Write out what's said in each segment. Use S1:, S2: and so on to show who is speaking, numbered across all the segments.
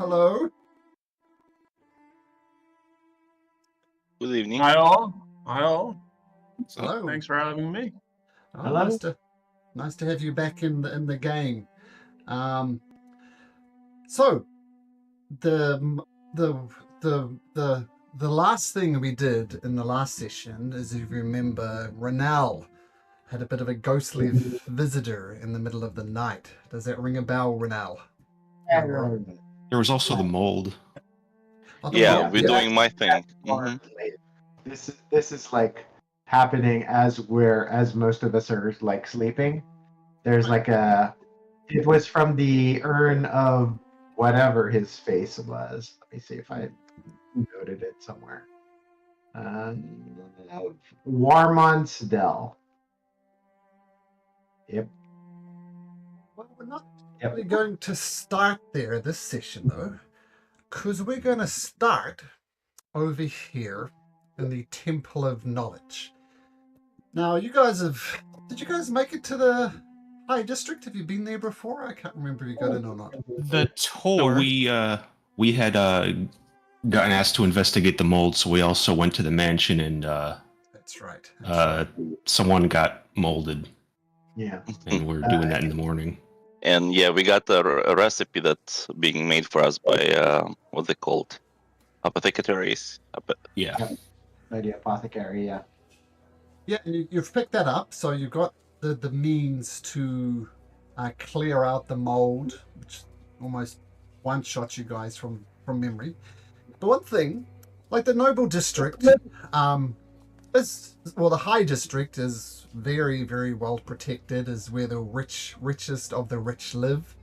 S1: Hello.
S2: Good evening.
S3: Hi all. Hi all.
S1: Hello.
S3: Thanks for having me.
S1: Oh,
S4: Hello.
S1: nice to have you back in the game. So the the last thing we did in the last session is, if you remember, Renal had a bit of a ghostly visitor in the middle of the night. Does that ring a bell, Renal?
S5: There was also the mold.
S1: Oh, the
S2: Yeah,
S1: mold,
S2: we're doing my thing. Mhm.
S4: This is like happening as most of us are like sleeping. There's like it was from the urn of whatever his face was. Let me see if I noted it somewhere. Warmont's Dell. Yep.
S1: Well, we're not
S4: Yep.
S1: really going to start there this session, though, because we're going to start over here in the Temple of Knowledge. Now, did you guys make it to the High District? Have you been there before? I can't remember if you got in or not.
S5: The tour. We had gotten asked to investigate the mold, so we also went to the mansion, and
S1: That's right.
S5: someone got molded,
S4: Yeah.
S5: and we're doing that in the morning.
S2: And yeah, we got a recipe that's being made for us by what they called apothecaries.
S5: Yeah.
S4: The apothecary. Yeah.
S1: Yeah, and you've picked that up, so you've got the means to clear out the mold, which almost one-shot you guys from memory. But one thing, like the Noble District, the High District is very, very well protected, is where the richest of the rich live.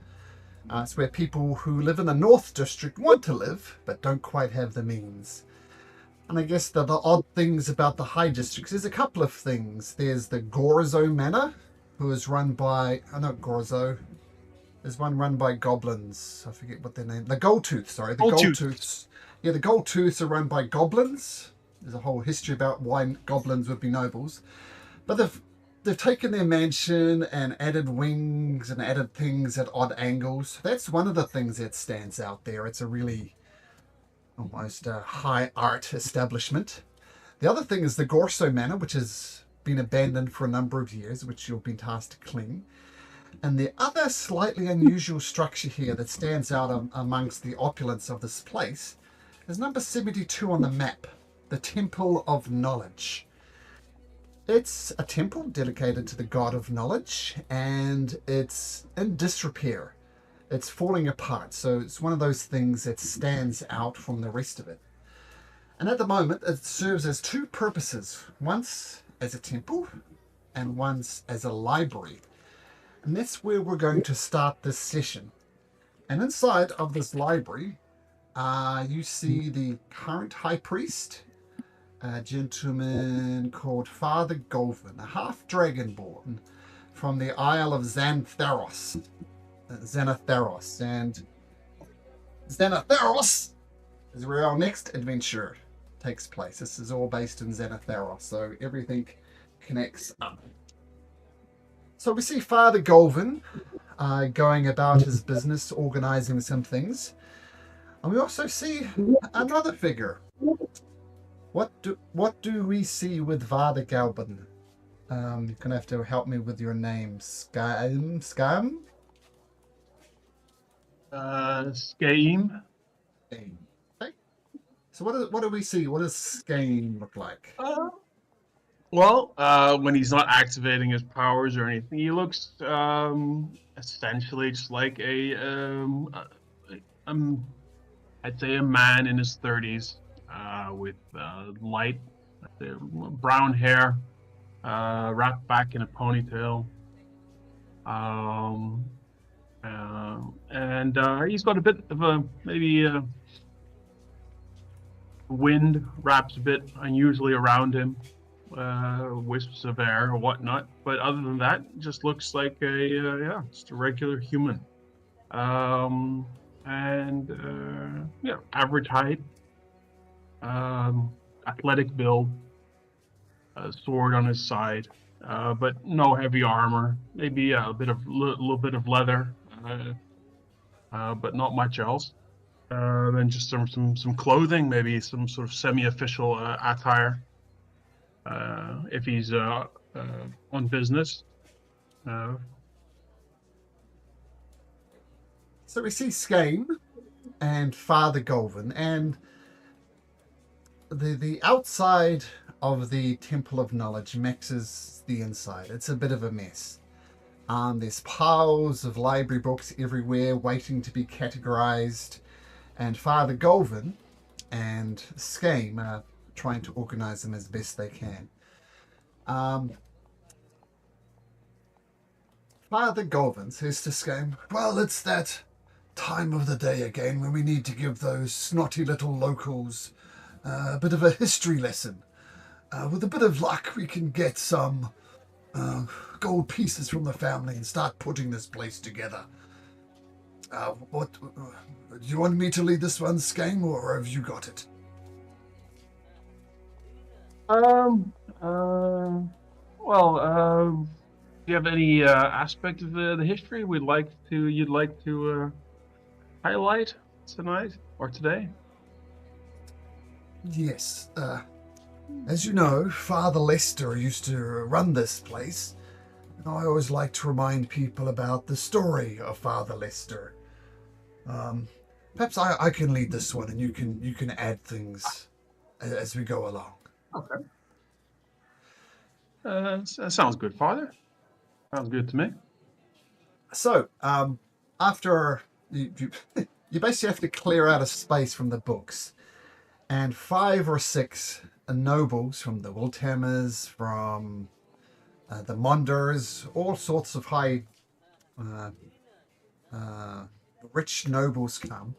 S1: It's where people who live in the North District want to live, but don't quite have the means. And I guess the odd things about the High Districts, there's a couple of things. There's the Gorzo Manor, who is run by, there's one run by goblins. I forget what their name, the Goldtooth, sorry. The Goldtooths. Yeah, the Goldtooths are run by goblins. There's a whole history about why goblins would be nobles. But they've taken their mansion and added wings and added things at odd angles. That's one of the things that stands out there. It's a really almost a high art establishment. The other thing is the Gorso Manor, which has been abandoned for a number of years, which you've been tasked to clean. And the other slightly unusual structure here that stands out amongst the opulence of this place is number 72 on the map, the Temple of Knowledge. It's a temple dedicated to the god of knowledge, and it's in disrepair. It's falling apart, so it's one of those things that stands out from the rest of it. And at the moment, it serves as two purposes. Once as a temple, and once as a library. And that's where we're going to start this session. And inside of this library, you see the current high priest, a gentleman called Father Golvin, a half-dragonborn from the Isle of Xanatharos. And Xanatharos is where our next adventure takes place. This is all based in Xanatharos, so everything connects up. So we see Father Golvin going about his business, organizing some things. And we also see another figure. What do we see with Father Golvin? You're going to have to help me with your name. Skam?
S3: Scheme.
S1: Okay. So what do we see? What does Skane look like?
S3: When he's not activating his powers or anything, he looks essentially just like I'd say a man in his 30s with light brown hair, wrapped back in a ponytail. And he's got a bit of wind wraps a bit unusually around him, wisps of air or whatnot. But other than that, just looks like just a regular human. Average height, athletic build, a sword on his side, but no heavy armor. Maybe a little bit of leather, but not much else. Then just some clothing, maybe some sort of semi-official attire, if he's on business.
S1: So we see Skane and Father Golvin, and the outside of the Temple of Knowledge matches the inside. It's a bit of a mess. There's piles of library books everywhere waiting to be categorized, and Father Golvin and Skane are trying to organize them as best they can. Father Golvin says to Skane, "Well, it's that time of the day again when we need to give those snotty little locals a bit of a history lesson. With a bit of luck, we can get some gold pieces from the family and start putting this place together. What do you want me to lead this one, Skane, or have you got it?"
S3: Well, do you have any aspect of the history you'd like to highlight tonight or today?
S1: Yes. As you know, Father Lester used to run this place. And I always like to remind people about the story of Father Lester. Perhaps I can lead this one, and you can add things as we go along.
S3: Okay. That sounds good, Father. Sounds good to me.
S1: So, after you you basically have to clear out a space from the books, and 5 or 6 nobles from the Wilthammers, from the Monders, all sorts of high, rich nobles come,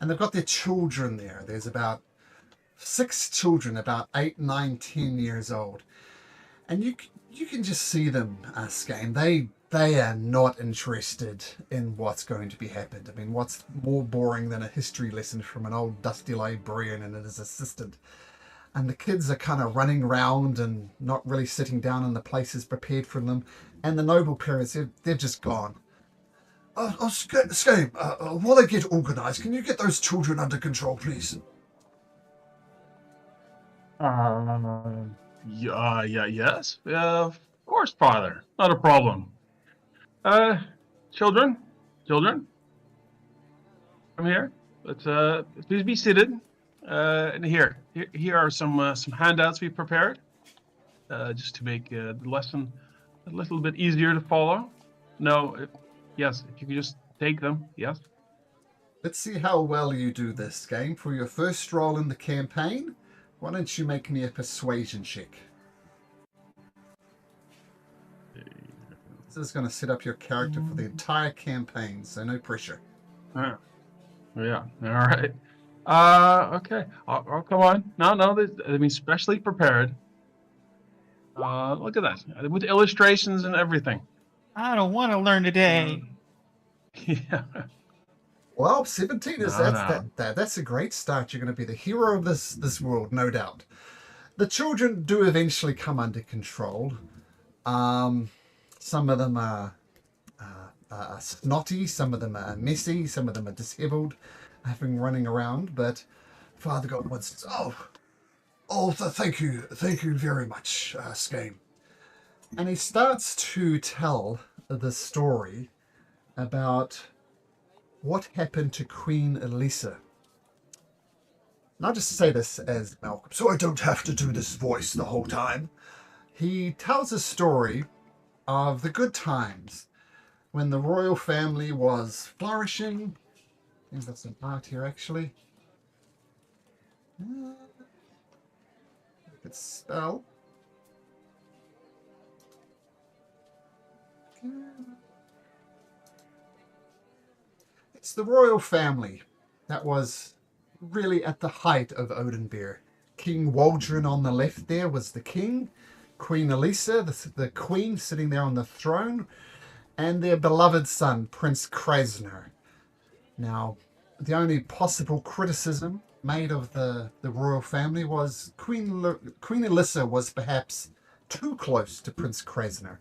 S1: and they've got their children there. There's about 6 children, about 8, 9, 10 years old, and you can just see them, Skane. They are not interested in what's going to be happened. I mean, what's more boring than a history lesson from an old dusty librarian and his assistant? And the kids are kind of running around and not really sitting down in the places prepared for them. And the noble parents, they've just gone. Skane, while I get organized, can you get those children under control, please?
S3: Yes. Of course, Father. Not a problem. Children, come here. Let's please be seated. And here are some handouts we prepared, just to make the lesson a little bit easier to follow. Yes, if you could just take them. Yes.
S1: Let's see how well you do this game. For your first role in the campaign, why don't you make me a persuasion check? This is going to set up your character for the entire campaign, so no pressure.
S3: Yeah. All right. Okay. Oh, come on. No. Specially prepared. Look at that, with illustrations and everything.
S6: I don't want to learn today.
S3: Yeah.
S1: Well, 17 is that's a great start. You're going to be the hero of this world, no doubt. The children do eventually come under control. Some of them are snotty, some of them are messy, some of them are disheveled, having running around. But Father Godwin says, thank you very much, Skane. And he starts to tell the story about what happened to Queen Elisa. And I'll just say this as Malcolm, so I don't have to do this voice the whole time. He tells a story of the good times when the royal family was flourishing. I think that's an art here, actually. It's spell. It's the royal family that was really at the height of Oathbreaker. King Waldron on the left there was the king. Queen Elisa, the queen, sitting there on the throne, and their beloved son, Prince Krasner. Now, the only possible criticism made of the royal family was Queen Elisa was perhaps too close to Prince Krasner.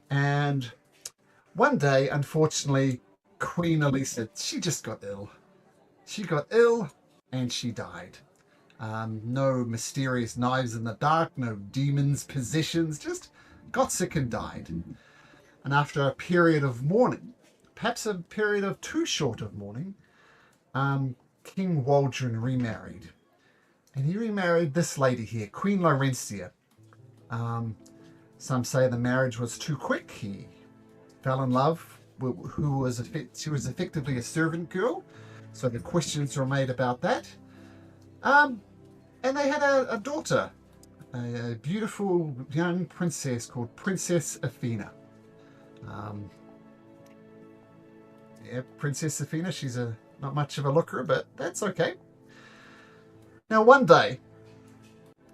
S1: And one day, unfortunately, Queen Elisa, she just got ill. She got ill and she died. No mysterious knives in the dark, no demons, possessions, just got sick and died. And after a period of mourning, perhaps a period of too short of mourning, King Waldron remarried. And he remarried this lady here, Queen Laurentia. Some say the marriage was too quick. He fell in love with she was effectively a servant girl. So the questions were made about that. And they had a daughter, a beautiful young princess called Princess Athena. Princess Athena, she's not much of a looker, but that's okay. Now, one day,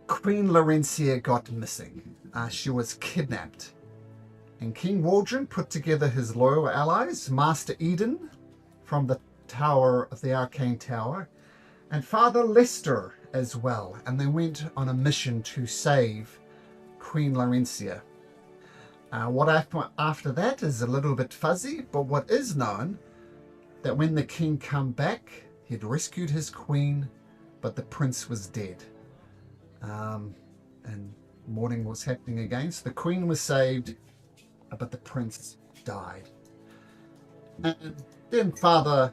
S1: Queen Laurentia got missing. She was kidnapped. And King Waldron put together his loyal allies, Master Eden from the Tower of the Arcane Tower, and Father Lester as well. And they went on a mission to save Queen Laurentia. What happened after that is a little bit fuzzy, but what is known, that when the king came back, he'd rescued his queen, but the prince was dead. And mourning was happening again. So the queen was saved, but the prince died. And then Father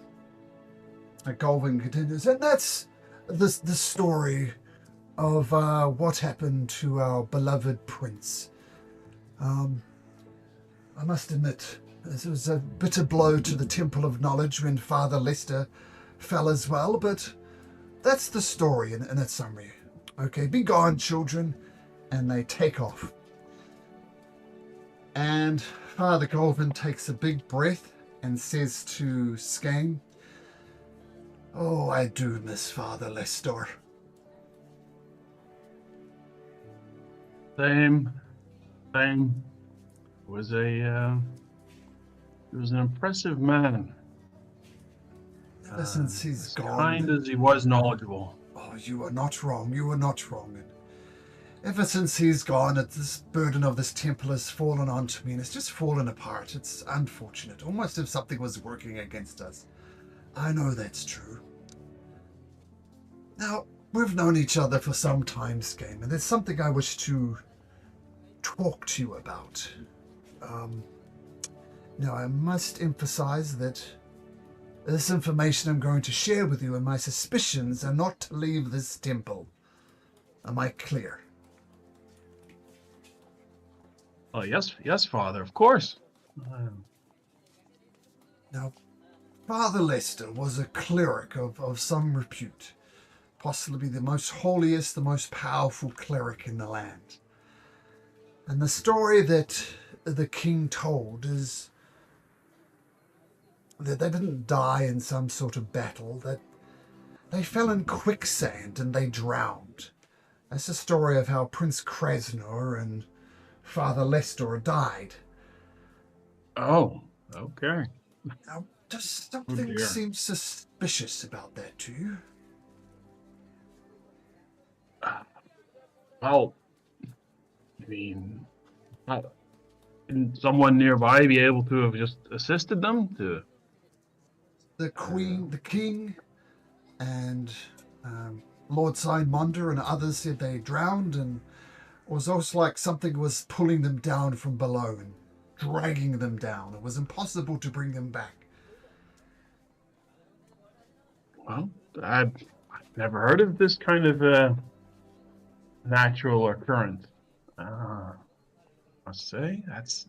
S1: Golvin continues, and that's the story of what happened to our beloved prince. I must admit, this was a bitter blow to the Temple of Knowledge when Father Lester fell as well, but that's the story in a summary. Okay, be gone, children. And they take off. And Father Golvin takes a big breath and says to Skane, "Oh, I do miss Father Lester."
S3: Same. He was an impressive man.
S1: Ever since he's
S3: As
S1: gone.
S3: kind as he was knowledgeable.
S1: Oh, you are not wrong. You are not wrong. And ever since he's gone, this burden of this temple has fallen onto me, and it's just fallen apart. It's unfortunate, almost as if something was working against us. I know that's true. Now, we've known each other for some time, Skane, and there's something I wish to talk to you about. Now, I must emphasize that this information I'm going to share with you and my suspicions are not to leave this temple. Am I clear?
S3: Oh, yes, Father, of course.
S1: Now, Father Lester was a cleric of some repute, possibly the most holiest, the most powerful cleric in the land. And the story that the king told is that they didn't die in some sort of battle, that they fell in quicksand and they drowned. That's the story of how Prince Krasnor and Father Lester died.
S3: Oh, okay.
S1: Now, does something seem suspicious about that to you?
S3: Well, I mean, can someone nearby be able to have just assisted them to?
S1: The Queen, the King, and Lord Simonda and others said they drowned, and it was also like something was pulling them down from below and dragging them down. It was impossible to bring them back.
S3: Well, I've never heard of this kind of natural occurrence. I must say that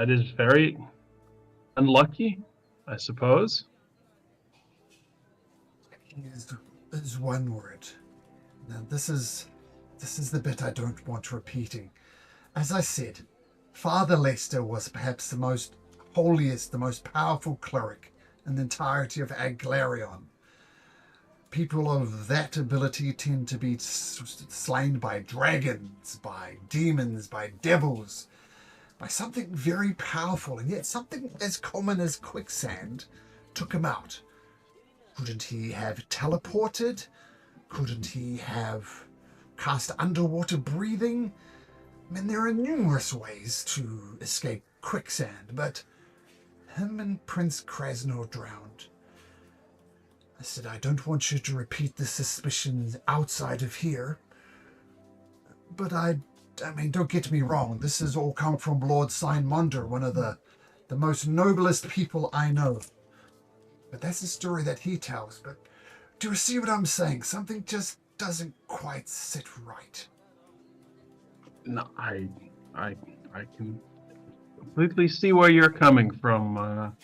S3: is very unlucky, I suppose.
S1: Is one word. Now this is the bit I don't want repeating. As I said, Father Lester was perhaps the most holiest, the most powerful cleric in the entirety of Aglarion. People of that ability tend to be slain by dragons, by demons, by devils, by something very powerful, and yet something as common as quicksand took him out. Couldn't he have teleported? Couldn't he have cast underwater breathing? I mean, there are numerous ways to escape quicksand, but him and Prince Krasnor drowned. I said, I don't want you to repeat the suspicions outside of here. But I mean, don't get me wrong. This has all come from Lord Signmonder, one of the most noblest people I know. But that's the story that he tells. But do you see what I'm saying? Something just doesn't quite sit right.
S3: No, I can completely see where you're coming from.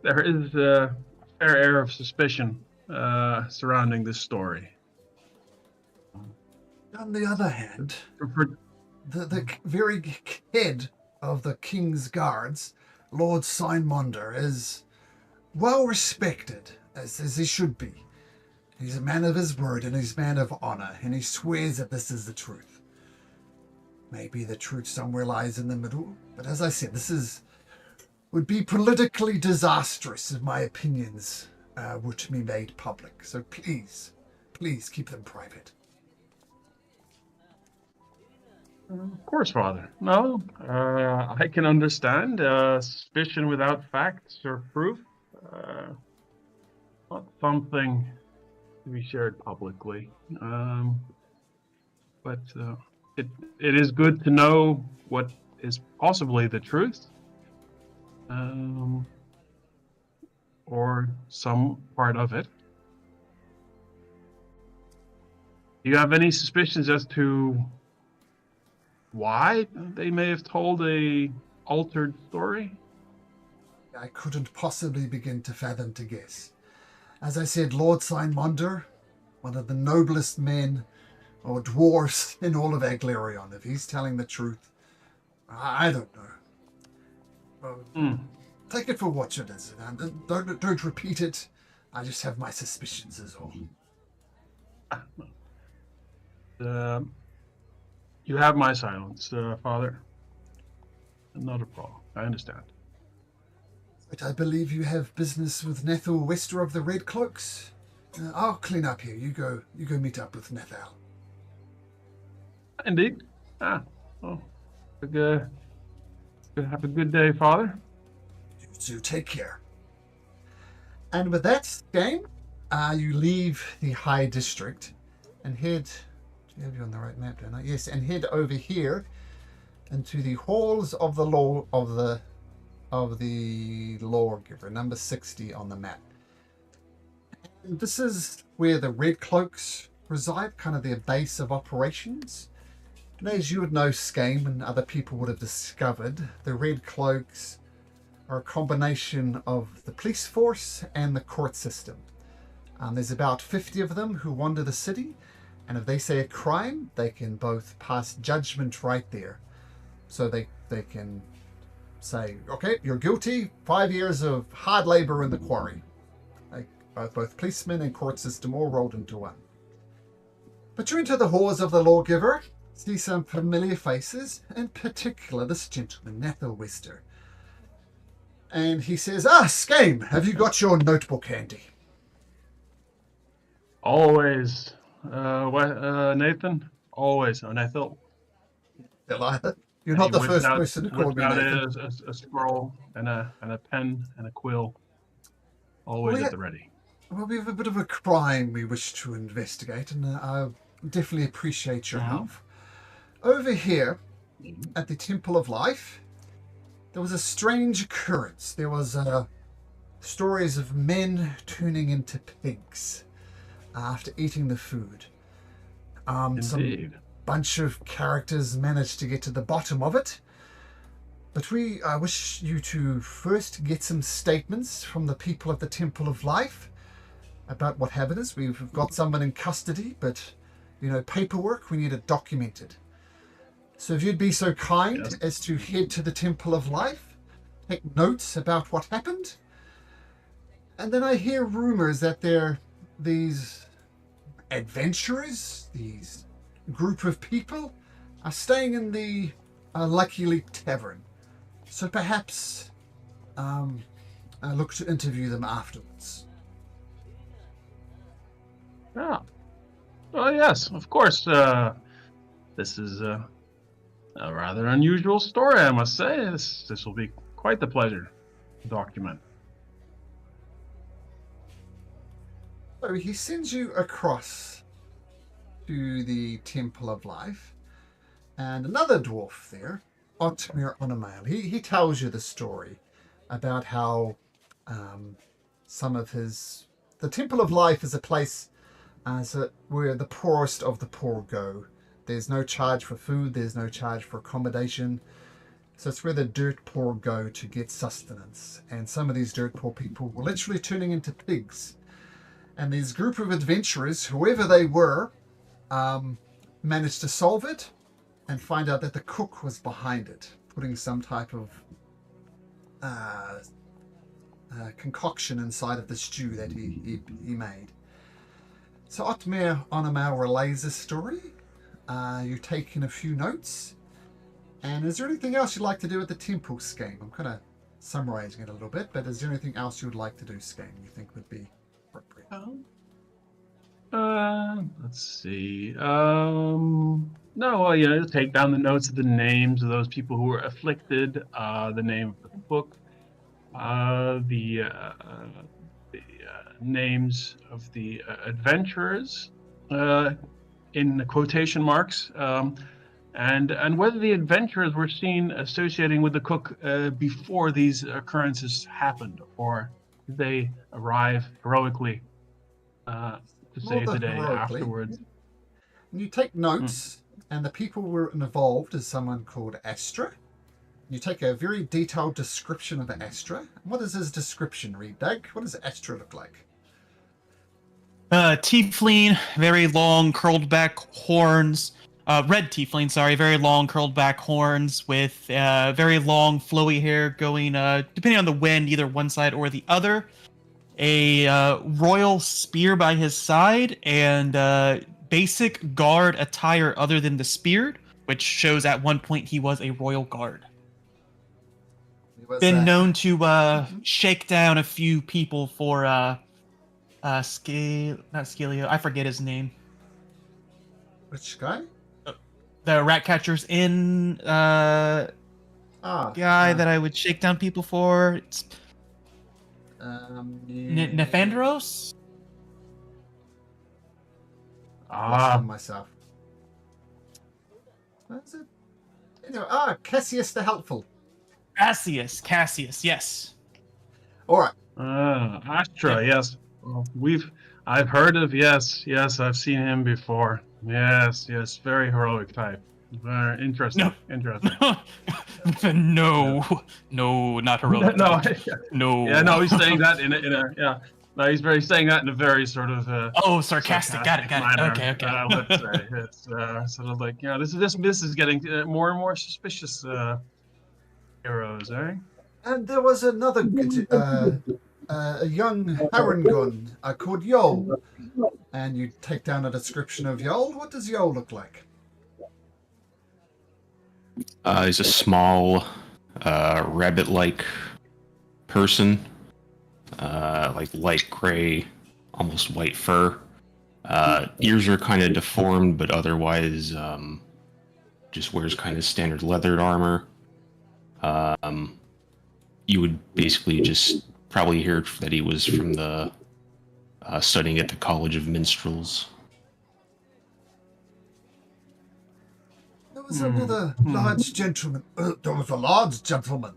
S3: There is a fair air of suspicion surrounding this story.
S1: On the other hand,
S3: For-
S1: the very head of the King's Guards, Lord Signmonder, is well respected, as he should be. He's a man of his word and he's a man of honor, and he swears that this is the truth. Maybe the truth somewhere lies in the middle, but as I said, would be politically disastrous if my opinions were to be made public. So please keep them private.
S3: Of course, Father. No, I can understand suspicion without facts or proof. Not something to be shared publicly. But it is good to know what is possibly the truth. Or some part of it. Do you have any suspicions as to why they may have told a altered story?
S1: I couldn't possibly begin to fathom to guess. As I said, Lord Signmonder, one of the noblest men or dwarfs in all of Aglarion. If he's telling the truth, I don't know. Take it for what it is, and don't repeat it. I just have my suspicions is all.
S3: You have my silence, Father. Not a problem. I understand.
S1: But I believe you have business with Nethel Wester of the Red Cloaks. I'll clean up here. You go meet up with Nethel.
S3: Indeed. Well, have a good day, Father.
S1: So take care. And with that game, you leave the High District and head. Do you have you on the right map? Don't I? Yes, and head over here into the halls of the law of the lawgiver, number 60 on the map. And this is where the Red Cloaks reside, kind of their base of operations. And as you would know, Skame and other people would have discovered, the Red Cloaks are a combination of the police force and the court system. There's about 50 of them who wander the city, and if they say a crime, they can both pass judgment right there. So they can say, okay, you're guilty, 5 years of hard labor in the quarry. Like both policemen and court system all rolled into one. But you enter the halls of the lawgiver, see some familiar faces, in particular this gentleman, Nethel Wester. And he says, Skame, have you got your notebook handy?
S3: Always. Nathan? Always. Oh, Nethel.
S1: You're not the first person to call me Nathan.
S3: A scroll and a pen and a quill. Always at the ready.
S1: Well, we have a bit of a crime we wish to investigate, and I definitely appreciate your help. Over here, at the Temple of Life, there was a strange occurrence. There was stories of men turning into pigs after eating the food. Some bunch of characters managed to get to the bottom of it. But I wish you to first get some statements from the people at the Temple of Life about what happened. We've got someone in custody, but, paperwork, we need it documented. So if you'd be so kind as to head to the Temple of Life, take notes about what happened. And then I hear rumors that these adventurers, these group of people, are staying in the Lucky Leap Tavern. So perhaps I look to interview them afterwards.
S3: Yeah. Well, yes, of course. This is a rather unusual story, I must say. This will be quite the pleasure to document.
S1: So he sends you across to the Temple of Life, and another dwarf there, Ottmir Onamail. He tells you the story about how some of his... The Temple of Life is a place where the poorest of the poor go. There's no charge for food, there's no charge for accommodation. So it's where the dirt poor go to get sustenance. And some of these dirt poor people were literally turning into pigs. And these group of adventurers, whoever they were, managed to solve it and find out that the cook was behind it, putting some type of concoction inside of the stew that he made. So Ottmir Onamail relays this story. You're taking a few notes. And is there anything else you'd like to do with the temple scheme? I'm kind of summarizing it a little bit, but is there anything else you would like to do, scheme, you think would be appropriate?
S3: Let's see. No, well, take down the notes of the names of those people who were afflicted, the name of the book, the names of the adventurers, in quotation marks, and whether the adventurers were seen associating with the cook before these occurrences happened, or did they arrive heroically to save the day afterwards.
S1: And you take notes, and the people were involved is someone called Astra. You take a very detailed description of Astra. What does his description read, Doug? What does Astra look like?
S6: Tiefling, very long, curled back horns. Red tiefling, sorry, very long, curled back horns with very long, flowy hair going, depending on the wind, either one side or the other. A royal spear by his side, and basic guard attire other than the spear, which shows at one point he was a royal guard. Been known to shake down a few people for not Scalio, I forget his name.
S1: Which guy?
S6: The Ratcatcher's Inn guy that I would shake down people for. It's Nephandros?
S1: Myself. That's it. Anyway, Cassius the Helpful.
S6: Cassius, yes.
S1: All right.
S3: Astra, yes. Well, I've heard of, yes, I've seen him before. Yes, very heroic type. Very interesting. Interesting.
S6: No, not heroic. No.
S3: Yeah, no, he's saying that in a yeah. No, he's saying that in a very sort of
S6: sarcastic. Got it.
S3: Manner.
S6: Okay.
S3: Let's say it's sort of like, this is getting more and more suspicious. Heroes, eh?
S1: And there was another a young Harangon called Yol. And you take down a description of Yol. What does Yol look like?
S5: He's a small, rabbit-like person. Like light gray, almost white fur. Ears are kind of deformed, but otherwise just wears kind of standard leathered armor. You would basically just probably hear that he was from the studying at the College of Minstrels.
S1: There was another large gentleman. There was a large gentleman.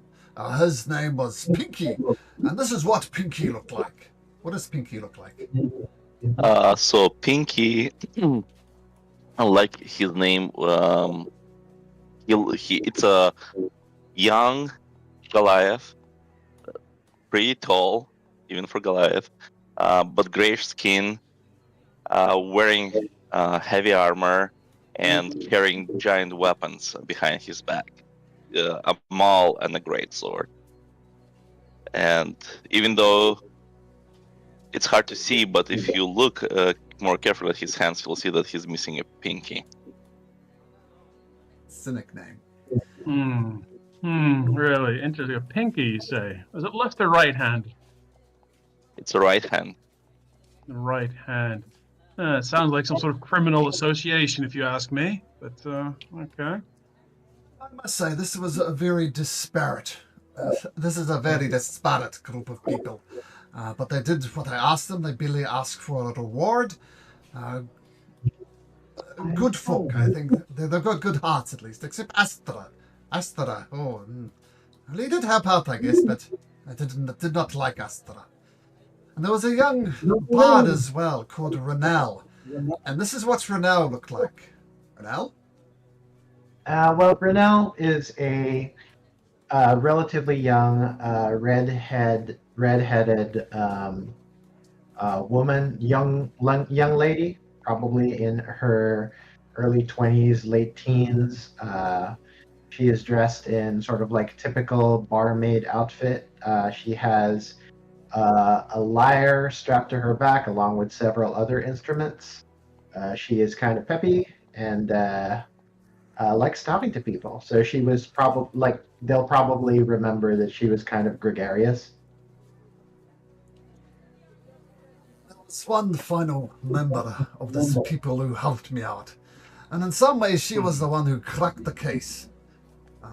S1: His name was Pinky, and this is what Pinky looked like. What does Pinky look like?
S2: So Pinky, like his name, it's a young Goliath, pretty tall, even for Goliath, but grayish skin, wearing heavy armor, and carrying giant weapons behind his back. A maul and a great sword. And even though it's hard to see, but if you look more carefully at his hands, you'll see that he's missing a pinky.
S1: It's a nickname.
S3: Really interesting. A pinky, you say? Is it left or right hand?
S2: It's a right hand.
S3: The right hand. It sounds like some sort of criminal association, if you ask me. But okay.
S1: I must say, this was a very disparate. This is a very disparate group of people. But they did what I asked them. They barely asked for a reward. Uh, Good folk, I think. They've got good hearts, at least, except Astra. Astra, oh, he did help out, I guess, but I did not like Astra. And there was a young bard as well called Renel. And this is what Renel looked like. Renel?
S4: Well, Brunel is a relatively young, redheaded woman, young lady, probably in her early 20s, late teens. She is dressed in sort of like typical barmaid outfit. She has a lyre strapped to her back, along with several other instruments. She is kind of peppy and likes talking to people. So she was probably like they'll probably remember that she was kind of gregarious.
S1: There's one final member of this people who helped me out. And in some ways, she was the one who cracked the case.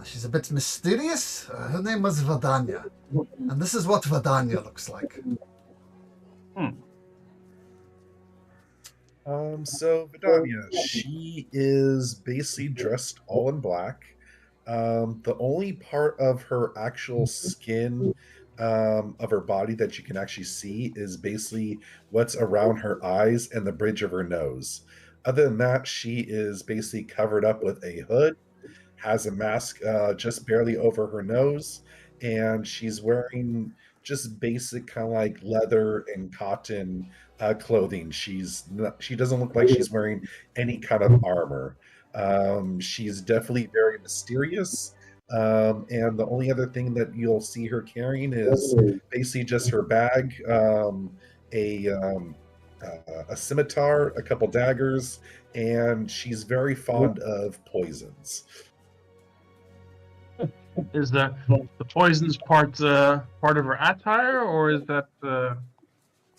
S1: She's a bit mysterious. Her name was Vidania. And this is what Vidania looks like.
S7: So Vidania, she is basically dressed all in black. The only part of her actual skin of her body that you can actually see is basically what's around her eyes and the bridge of her nose. Other than that, she is basically covered up with a hood, has a mask just barely over her nose, and she's wearing just basic kind of like leather and cotton clothing. She doesn't look like she's wearing any kind of armor. She's definitely very mysterious. And the only other thing that you'll see her carrying is basically just her bag, a a scimitar, a couple daggers, and she's very fond of poisons.
S3: Is the poisons part of her attire, or is that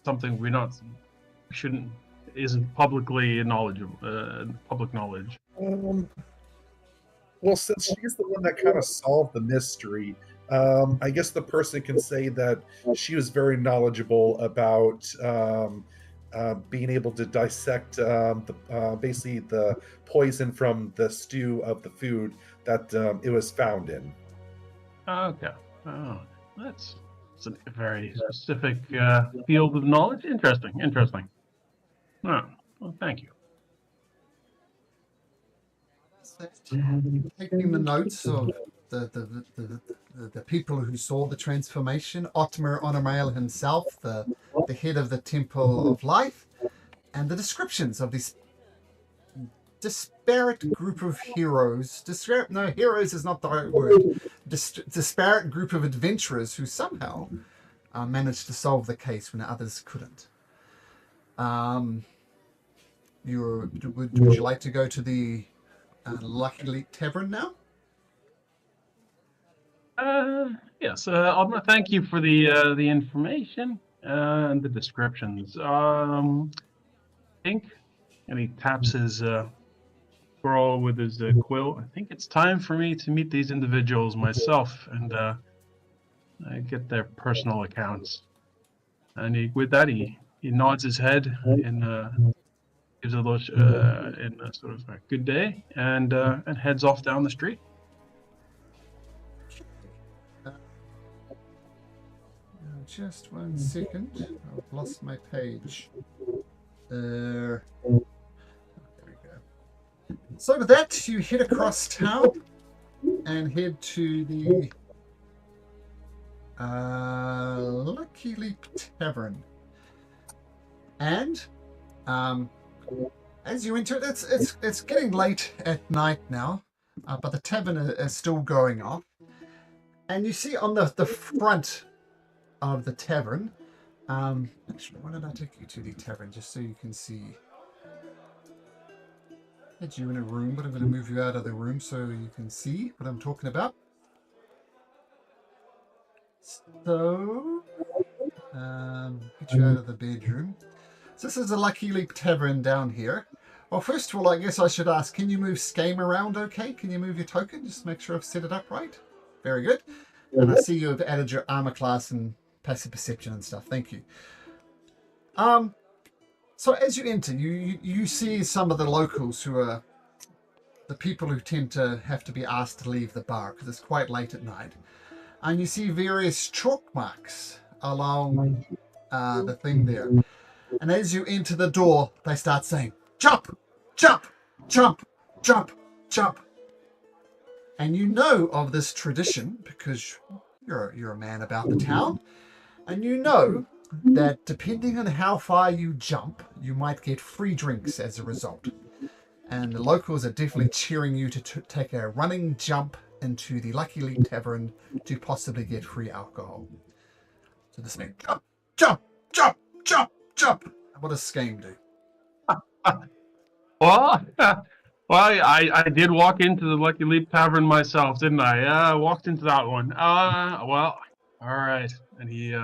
S3: something shouldn't isn't publicly knowledgeable, public knowledge?
S7: Well, since she's the one that kind of solved the mystery, I guess the person can say that she was very knowledgeable about being able to dissect basically the poison from the stew of the food that it was found in.
S3: Okay. Oh, that's a very specific field of knowledge. Interesting. Oh, well, thank you.
S1: Taking the notes of the people who saw the transformation, Otmar Onomael himself, the head of the Temple of Life, and the descriptions of this disparate group of heroes. Heroes is not the right word. Disparate group of adventurers who somehow managed to solve the case when others couldn't. Would you like to go to the Lucky Leap Tavern now?
S3: Yes. Alma, thank you for the information and the descriptions. I think, and he taps his scroll with his quill. I think it's time for me to meet these individuals myself and get their personal accounts. And with that, he nods his head and gives a little in a sort of a good day and heads off down the street.
S1: Just 1 second. I've lost my page. There we go. So with that, you head across town and head to the Lucky Leap Tavern. And as you enter it, it's getting late at night now, but the tavern is still going off. And you see on the front of the tavern, actually, why don't I take you to the tavern just so you can see? I had you in a room, but I'm going to move you out of the room so you can see what I'm talking about. So, get you out of the bedroom. So this is the Lucky Leap Tavern down here. Well, first of all, I guess I should ask, can you move Scheme around okay? Can you move your token? Just make sure I've set it up right. Very good. And I see you have added your armor class and passive perception and stuff. Thank you. So as you enter, you see some of the locals who are the people who tend to have to be asked to leave the bar because it's quite late at night. And you see various chalk marks along the thing there. And as you enter the door, they start saying, jump, jump, jump, jump, jump. And you know of this tradition because you're a man about the town. And you know that depending on how far you jump, you might get free drinks as a result. And the locals are definitely cheering you to take a running jump into the Lucky Leap Tavern to possibly get free alcohol. So this man, jump, jump, jump, jump, jump. What does Skame do?
S3: Well, I did walk into the Lucky Leap Tavern myself, didn't I? I walked into that one. Well, all right. And he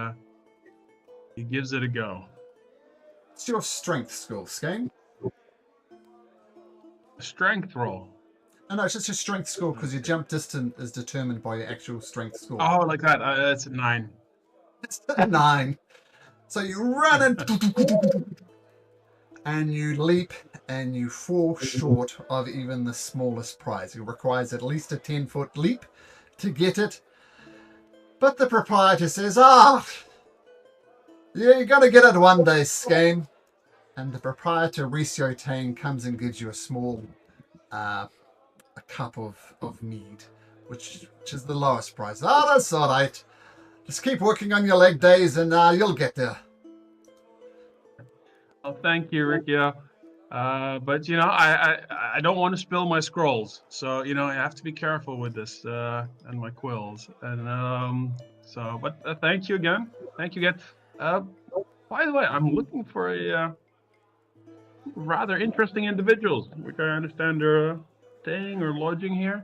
S3: gives it a go.
S1: What's your strength score, Skame?
S3: Strength roll.
S1: No, it's just your strength score because your jump distance is determined by your actual strength score.
S3: Oh, like that. That's a 9.
S1: It's a 9. So you run and you leap and you fall short of even the smallest prize. It requires at least a 10-foot leap to get it. But the proprietor says, yeah, you're going to get it one day, Skame. And the proprietor, Ricio Tang, comes and gives you a small a cup of mead, which is the lowest price. That's all right. Just keep working on your leg days and you'll get there.
S3: Oh, thank you, Riccio. But I don't want to spill my scrolls, so I have to be careful with this and my quills. And but thank you again. Thank you again. By the way, I'm looking for a rather interesting individuals, which I understand are staying or lodging here.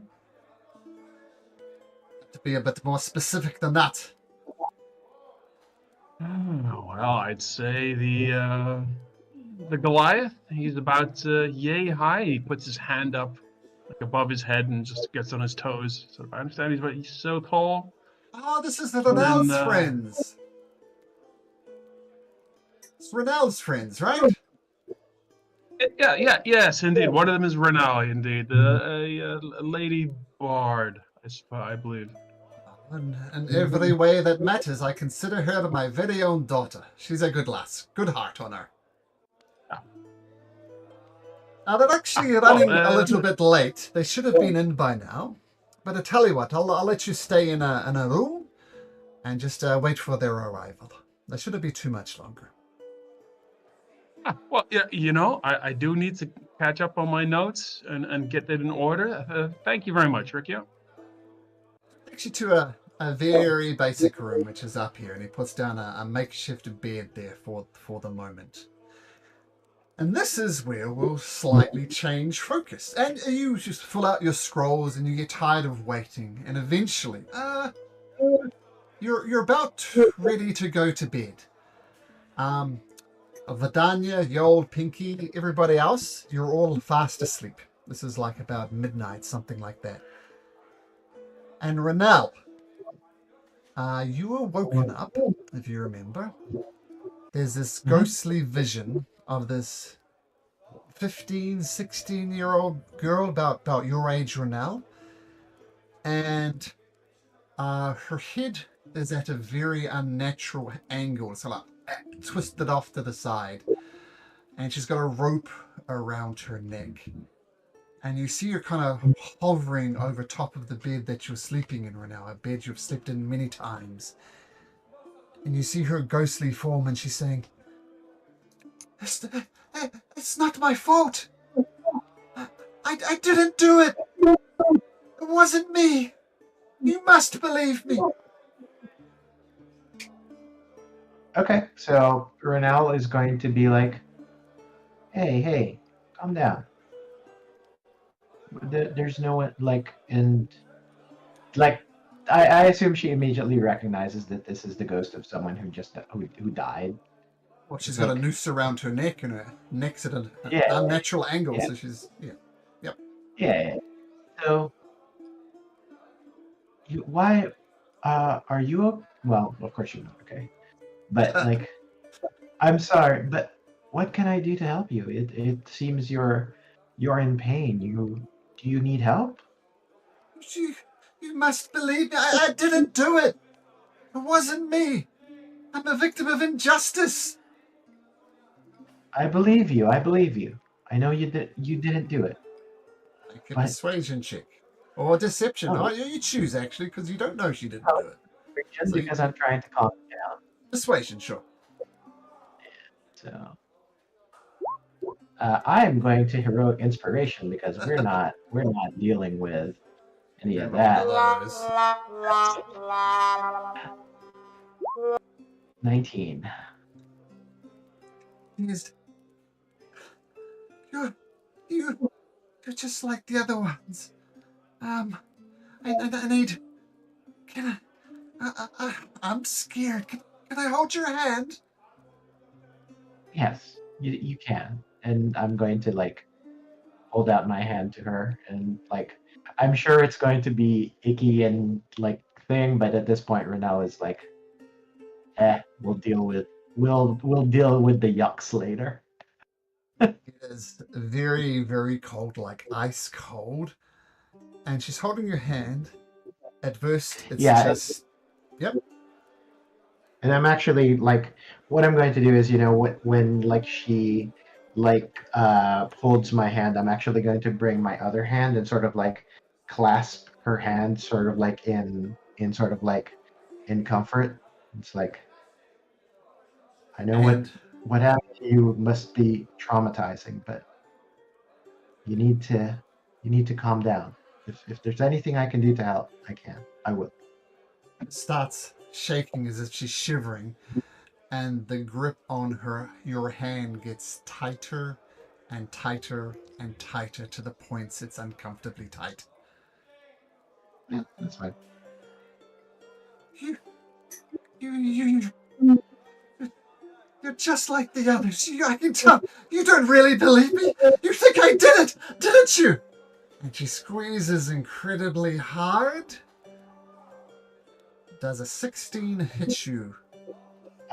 S1: To be a bit more specific than that.
S3: Well, I'd say the Goliath. He's about yay high. He puts his hand up like above his head and just gets on his toes. So I understand he's so tall.
S1: Oh, this is the Renald's friends. It's Renald's friends, right?
S3: Yes, indeed. One of them is Renali, indeed. A lady bard, I believe.
S1: In every way that matters, I consider her my very own daughter. She's a good lass. Good heart on her. Now, they're actually running a little bit late. They should have been in by now. But I tell you what, I'll let you stay in a room and just wait for their arrival. They shouldn't be too much longer.
S3: Well, yeah, I do need to catch up on my notes and get that in order. Thank you very much, Riccio.
S1: Takes you to a very basic room, which is up here, and he puts down a makeshift bed there for the moment. And this is where we'll slightly change focus. And you just fill out your scrolls, and you get tired of waiting, and eventually, you're about ready to go to bed. Vidania, Yol, Pinky, everybody else, you're all fast asleep. This is like about midnight, something like that. And Renal, you were woken up, if you remember. There's this ghostly vision of this 15, 16-year-old girl about your age, Renal. And her head is at a very unnatural angle. It's like twisted off to the side. And she's got a rope around her neck. And you see her kind of hovering over top of the bed that you're sleeping in right now, a bed you've slept in many times. And you see her ghostly form, and she's saying, It's not my fault. I didn't do it. It wasn't me. You must believe me.
S4: Okay, so Renal is going to be like, hey, calm down. There's no one, I assume she immediately recognizes that this is the ghost of someone who died.
S1: Well, she's got a noose around her neck, and her neck's at an unnatural angle, so she's,
S4: Yeah. So, why Are you? Well, of course you're not okay. But like, I'm sorry, but what can I do to help you? It seems you're in pain. Do you need help?
S1: You, you must believe me. I didn't do it. It wasn't me. I'm a victim of injustice.
S4: I believe you. I believe you. I know you didn't do it.
S1: Make a
S4: But
S1: persuasion check. Or deception.
S4: oh,
S1: You choose, actually, because you don't know she didn't do it.
S4: just
S1: So
S4: because I'm trying to calm you down.
S1: persuasion, sure.
S4: So I am going to heroic inspiration because we're not dealing with any of that.
S1: Those.
S4: 19.
S1: Yes. You're, you, you're just like the other ones. I need. Can I'm scared. Can I hold your hand?
S4: Yes, you can. And I'm going to like hold out my hand to her and like I'm sure it's going to be icky and like thing, but at this point Renelle is like, we'll deal with the yucks later.
S1: It is very, very cold, like ice cold. And she's holding your hand. At first, it's
S4: Yeah.
S1: just. Yep.
S4: And I'm actually like, what I'm going to do is, when like she like holds my hand, I'm actually going to bring my other hand and sort of like clasp her hand, sort of like in sort of like in comfort. It's like, I know
S1: And
S4: what happened to you must be traumatizing, but you need to calm down. If there's anything I can do to help, I will.
S1: starts shaking as if she's shivering. And the grip on your hand gets tighter and tighter and tighter to the points it's uncomfortably tight.
S4: Yeah, that's fine.
S1: You, you're just like the others. I can tell. You don't really believe me. You think I did it, didn't you? And she squeezes incredibly hard. Does a 16 hit you?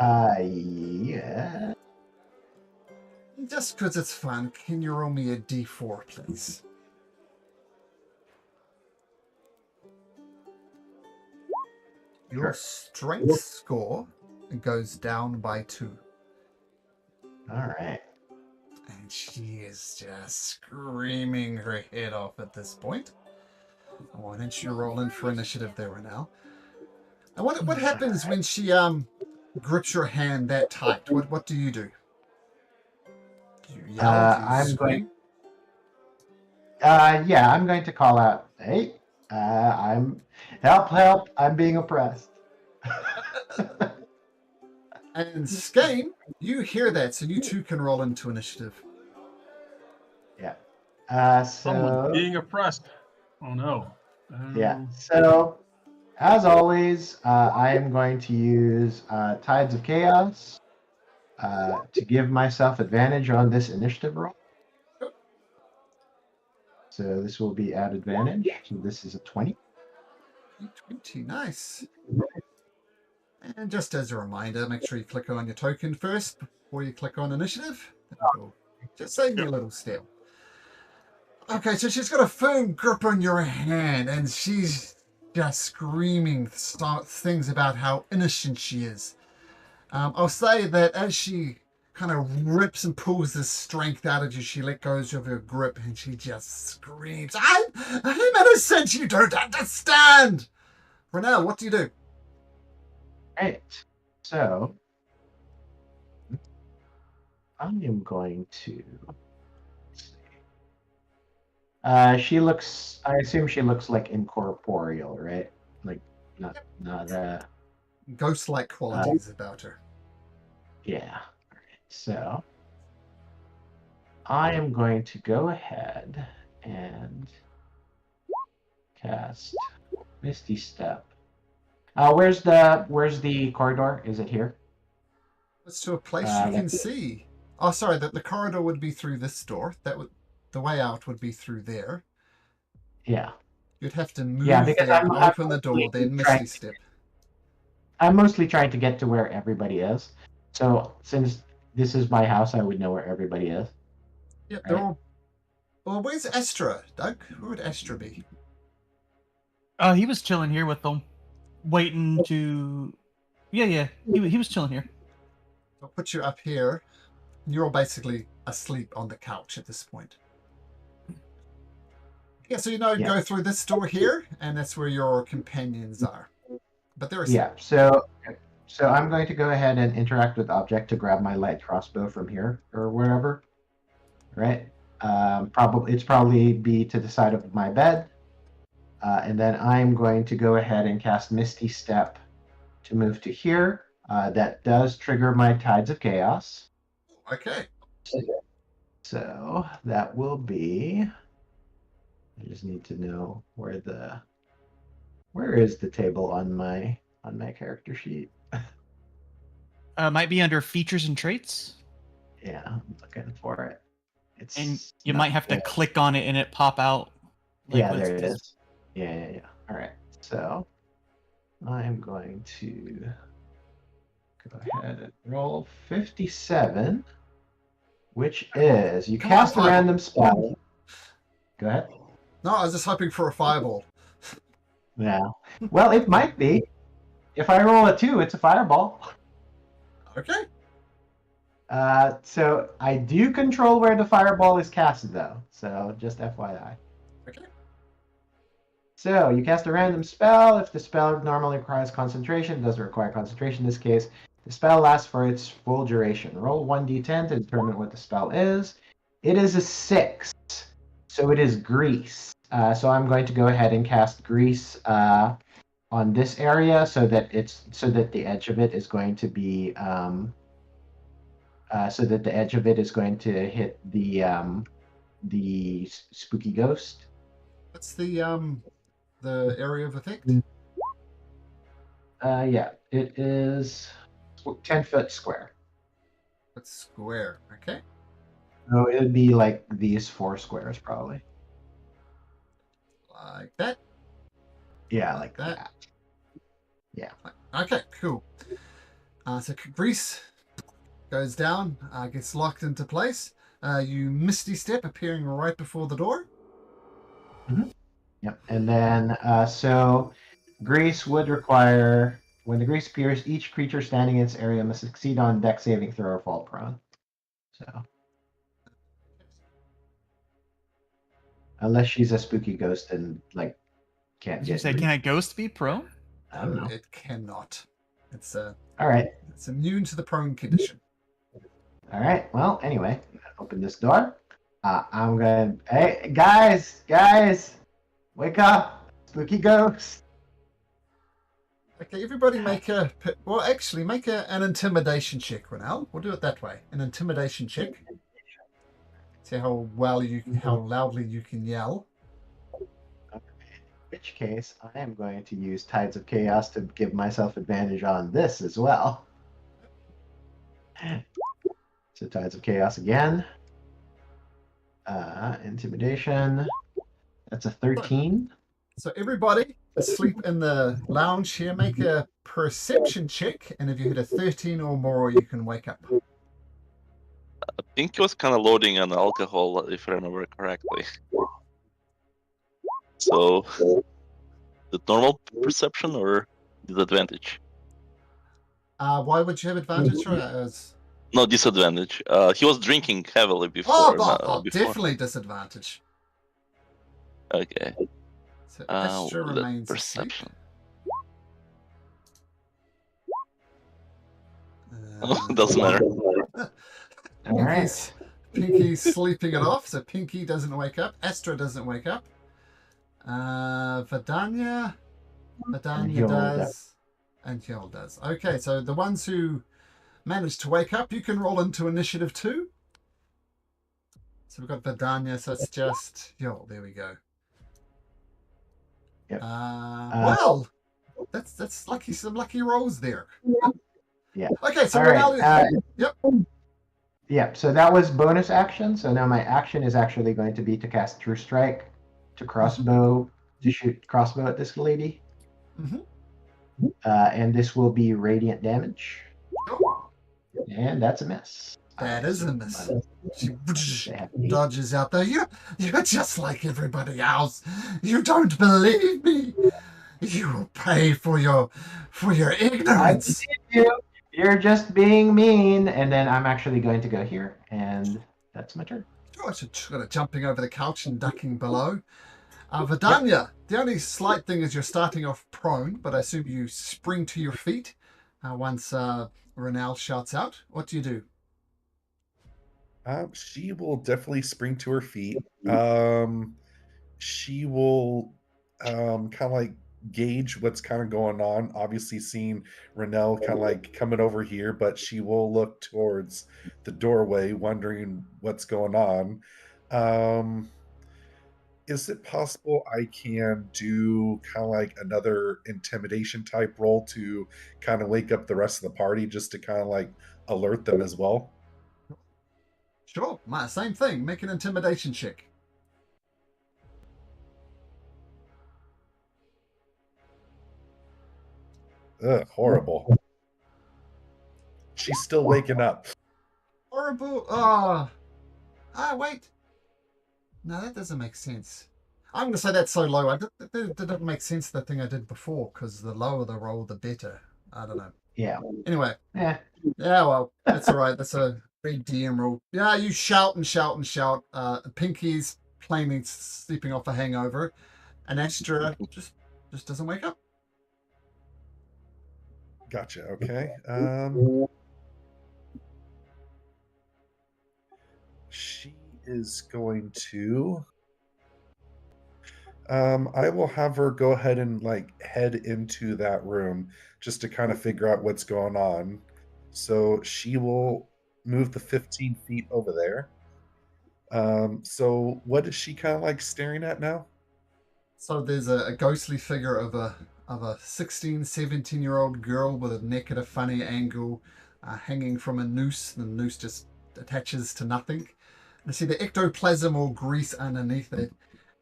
S4: Yeah.
S1: Just because it's fun, can you roll me a d4, please? Your strength score goes down by 2.
S4: All right.
S1: And she is just screaming her head off at this point. Why don't you roll in for initiative there, Renelle? And what happens when she grips your hand that tight? What do you do? Do you yell? Do you
S4: I'm
S1: scream?
S4: Yeah, I'm going to call out. Hey, I'm help! I'm being oppressed.
S1: And Skane, you hear that, so you too can roll into initiative.
S4: Yeah.
S3: Someone's being oppressed. Oh no.
S4: Yeah. So, as always, I am going to use Tides of Chaos to give myself advantage on this initiative roll. So this will be at advantage. So this is a 20.
S1: 20, nice. And just as a reminder, make sure you click on your token first before you click on initiative. Just save me a little step. Okay, so she's got a firm grip on your hand, and she's just screaming things about how innocent she is. I'll say that as she kind of rips and pulls this strength out of you, she let go of her grip, and she just screams, I'm innocent, you don't understand! Renelle, what do you do?
S4: Right. So I am going to. She looks. I assume she looks like incorporeal, right? Like not.
S1: Ghost-like qualities about her.
S4: Yeah. So I am going to go ahead and cast Misty Step. Where's the corridor? Is it here?
S1: It's to a place you can see. Oh, sorry. The corridor would be through this door. The way out would be through there.
S4: Yeah.
S1: You'd have to move
S4: Yeah, because
S1: there,
S4: I'm
S1: open the door, then Misty Step.
S4: I'm mostly trying to get to where everybody is. So since this is my house, I would know where everybody is.
S1: Yep,
S4: Right.
S1: they're all. Well, where's Astra, Doug? Where would Astra be?
S6: He was chilling here with them, waiting to. Yeah. He was chilling here.
S1: I'll put you up here. You're all basically asleep on the couch at this point. Yeah, so go through this door here, and that's where your companions are. But they're asleep.
S4: Yeah. So I'm going to go ahead and interact with object to grab my light crossbow from here or wherever. Right. It's probably be to the side of my bed, and then I'm going to go ahead and cast Misty Step to move to here. That does trigger my Tides of Chaos.
S1: Okay.
S4: So that will be. I just need to know where is the table on my character sheet.
S6: Might be under features and traits.
S4: Yeah, I'm looking for it.
S6: And you might have to click on it and it pop out.
S4: Yeah, there it is. Yeah. All right. So I'm going to go ahead and roll 57, which is you cast a random spell. Go ahead.
S1: No, I was just hoping for a fireball.
S4: Yeah. Well, it might be. If I roll a 2, it's a fireball.
S1: Okay.
S4: So I do control where the fireball is cast, though. So just FYI.
S1: Okay.
S4: So you cast a random spell. If the spell normally requires concentration, it doesn't require concentration in this case. The spell lasts for its full duration. Roll 1d10 to determine what the spell is. It is a 6, so it is grease. So I'm going to go ahead and cast grease on this area, so that the edge of it is going to be hit the spooky ghost.
S1: What's the area of effect?
S4: Yeah, it is 10 foot square.
S1: It's square. Okay.
S4: So it would be like these 4 squares, probably.
S1: Like that.
S4: Yeah, like that. Yeah.
S1: Okay, cool. So grease goes down, gets locked into place. You Misty Step, appearing right before the door.
S4: Mm-hmm. Yep. And then, so grease would require, when the grease appears, each creature standing in its area must succeed on dex saving throw or fall prone. So, unless she's a spooky ghost and can't get.
S6: Can a ghost be prone?
S4: I don't know.
S1: It cannot. It's
S4: all right.
S1: It's immune to the prone condition.
S4: All right. Well, anyway, open this door. I'm gonna. Hey, guys, wake up! Spooky ghost.
S1: Okay, everybody make an intimidation check, Ronell. We'll do it that way. An intimidation check. See how loudly you can yell.
S4: In which case, I am going to use Tides of Chaos to give myself advantage on this as well. So Tides of Chaos again. Intimidation. That's a 13.
S1: So everybody asleep in the lounge here, make a perception check, and if you hit a 13 or more, you can wake up.
S2: I think he was kind of loading on alcohol, if I remember correctly. So, the normal perception or disadvantage?
S1: Why would you have advantage?
S2: No, disadvantage. He was drinking heavily before.
S1: before.
S2: Before.
S1: Definitely disadvantage.
S2: Okay.
S1: So Astra remains
S2: perception. Doesn't matter.
S1: Pinky's sleeping it off, so Pinky doesn't wake up. Astra doesn't wake up. Vidania does. And Hjol does. Okay, so the ones who managed to wake up, you can roll into initiative 2. So we've got Vidania, so it's just Hjol. There we go.
S4: Yep.
S1: Well, that's lucky. Some lucky rolls there.
S4: Yeah.
S1: Okay, so
S4: all right.
S1: Yep.
S4: Yeah. So that was bonus action. So now my action is actually going to be to cast True Strike, to shoot crossbow at this lady.
S1: Mm-hmm.
S4: And this will be radiant damage. And that's a miss.
S1: That is a miss. She
S4: They have to hit.
S1: dodges out there. You're just like everybody else. You don't believe me. You will pay for your ignorance.
S4: You're just being mean. And then I'm actually going to go here, and that's my turn.
S1: Oh, she's kind of jumping over the couch and ducking below. Vidania, the only slight thing is you're starting off prone, but I assume you spring to your feet once Renal shouts out. What do you do?
S7: She will definitely spring to her feet. She will kind of like gauge what's kind of going on. Obviously, seeing Renell kind of like coming over here, but she will look towards the doorway, wondering what's going on. Is it possible I can do kind of like another intimidation type roll to kind of wake up the rest of the party, just to kind of like alert them as well?
S1: Sure, same thing. Make an intimidation check.
S7: Ugh, horrible. She's still waking up.
S1: Horrible. Wait. No, that doesn't make sense. I'm going to say that's so low. That didn't make sense, the thing I did before, because the lower the roll, the better. I don't know.
S4: Yeah.
S1: Anyway.
S4: Yeah.
S1: Yeah, well, that's all right. That's a big DM rule. Yeah, you shout and shout and shout. Pinky's plainly sleeping off a hangover. And Astra just doesn't wake up.
S7: Gotcha. Okay. She is going to. I will have her go ahead and like head into that room just to kind of figure out what's going on. So she will move the 15 feet over there. So what is she kind of like staring at now?
S1: So there's a ghostly figure of a 16, 17-year-old girl with a neck at a funny angle, hanging from a noose. The noose just attaches to nothing. And I see the ectoplasm or grease underneath it.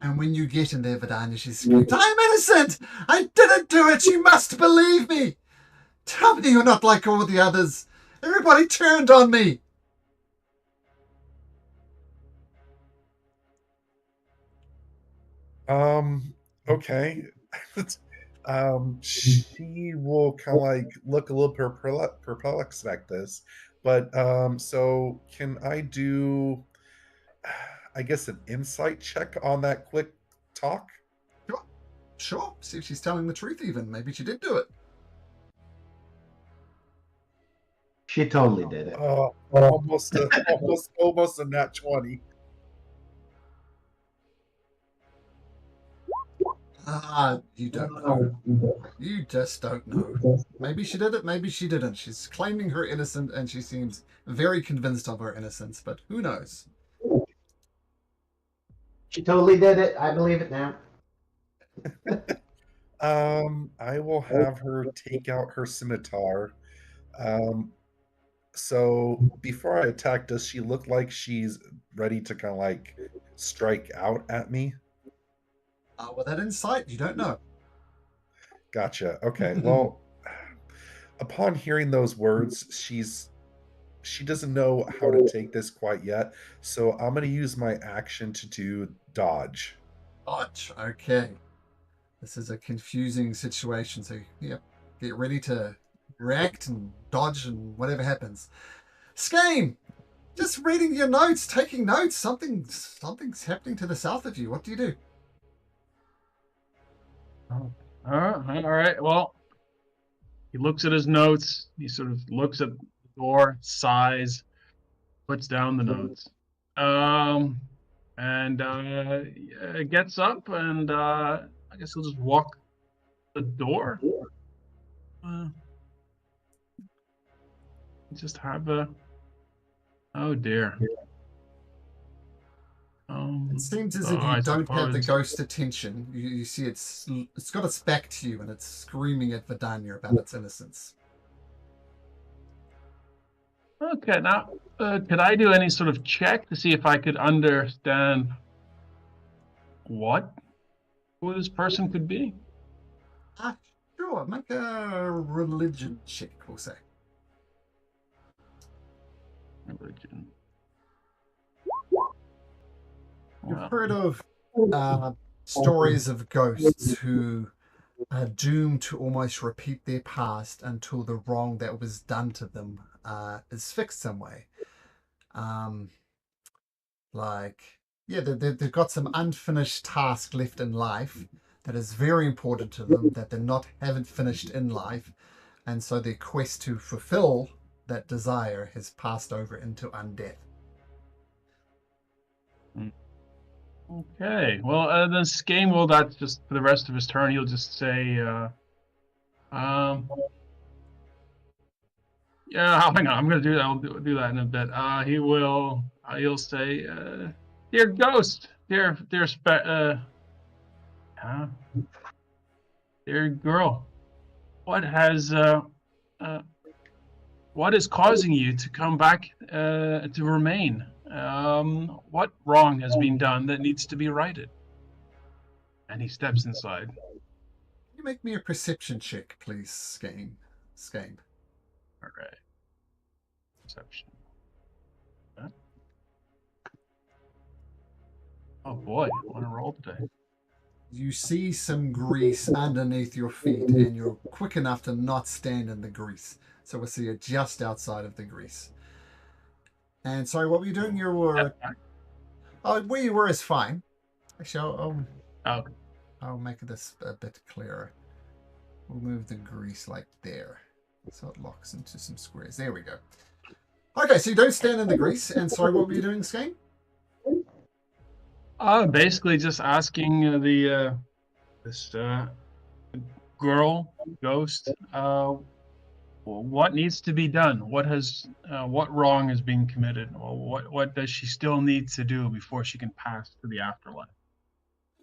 S1: And when you get in there, Vidania, she screams, "I'm innocent! I didn't do it! You must believe me! Tell me you're not like all the others! Everybody turned on me!"
S7: Okay. She will kind of like look a little perplexed like this, but so can I do, I guess, an insight check on that quick talk?
S1: Sure. See if she's telling the truth even. Maybe she did do it.
S4: She totally did it.
S7: Almost a nat 20.
S1: You don't know. You just don't know. Maybe she did it, maybe she didn't. She's claiming her innocence, and she seems very convinced of her innocence, but who knows?
S4: She totally did it. I believe it now.
S7: I will have her take out her scimitar. So before I attack, does she look like she's ready to kind of like strike out at me?
S1: With that insight, you don't know.
S7: Gotcha. Okay. Well, upon hearing those words, she doesn't know how to take this quite yet. So I'm going to use my action to do dodge.
S1: Dodge. Okay. This is a confusing situation. So, yep, get ready to react and dodge and whatever happens. Skane, just reading your notes, taking notes. Something's happening to the south of you. What do you do?
S3: All right. Well, he looks at his notes. He sort of looks at the door, sighs, puts down the notes, and gets up, and I guess he'll just walk the door. Just have a. Oh dear.
S1: It seems as if you don't have the ghost attention. You see it's got its back to you and it's screaming at Vidania about its innocence.
S3: Okay, now, could I do any sort of check to see if I could understand who this person could be?
S1: Sure. what? Make a religion check, we'll say.
S3: Religion.
S1: You've
S3: Wow.
S1: heard of stories of ghosts who are doomed to almost repeat their past until the wrong that was done to them is fixed some way. They've got some unfinished task left in life that is very important to them that they haven't finished in life, and so their quest to fulfill that desire has passed over into undeath.
S3: Okay. Well, then Skane will that's just for the rest of his turn. He'll just say, yeah. Hang on. I'm gonna do that. I'll do that in a bit. He'll say, dear ghost, dear dear girl, what is causing you to come back to remain? What wrong has been done that needs to be righted? And he steps inside.
S1: Can you make me a perception check, please, Skane?
S3: All right. Perception. Huh? Oh boy, I want to roll today.
S1: You see some grease underneath your feet, and you're quick enough to not stand in the grease. So we'll see you just outside of the grease. And sorry, what were you doing? You were... where you were is fine. Actually, I'll make this a bit clearer. We'll move the grease like there. So it locks into some squares. There we go. Okay, so you don't stand in the grease. And sorry, what were you doing, Skane?
S3: Basically just asking this girl, ghost, what needs to be done? What wrong is being committed? Or what does she still need to do before she can pass to the afterlife?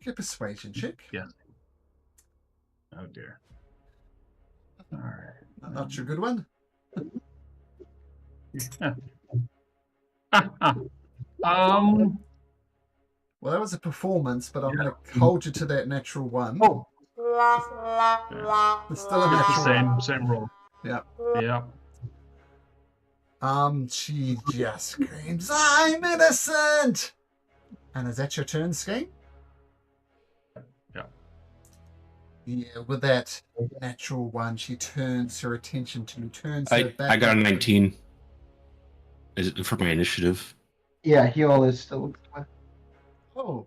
S1: Get persuasion check.
S3: Yes. Oh dear. All right.
S1: Not your good one. Well, that was a performance, but I'm going to hold you to that natural one.
S3: Oh.
S1: It's still a natural one.
S3: Same roll.
S1: Yeah.
S3: Yeah.
S1: She just screams, "I'm innocent!" And is that your turn, Skane?
S3: Yeah.
S1: Yeah, with that natural one, she turns her attention to her back.
S5: I got a 19. Is it for my initiative?
S4: Yeah, heal is still.
S1: Oh,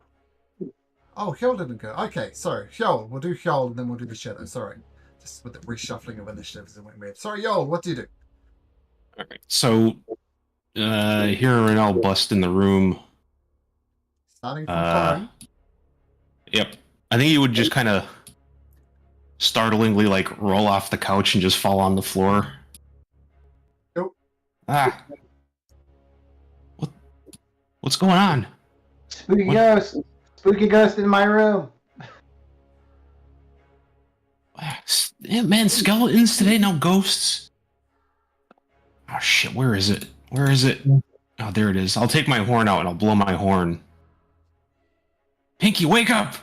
S1: Hjol didn't go. Okay, sorry. Hjol, we'll do Hjol and then we'll do the shadow. Sorry. Just with the reshuffling of initiatives and went weird. Sorry, Hjol, what do you do?
S5: Alright, so here and I'll bust in the room.
S1: Starting from prone.
S5: Yep. I think you would just kind of startlingly like roll off the couch and just fall on the floor.
S1: Nope.
S5: Ah. What's going on?
S4: Spooky ghost in my room.
S5: Yeah, man, skeletons today, no ghosts. Oh shit, where is it? Oh, there it is. I'll take my horn out and I'll blow my horn. Pinky, wake up!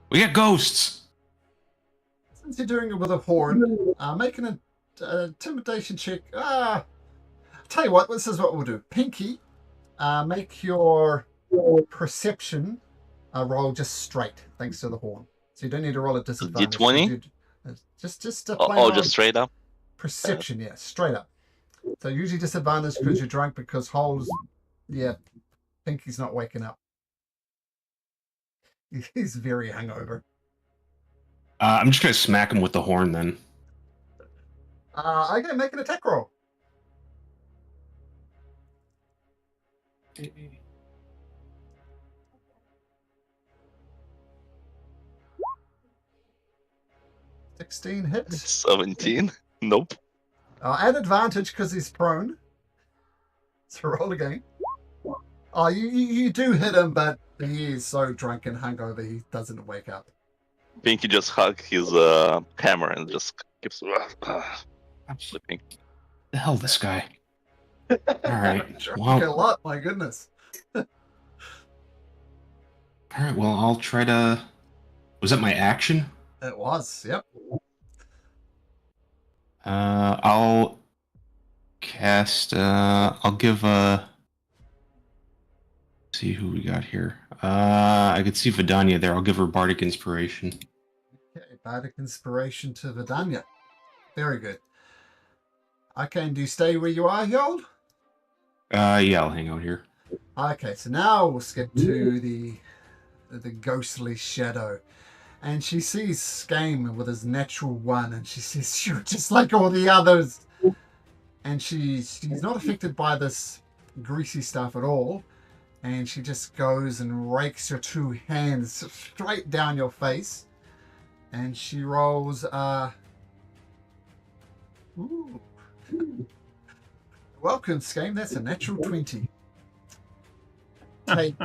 S5: We got ghosts!
S1: Since you're doing it with a horn, making an intimidation check. Tell you what, this is what we'll do. Pinky, make your perception roll just straight, thanks to the horn. So you don't need to roll a disadvantage.
S2: D20?
S1: Just
S2: just straight up?
S1: Perception, yeah, straight up. So usually disadvantage because you're drunk, because holes, yeah, Pinky's not waking up. He's very hungover.
S5: I'm just gonna smack him with the horn then.
S1: Okay, make an attack roll. $16 hits.
S2: 17? Nope.
S1: Add advantage because he's prone. So roll again. Oh, you do hit him, but he is so drunk and hungover he doesn't wake up.
S2: Pinky just hugged his hammer and just keeps sleeping.
S5: The hell, this guy. Alright.
S1: Drunk a lot, my goodness.
S5: Alright, well, I'll try to... Was that my action?
S1: It was, yep.
S5: I'll cast. I'll give see who we got here. I could see Vidania there. I'll give her Bardic Inspiration.
S1: Okay, Bardic Inspiration to Vidania. Very good. Okay, and do you stay where you are, Yold?
S5: Yeah, I'll hang out here.
S1: Okay, so now we'll skip to the ghostly shadow. And she sees Skame with his natural 1, and she says, "You're just like all the others." And she's not affected by this greasy stuff at all. And she just goes and rakes her 2 hands straight down your face. And she rolls ooh. Welcome, Skame. That's a natural 20. Take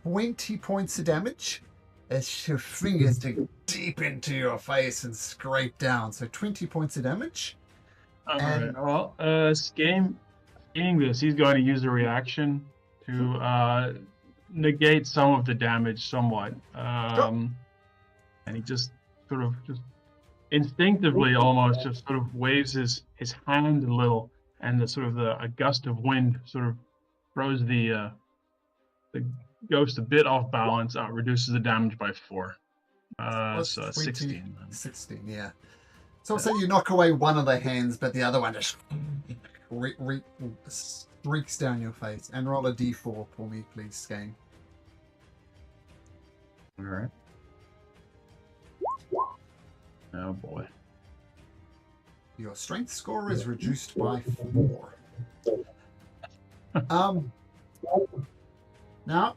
S1: 20 points of damage as your fingers dig deep into your face and scrape down. So 20 points of damage.
S3: Alright, well, seeing this, he's going to use a reaction to negate some of the damage somewhat. And he just sort of instinctively almost just sort of waves his hand a little, and a gust of wind sort of throws the ghost a bit off balance, reduces the damage by 4. So 16.
S1: 16, yeah. So say you knock away one of the hands, but the other one just streaks down your face. And roll a d4 for me, please, Skane.
S3: Alright. Oh boy.
S1: Your strength score is reduced by 4. Now,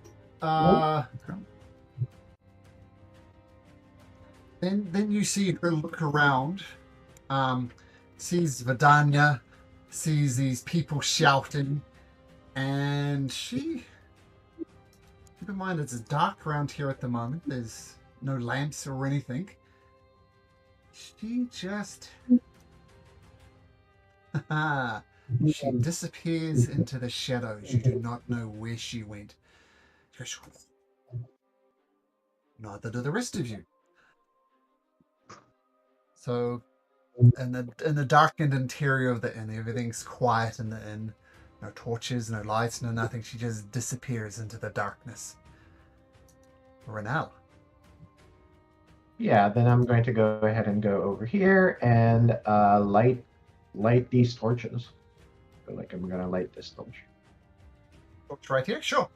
S1: then you see her look around, sees Vidania, sees these people shouting, and she, keep in mind it's dark around here at the moment, there's no lamps or anything. She just, she disappears into the shadows. You do not know where she went. She goes, neither do the rest of you. So, in the darkened interior of the inn, everything's quiet in the inn. No torches, no lights, no nothing. She just disappears into the darkness. Renal.
S4: Yeah, then I'm going to go ahead and go over here and light these torches. I feel like I'm going to light this torch.
S1: Torch right here? Sure.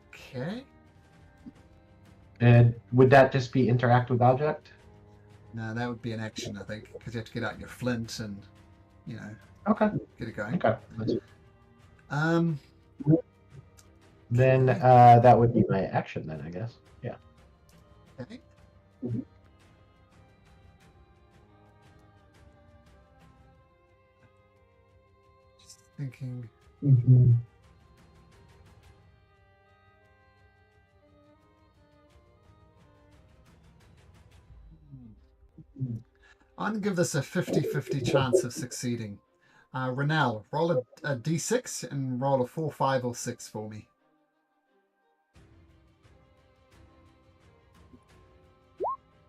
S1: Okay.
S4: And would that just be interact with object?
S1: No, that would be an action, I think, because you have to get out your flint and,
S4: Okay.
S1: get it going.
S4: Okay. Then
S1: Okay.
S4: that would be my action then, I guess. Yeah.
S1: Okay. Just thinking. I'm going to give this a 50-50 chance of succeeding. Renal, roll a d6 and roll a 4, 5, or 6 for me.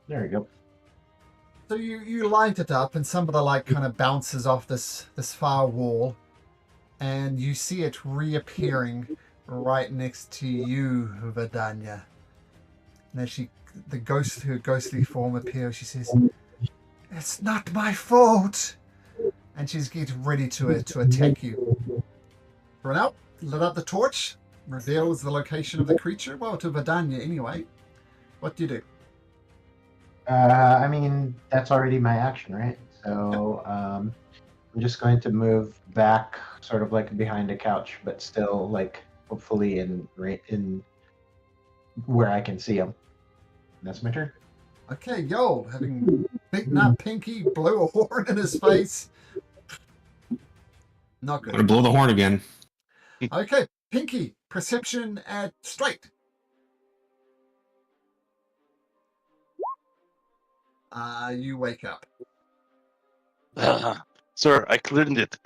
S4: There we go.
S1: So you light it up, and some of the light kind of bounces off this far wall, and you see it reappearing right next to you, Vidania. And as her ghostly form appears, she says, "It's not my fault," and she's getting ready to attack you. Run out, lit up the torch, reveals the location of the creature. Well, to Vidania anyway. What do you do?
S4: I mean, that's already my action, right? So I'm just going to move back, sort of like behind a couch, but still, like, hopefully in where I can see him. That's my turn.
S1: Okay, yo, having beaten up Pinky, blew a horn in his face. Not
S5: I'm
S1: good.
S5: gonna blow the horn again.
S1: Okay, Pinky, perception at straight. You wake up.
S2: Sir, I cleaned it.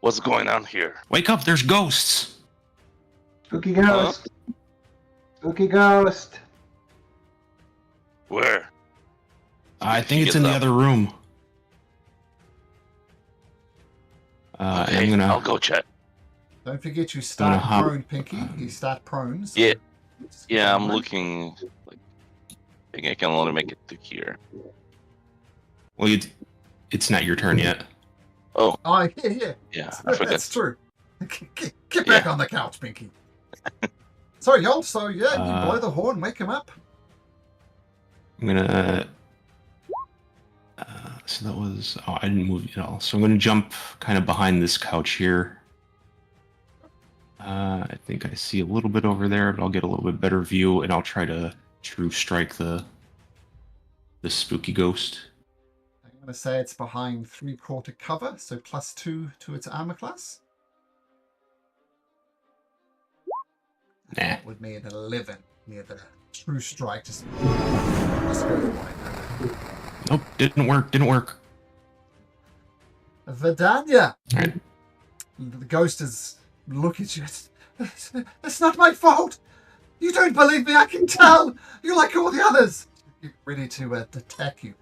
S2: What's going on here?
S5: Wake up! There's ghosts.
S4: Spooky ghost. Spooky ghost.
S2: Where?
S5: I
S2: If
S5: think
S2: he
S5: it's in
S2: gets
S5: the
S2: up.
S5: other room.
S2: Okay,
S5: I'm gonna.
S2: I'll go check.
S1: Don't forget you
S5: gonna
S1: start
S5: hop-
S1: prone, Pinky. You start prone. So
S2: Yeah,
S1: just keep that in
S2: I'm
S1: mind.
S2: looking. Like, I think I can only make it to here.
S5: Well, it's not your turn yet.
S2: Oh,
S1: Oh, yeah.
S2: yeah, I forgot.
S1: That's true. Get back on the couch, Pinky. Sorry, y'all. So, yeah, you blow the horn, wake him up.
S5: I'm gonna. So that was. Oh, I didn't move at all. So I'm gonna jump kind of behind this couch here. I think I see a little bit over there, but I'll get a little bit better view, and I'll try to true strike the spooky ghost.
S1: I'm going to say it's behind 3/4 cover, so +2 to its armor class.
S5: Nah.
S1: That would mean an 11 near the true strike. Just go wide.
S5: Nope, didn't work.
S1: Vidania!
S5: All right.
S1: The ghost is looking at you. It's not my fault! You don't believe me, I can tell! You're like all the others! You're ready to attack you.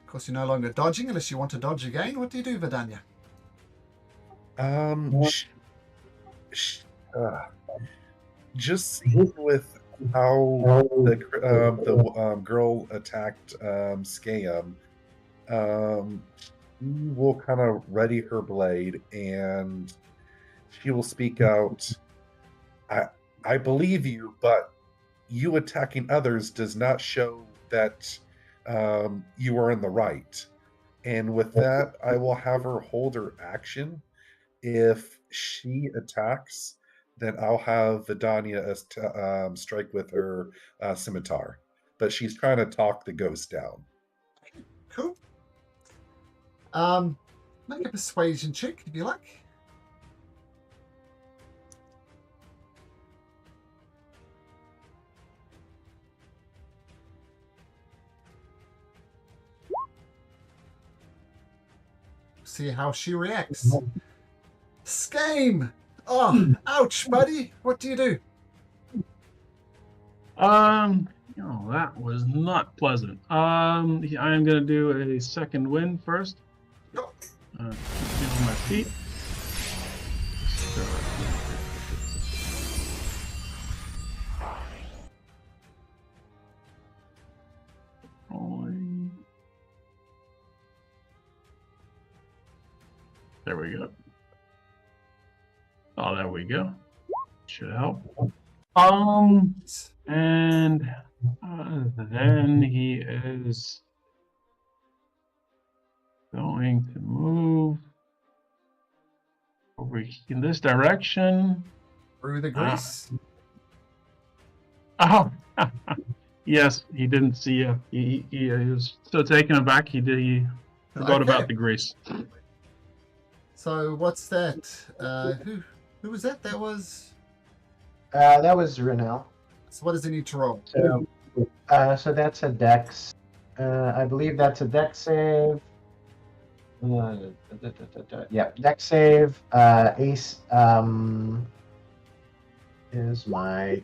S1: Of course, you're no longer dodging unless you want to dodge again. What do you do, Vidania?
S7: Just seeing with how the girl attacked Scam, she will kind of ready her blade and she will speak out. I believe you, but you attacking others does not show that you are in the right. And with that, I will have her hold her action. If she attacks, then I'll have Vidania strike with her scimitar. But she's trying to talk the ghost down.
S1: Cool. Make a persuasion check if you like. See how she reacts. Scame! Oh, ouch, buddy. What do you do?
S3: That was not pleasant. I'm gonna do a second wind first.
S1: Go.
S3: Get on my feet. There we go. Oh, there we go. Should help. And then he is going to move over in this direction.
S1: Through the grease.
S3: Oh, yes, he didn't see you. He was so taken aback. He forgot about the grease.
S1: So what's that? Who was that? That was
S4: Renell.
S1: So what does he need to roll?
S4: So that's a dex. I believe that's a dex save. Yeah, dex save. Ace is my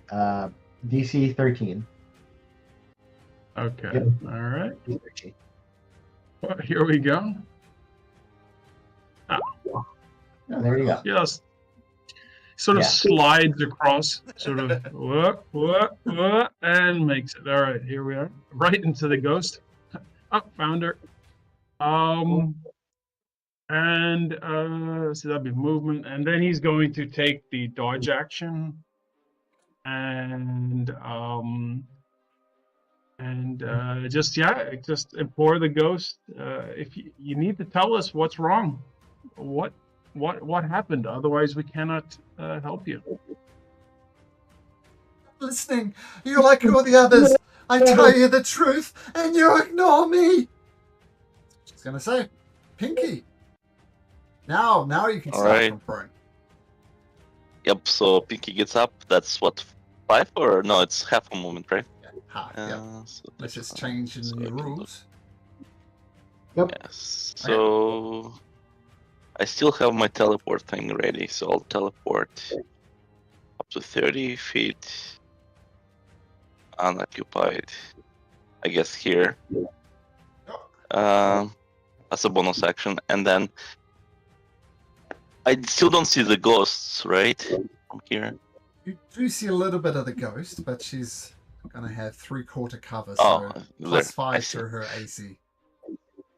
S4: DC 13.
S3: Okay.
S4: Yep.
S3: All right.
S4: 13.
S3: Well, here we go.
S4: Oh, there you go.
S3: Yes. Sort of slides across, sort of, and makes it. All right, here we are. Right into the ghost. Oh, found her. And so that'd be movement. And then he's going to take the dodge action. And just implore the ghost. If you need to tell us what's wrong, what happened? Otherwise, we cannot help you.
S1: Listening, you're like all the others. I tell you the truth, and you ignore me. She's gonna say, Pinky. Now you can start from prone.
S2: Yep. So Pinky gets up. That's what, 5 or no? It's half a movement, right?
S1: Yeah.
S2: So
S1: let's just change in the new rules.
S4: Yep.
S2: Yes. So I still have my teleport thing ready, so I'll teleport up to 30 feet unoccupied. I guess here. as a bonus action, and then I still don't see the ghosts, right? From here.
S1: You do see a little bit of the ghost, but she's going to have 3/4 cover,
S2: Oh,
S1: so
S2: there. I
S1: +5
S2: see.
S1: to her AC.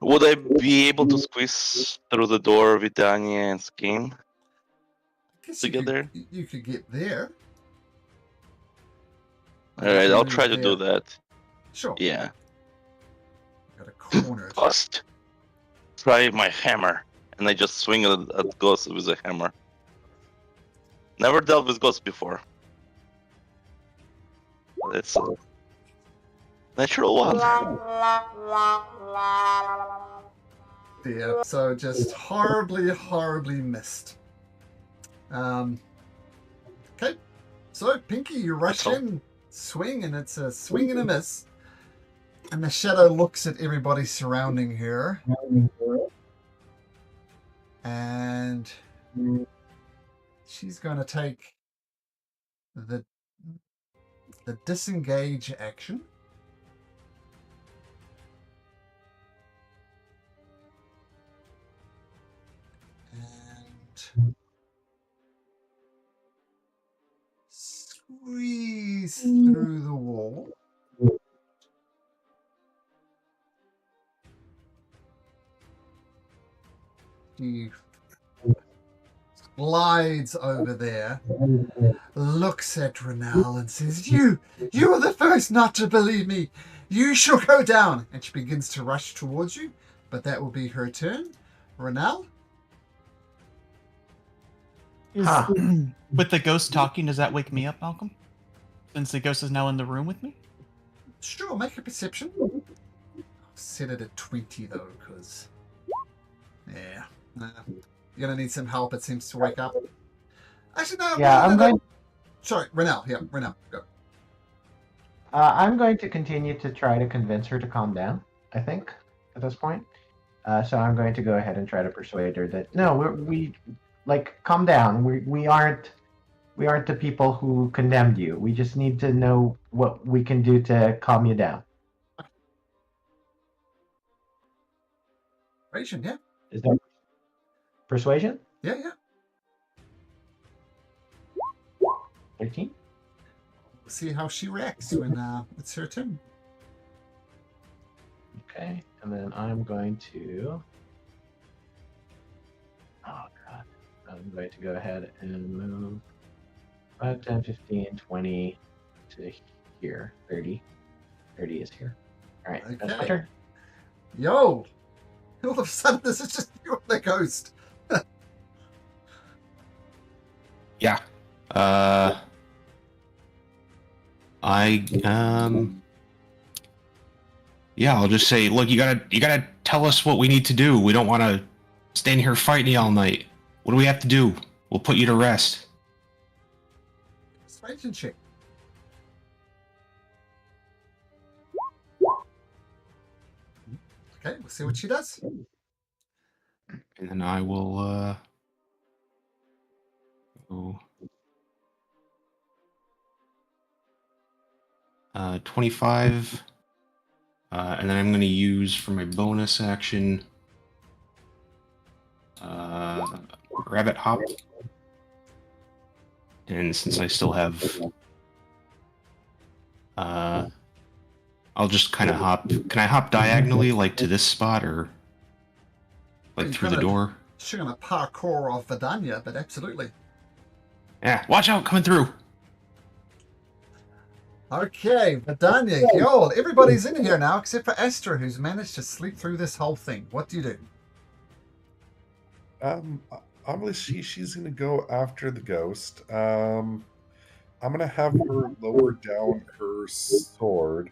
S2: Would I be able to squeeze through the door with Danya and Skin
S1: I guess
S2: to get there?
S1: you could get there.
S2: All right,
S1: You
S2: I'll
S1: move
S2: try to do
S1: there.
S2: that.
S1: Sure.
S2: Yeah.
S1: Got a corner.
S2: First, try my hammer, and I just swing at ghosts with a hammer. Never dealt with ghosts before. It's a natural one.
S1: Yeah, so just horribly missed. Okay, so Pinky, you rush in, swing, and it's a swing and a miss. And the shadow looks at everybody surrounding her. And she's going to take the disengage action. And squeeze through the wall. She glides over there, looks at Renal and says, You are the first not to believe me. You shall go down. And she begins to rush towards you, but that will be her turn. Renal?
S6: With the ghost talking, does that wake me up, Malcolm? Since the ghost is now in the room with me?
S1: Sure, make a perception. I'll set it at 20 though, because you're gonna need some help. It seems to wake up. Actually, no.
S4: Yeah, I'm going.
S1: Sorry, Renal. Yeah, Renal. Go.
S4: I'm going to continue to try to convince her to calm down. I think at this point, so I'm going to go ahead and try to persuade her that no, we like calm down. We aren't the people who condemned you. We just need to know what we can do to calm you down.
S1: Persuasion, yeah.
S4: Is that persuasion?
S1: Yeah, yeah.
S4: 13.
S1: We'll see how she reacts when it's her turn.
S4: Okay, and then I'm going to. Oh god. I'm going to go ahead and move 5, 10, 15, 20 to here. 30. 30 is here. Alright, that's my
S1: Okay.
S4: turn.
S1: Yo! All of a sudden, this is just you and the ghost.
S5: Yeah. Yeah, I'll just say, look, you gotta tell us what we need to do. We don't want to stand here fighting you all night. What do we have to do? We'll put you to rest.
S1: Persuasion check. Okay, we'll see what she does.
S5: And then I will go 25. And then I'm going to use for my bonus action rabbit hop. And since I still have I'll just kind of hop. Can I hop diagonally, like to this spot, or like
S1: You're
S5: through the
S1: gonna-
S5: door?
S1: She's going to parkour off Vidania, but absolutely.
S5: Yeah, watch out, coming through.
S1: Okay, Vidania, yo, everybody's in here now except for Astra, who's managed to sleep through this whole thing. What do you do?
S7: Obviously, she's gonna go after the ghost. I'm gonna have her lower down her sword,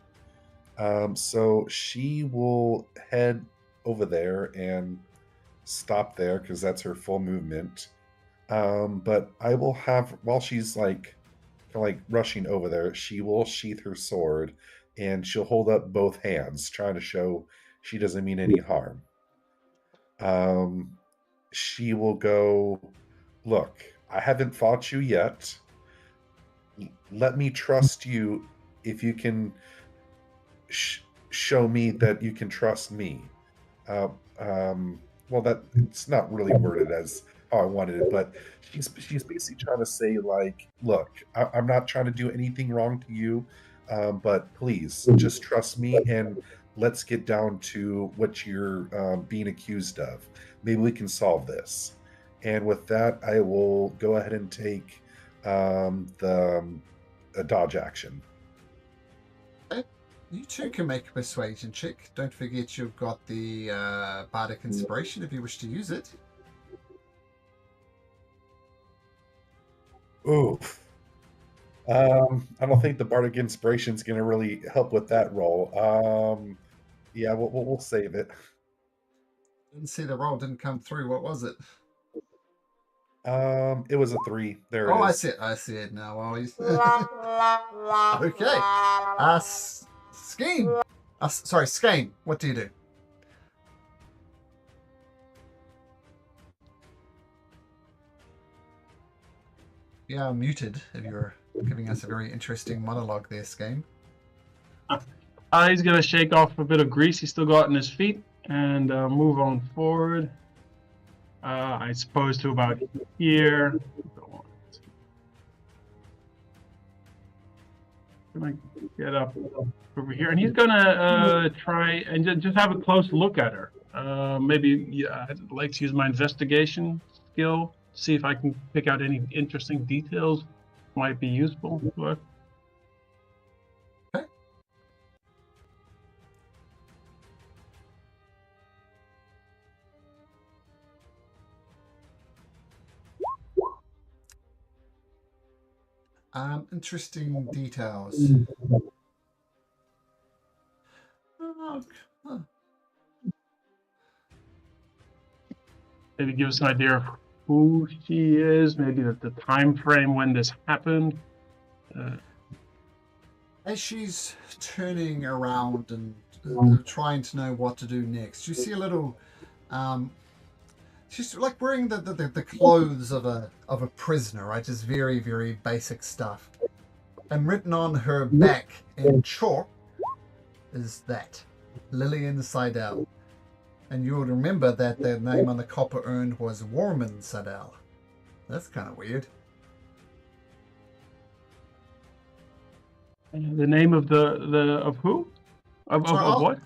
S7: so she will head over there and stop there because that's her full movement. But I will have, while she's like rushing over there, she will sheath her sword and she'll hold up both hands, trying to show she doesn't mean any harm. She will go, look, I haven't fought you yet. Let me trust you if you can show me that you can trust me. uh, well, that it's not really worded as how I wanted it, but she's basically trying to say like, look, I'm not trying to do anything wrong to you, but please just trust me and let's get down to what you're being accused of. Maybe we can solve this. And with that, I will go ahead and take the a dodge action.
S1: You too can make a persuasion check. Don't forget you've got the bardic inspiration if you wish to use it.
S7: Ooh. I don't think the bardic inspiration is going to really help with that roll. Yeah, we'll save it.
S1: Didn't see the roll, didn't come through. What was it?
S7: It was a 3. There
S1: Oh,
S7: it
S1: I
S7: is.
S1: see it. I see it now. Okay. Scheme. Sorry, Skane. What do you do? Yeah, muted. If you're giving us a very interesting monologue there, Skane.
S3: He's gonna shake off a bit of grease he's still got in his feet and move on forward. I suppose to about here. Gonna get up over here, and he's gonna try and just have a close look at her. Maybe I'd like to use my investigation skill, see if I can pick out any interesting details might be useful to us.
S1: Interesting details. Huh.
S3: Maybe give us an idea of who she is, maybe the time frame when this happened.
S1: As she's turning around and trying to know what to do next, you see a little. She's like wearing the clothes of a prisoner, right? Just very, very basic stuff. And written on her back in chalk is that Lillian Seidel. And you would remember that the name on the copper urn was Warman Seidel. That's kind of weird.
S3: The name of of who? Of what?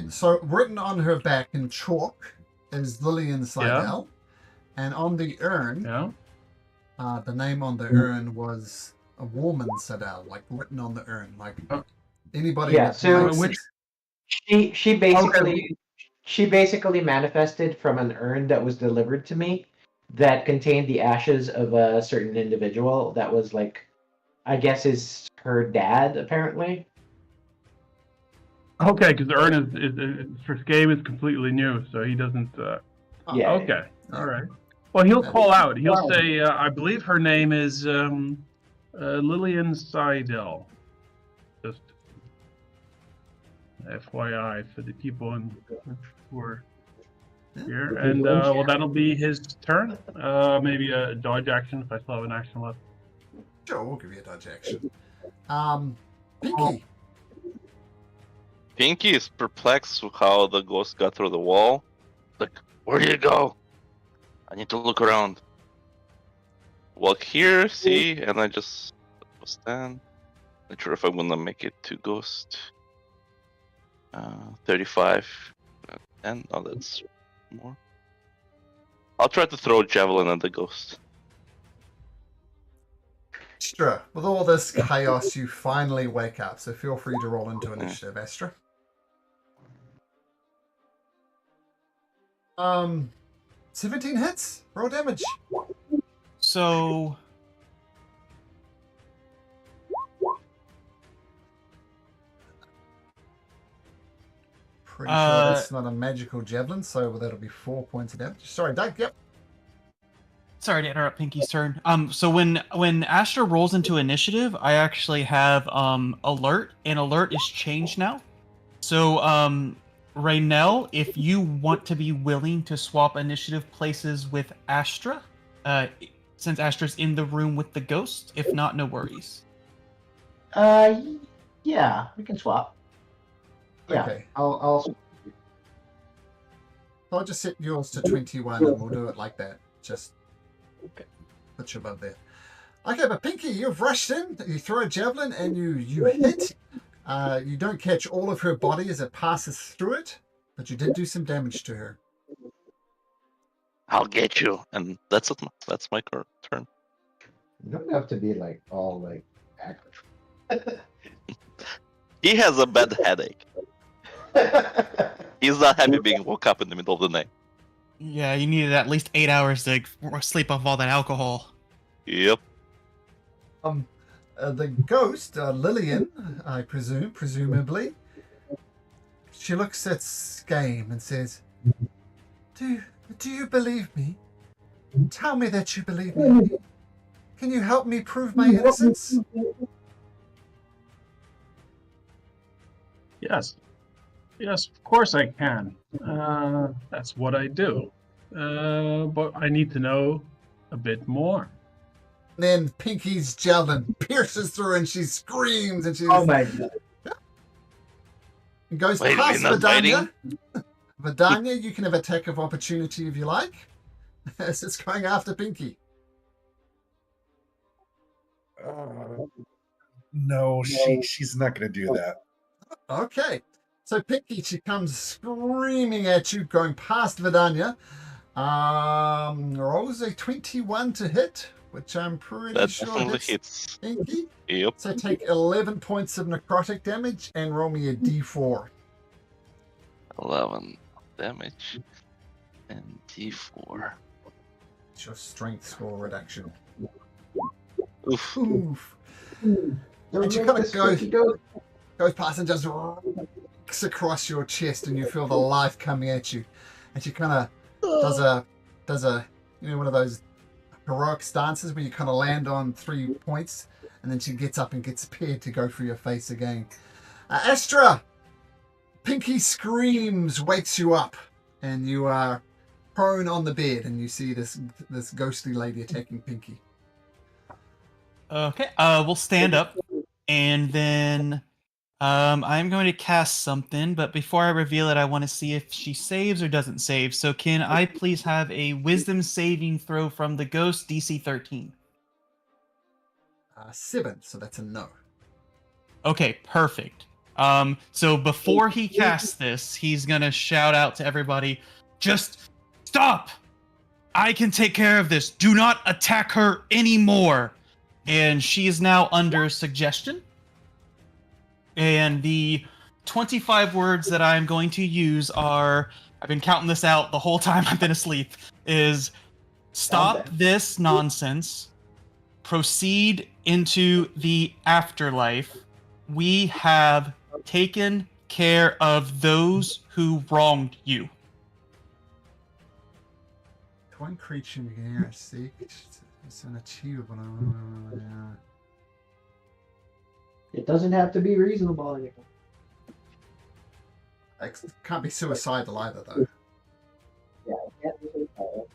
S1: So written on her back in chalk is Lillian Seidel, and on the urn, the name on the urn was a woman Seidel, like written on the urn, like anybody.
S4: Yeah. So she basically manifested from an urn that was delivered to me that contained the ashes of a certain individual that was like, I guess, is her dad apparently.
S3: Okay, because the urn is for Scame is completely new, so he doesn't.
S4: Yeah.
S3: Okay. All right. Well, he'll call out. He'll say, "I believe her name is Lillian Seidel." Just FYI for the people who are here, and well, that'll be his turn. Maybe a dodge action if I still have an action left.
S1: Sure, we'll give you a dodge action. Pinky.
S2: Pinky is perplexed with how the ghost got through the wall. Like, where do you go? I need to look around. Walk here, see, and I just stand. Not sure if I'm gonna make it to ghost. 35. 10. Oh, that's more. I'll try to throw a javelin at the ghost.
S1: Astra, with all this chaos, you finally wake up, so feel free to roll into initiative, Astra. 17 hits. Roll damage.
S6: So
S1: Pretty sure that's not a magical javelin, so that'll be 4 points of damage. Sorry, Doug. Yep.
S6: sorry to interrupt Pinky's turn. So when Astra rolls into initiative, I actually have alert, and alert is changed now. So Raynell, if you want to be willing to swap initiative places with Astra, since Astra's in the room with the ghost. If not, no worries.
S4: Yeah, we can swap. Yeah,
S1: Okay.
S4: I'll
S1: I'll just set yours to 21 and we'll do it like that. Just put you above there. Okay, but Pinky, you've rushed in, you throw a javelin and you hit. You don't catch all of her body as it passes through it, but you did do some damage to her.
S2: I'll get you, and that's it. That's my turn.
S4: You don't have to be like all like accurate.
S2: He has a bad headache. He's not happy being woke up in the middle of the night.
S6: Yeah, you needed at least 8 hours to sleep off all that alcohol.
S2: Yep.
S1: The ghost, Lillian, I presume, presumably, she looks at Skame and says, Do you believe me? Tell me that you believe me. Can you help me prove my innocence?
S3: Yes. Yes, of course I can. That's what I do. But I need to know a bit more.
S1: Then Pinky's javelin pierces through and she screams and she
S4: Oh my god.
S1: goes
S2: Wait,
S1: past
S2: we're not
S1: Vidania. Vidania, you can have attack of opportunity if you like, as it's going after Pinky.
S7: No, she's not going to do that.
S1: Okay. So Pinky, she comes screaming at you, going past Vidania. Rolls a 21 to hit, which I'm pretty
S2: That
S1: sure
S2: definitely
S1: hits
S2: hits.
S1: Pinky.
S2: Yep.
S1: So take 11 points of necrotic damage and roll me a d4.
S2: 11 damage and D4.
S1: It's your strength score reduction.
S2: Oof.
S1: Oof.
S4: Don't
S1: And she
S4: make
S1: kind of
S4: this squeaky
S1: goes past and just rocks across your chest, and you feel the life coming at you. And she kind of does a one of those heroic stances where you kind of land on 3 points, and then she gets up and gets prepared to go for your face again. Astra, Pinky screams, wakes you up, and you are prone on the bed, and you see this ghostly lady attacking Pinky.
S6: Okay, we'll stand up, and then I'm going to cast something, but before I reveal it, I want to see if she saves or doesn't save. So can I please have a wisdom saving throw from the ghost, DC 13?
S1: 7, so that's a no.
S6: Okay, perfect. So before he casts this, he's going to shout out to everybody, just stop! I can take care of this. Do not attack her anymore. And she is now under suggestion. And the 25 words that I'm going to use are, I've been counting this out the whole time I've been asleep, is stop this nonsense, proceed into the afterlife. We have taken care of those who wronged you.
S1: One creature you can hear seek. It's unachievable.
S8: It doesn't have to be reasonable anymore.
S1: It can't be suicidal either, though.
S8: Yeah, it can't be reasonable.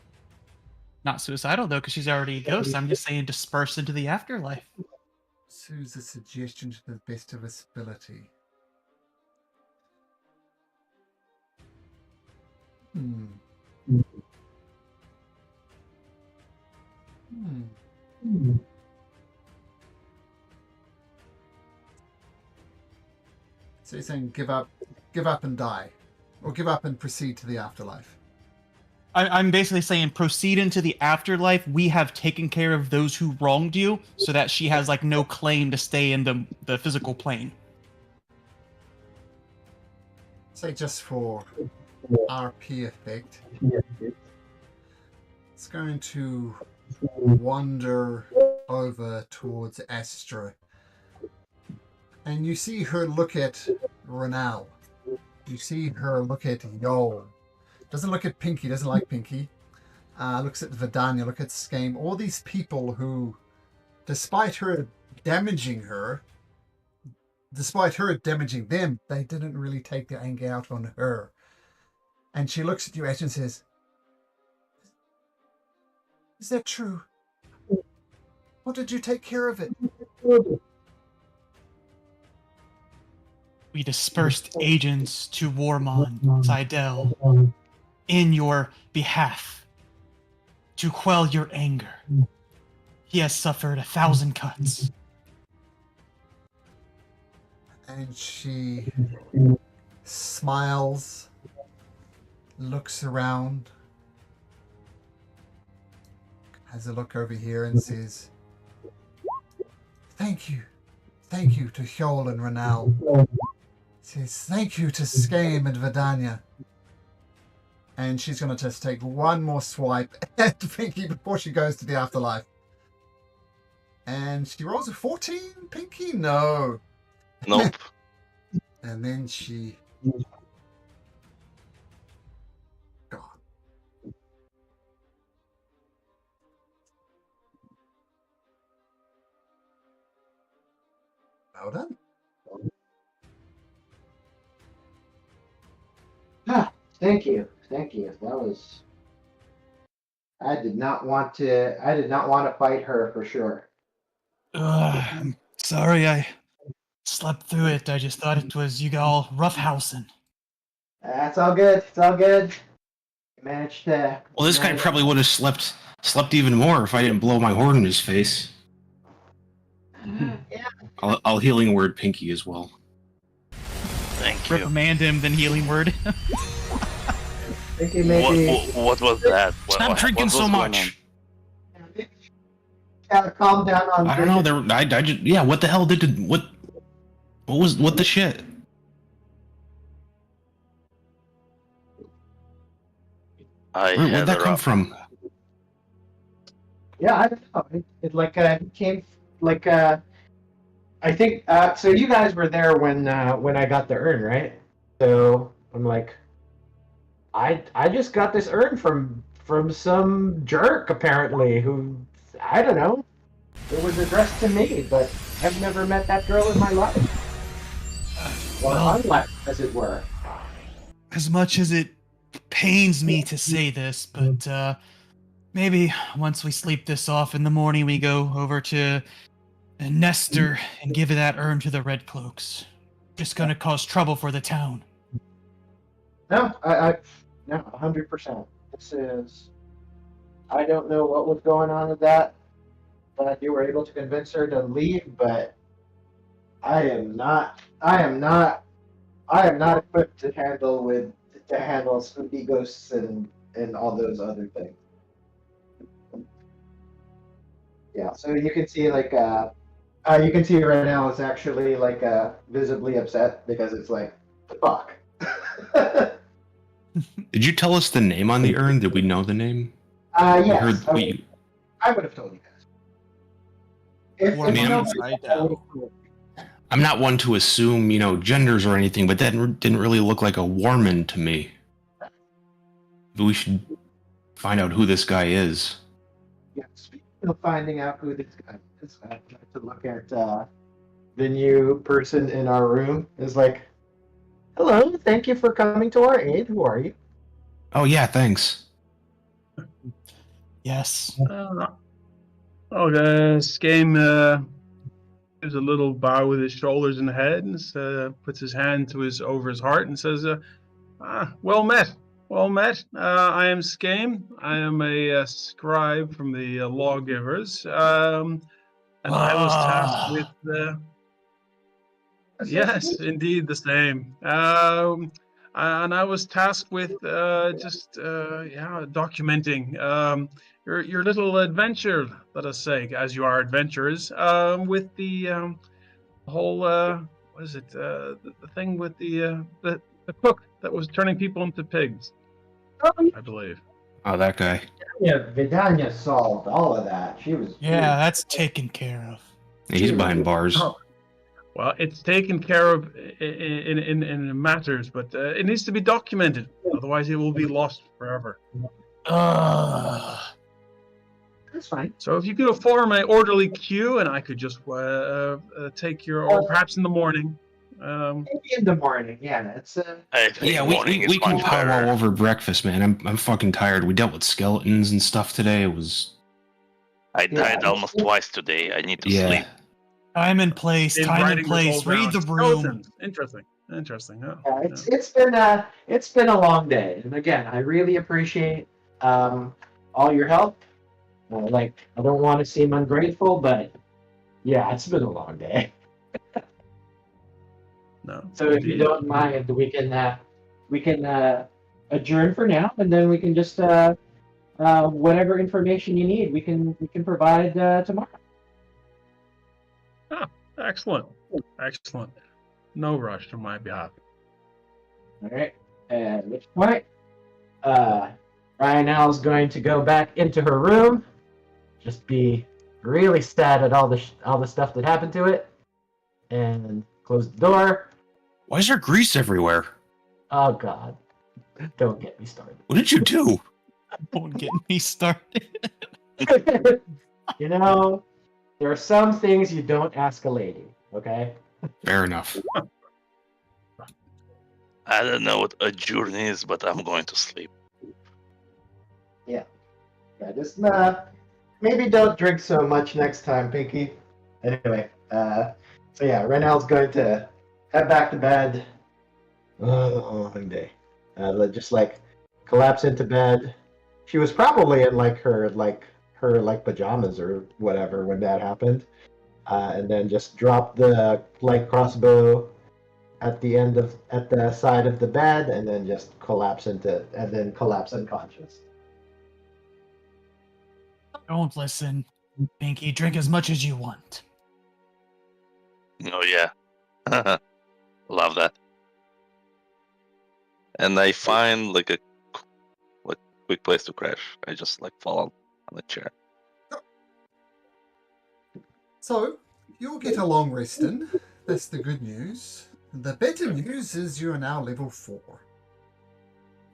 S6: Not suicidal, though, because she's already a ghost. I'm just saying disperse into the afterlife.
S1: Sue's a suggestion to the best of his ability. So you're saying give up and die, or give up and proceed to the afterlife.
S6: I'm basically saying proceed into the afterlife. We have taken care of those who wronged you, so that she has like no claim to stay in the physical plane.
S1: Say just for RP effect, it's going to wander over towards Astra. And you see her look at Renal. You see her look at Yol. Doesn't look at Pinky, doesn't like Pinky. Looks at Vidania, look at Skame. All these people who, despite her damaging them, they didn't really take their anger out on her. And she looks at you, Astra, and says, "Is that true? Or did you take care of it?"
S6: We dispersed agents to Warmon, Seidel. in your behalf to quell your anger. He has suffered 1,000 cuts.
S1: And she smiles, looks around, has a look over here and says, Thank you to Hjol and Renal. Says, thank you to Skame and Vidania. And she's going to just take one more swipe at Pinky before she goes to the afterlife. And she rolls a 14, Pinky? No.
S2: Nope.
S1: And then she... Gone. Well done.
S4: Ah, thank you. That was. I did not want to fight her for sure.
S6: I'm sorry I slept through it. I just thought it was you all roughhousing.
S4: That's all good. It's all good. Managed to.
S5: Well, this guy probably would have slept even more if I didn't blow my horn in his face.
S4: Yeah.
S5: I'll healing word Pinky as well.
S2: Thank you.
S6: Reprimand him, then healing word.
S4: Thinking maybe.
S2: What was that?
S5: Stop drinking so much.
S4: Gotta calm down on.
S5: I don't know. I just What the hell what the shit? Where'd that come from?
S4: Yeah, I don't know. It came like I think so. You guys were there when I got the urn, right? So I'm like, I just got this urn from some jerk apparently who I don't know. It was addressed to me, but I've never met that girl in my life. Well, unlike, as it were.
S6: As much as it pains me to say this, but maybe once we sleep this off in the morning, we go over to Nestor and give that urn to the Red Cloaks. Just gonna cause trouble for the town.
S4: No, no, 100%. This is. I don't know what was going on with that, but you were able to convince her to leave. But I am not equipped to handle spooky ghosts and all those other things. Yeah, so you can see you can see right now it's actually visibly upset because it's like, fuck.
S5: Did you tell us the name on the urn? Did we know the name?
S4: Yes. I would have told you guys.
S5: I'm not one to assume, genders or anything, but that didn't really look like a Warman to me. We should find out who this guy is.
S4: Yeah, speaking of finding out who this guy is, I'd like to look at the new person in our room. Is like, hello, thank you for coming to our aid. Who are you?
S5: Oh yeah, thanks.
S6: Yes.
S3: Skame gives a little bow with his shoulders and head and puts his hand over his heart and says, well met. I am Skame. I am a scribe from the lawgivers. And I was tasked with... yes, indeed the same. And I was tasked with documenting your little adventure, let us say, as you are adventurers, with the whole what is it? The thing with the cook that was turning people into pigs, I believe.
S5: Oh, that guy.
S4: Yeah, Vidania solved all of that. She was.
S6: Yeah, that's taken care of.
S5: Yeah, he's behind bars.
S3: Oh. Well, it's taken care of in matters, but it needs to be documented. Otherwise, it will be lost forever.
S4: That's fine.
S3: So if you could form an orderly queue, and I could just take or perhaps in the morning.
S4: Maybe in the morning, yeah. It's
S5: we can powwow over breakfast, man. I'm fucking tired. We dealt with skeletons and stuff today.
S2: I died almost twice today. I need to sleep.
S6: Time and place. Read the room.
S3: Interesting. Interesting. Yeah.
S8: It's been a long day, and again, I really appreciate all your help. I don't want to seem ungrateful, but yeah, it's been a long day.
S3: No.
S8: So if you
S3: indeed.
S8: don't mind, we can adjourn for now, and then we can just whatever information you need, we can provide tomorrow.
S3: Ah, excellent. Excellent. No rush on my behalf.
S8: All right. At which point, Ryanelle's going to go back into her room, just be really sad at all the stuff that happened to it, and close the door.
S5: Why is there grease everywhere?
S8: Oh God, don't get me started.
S5: What did you do?
S6: Don't get me started.
S8: You know, there are some things you don't ask a lady. Okay.
S5: Fair enough.
S2: I don't know what a journey is, but I'm going to sleep.
S4: Yeah, just maybe don't drink so much next time, Pinky. Anyway, so yeah, Renel's going to head back to bed. Oh, long day. Just like collapse into bed. She was probably in her pajamas or whatever when that happened, and then just drop the light crossbow at the side of the bed, and then just collapse unconscious.
S6: Don't listen. Pinky, drink as much as you want.
S2: Oh yeah, love that. And I find like a quick place to crash. I just fall on the chair.
S1: So, you'll get a long rest in. That's the good news. The better news is you are now level 4.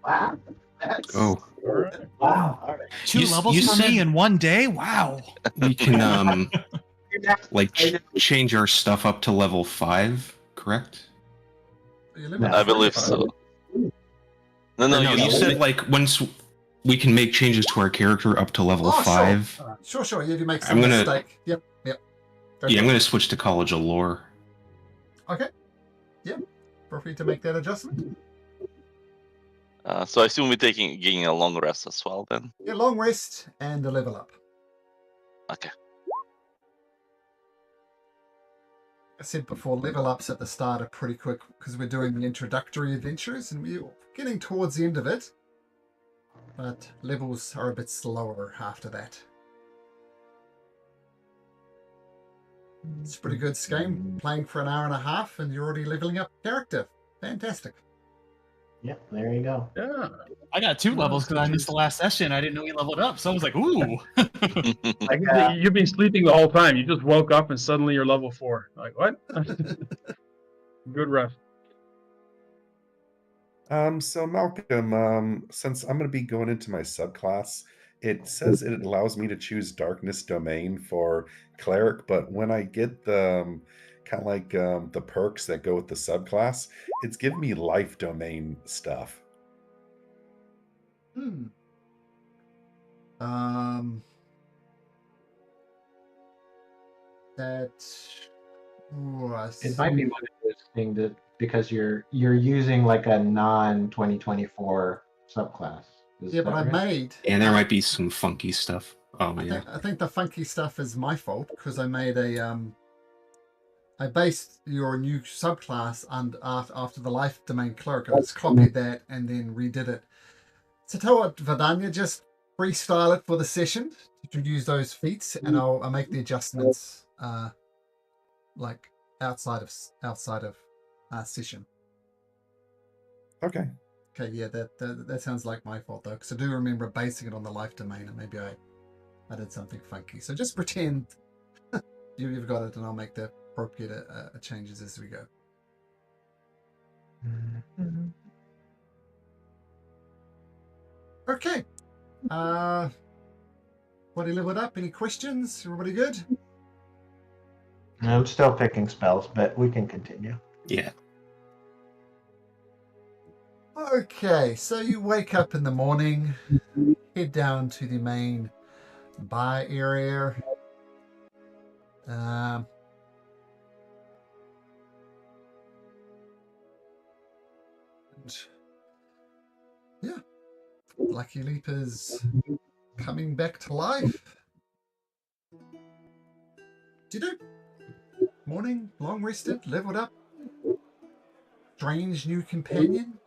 S8: Wow. That's
S5: Oh,
S8: wow. All right.
S6: Two
S5: You
S6: levels for
S5: said-
S6: me in one day? Wow.
S5: we can change our stuff up to level 5, correct?
S1: You're level
S2: I
S1: 3,
S2: believe
S1: right?
S2: so. No,
S5: Or no, you said once we can make changes to our character up to level
S1: Oh,
S5: 5.
S1: Sure. Yeah, if you make some
S5: I'm gonna-
S1: mistake. Yep. Go
S5: Yeah,
S1: for
S5: I'm
S1: it.
S5: going to switch to College of Lore.
S1: Okay. Yep. Feel free to make that adjustment.
S2: So I assume we're getting a long rest as well then.
S1: Yeah, long rest and a level up.
S2: Okay.
S1: I said before, level ups at the start are pretty quick because we're doing the introductory adventures and we're getting towards the end of it. But levels are a bit slower after that. It's a pretty good game. Playing for an hour and a half and you're already leveling up character. Fantastic.
S4: Yep, there you go.
S3: Yeah.
S6: I got 2 levels because I missed the last session. I didn't know he leveled up, so I was like, ooh.
S3: You've been sleeping the whole time. You just woke up and suddenly you're level 4. Like, what? Good rest.
S7: So Malcolm, since I'm going to be going into my subclass, it says it allows me to choose Darkness Domain for Cleric, but when I get the the perks that go with the subclass, it's giving me Life Domain stuff.
S1: That was...
S4: It might be one of those things that because you're using like a non-2024 subclass. Is
S1: Yeah,
S4: that
S1: but I
S4: right?
S1: made...
S5: And there might be some funky stuff. Oh, yeah.
S1: I think the funky stuff is my fault because I made a I based your new subclass and after the life domain cleric. I just copied that and then redid it. So tell what, Vidania, just freestyle it for the session to use those feats, and I'll make the adjustments like outside of session.
S7: Okay.
S1: Okay, yeah, that sounds like my fault though, because I do remember basing it on the life domain, and maybe I did something funky. So just pretend you've got it, and I'll make the appropriate changes as we go. Okay. What do you leveled up? Any questions? Everybody good?
S4: I'm still picking spells, but we can continue.
S5: Yeah.
S1: Okay, so you wake up in the morning, head down to the main bar area. Lucky Leap is coming back to life. Do you know? Morning, long rested, leveled up. Strange new companion.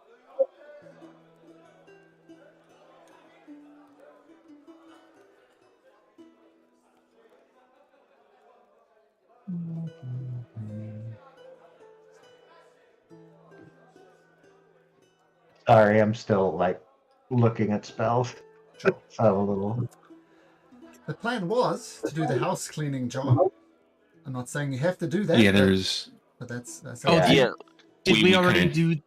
S4: Sorry, I'm still like looking at spells.
S1: Sure.
S4: So I'm a little.
S1: The plan was to do the house cleaning job. I'm not saying you have to do that.
S5: Yeah,
S1: but-
S5: there's.
S1: But that's
S6: Oh,
S4: Yeah.
S2: Yeah,
S6: Did we already
S5: kinda-
S6: do?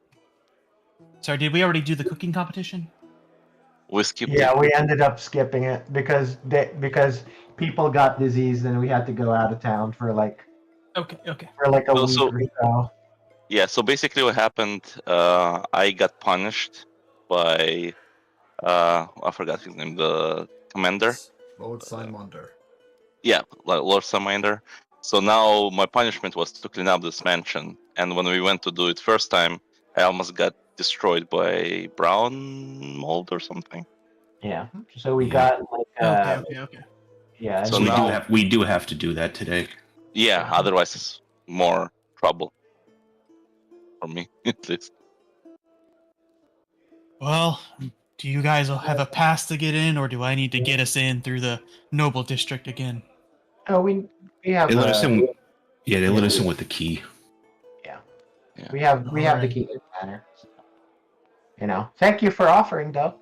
S6: Sorry, did we already do the cooking competition?
S2: we skipped
S4: Yeah,
S2: it.
S4: we ended up skipping it because people got diseased and we had to go out of town for like
S6: Okay.
S4: a
S2: So-
S4: week
S2: so-
S4: or so.
S2: Yeah, so basically what happened, I got punished by, I forgot his name, the commander.
S1: Lord Simonder.
S2: Yeah, Lord Samander. So now my punishment was to clean up this mansion. And when we went to do it first time, I almost got destroyed by brown mold or something.
S4: Yeah. So we
S5: Yeah.
S4: got like
S6: Okay.
S4: yeah.
S2: So
S4: and
S2: now-
S5: we do have to do that today.
S2: Yeah, otherwise it's more trouble. For me, at least.
S6: Well, do you guys have a pass to get in, or do I need to get us in through the Noble District again?
S4: Oh, we have
S5: They let us in. Yeah, they let
S4: yeah.
S5: us in with the key.
S4: we have the
S6: Alright.
S4: key to the manor. You know, thank you for offering, though.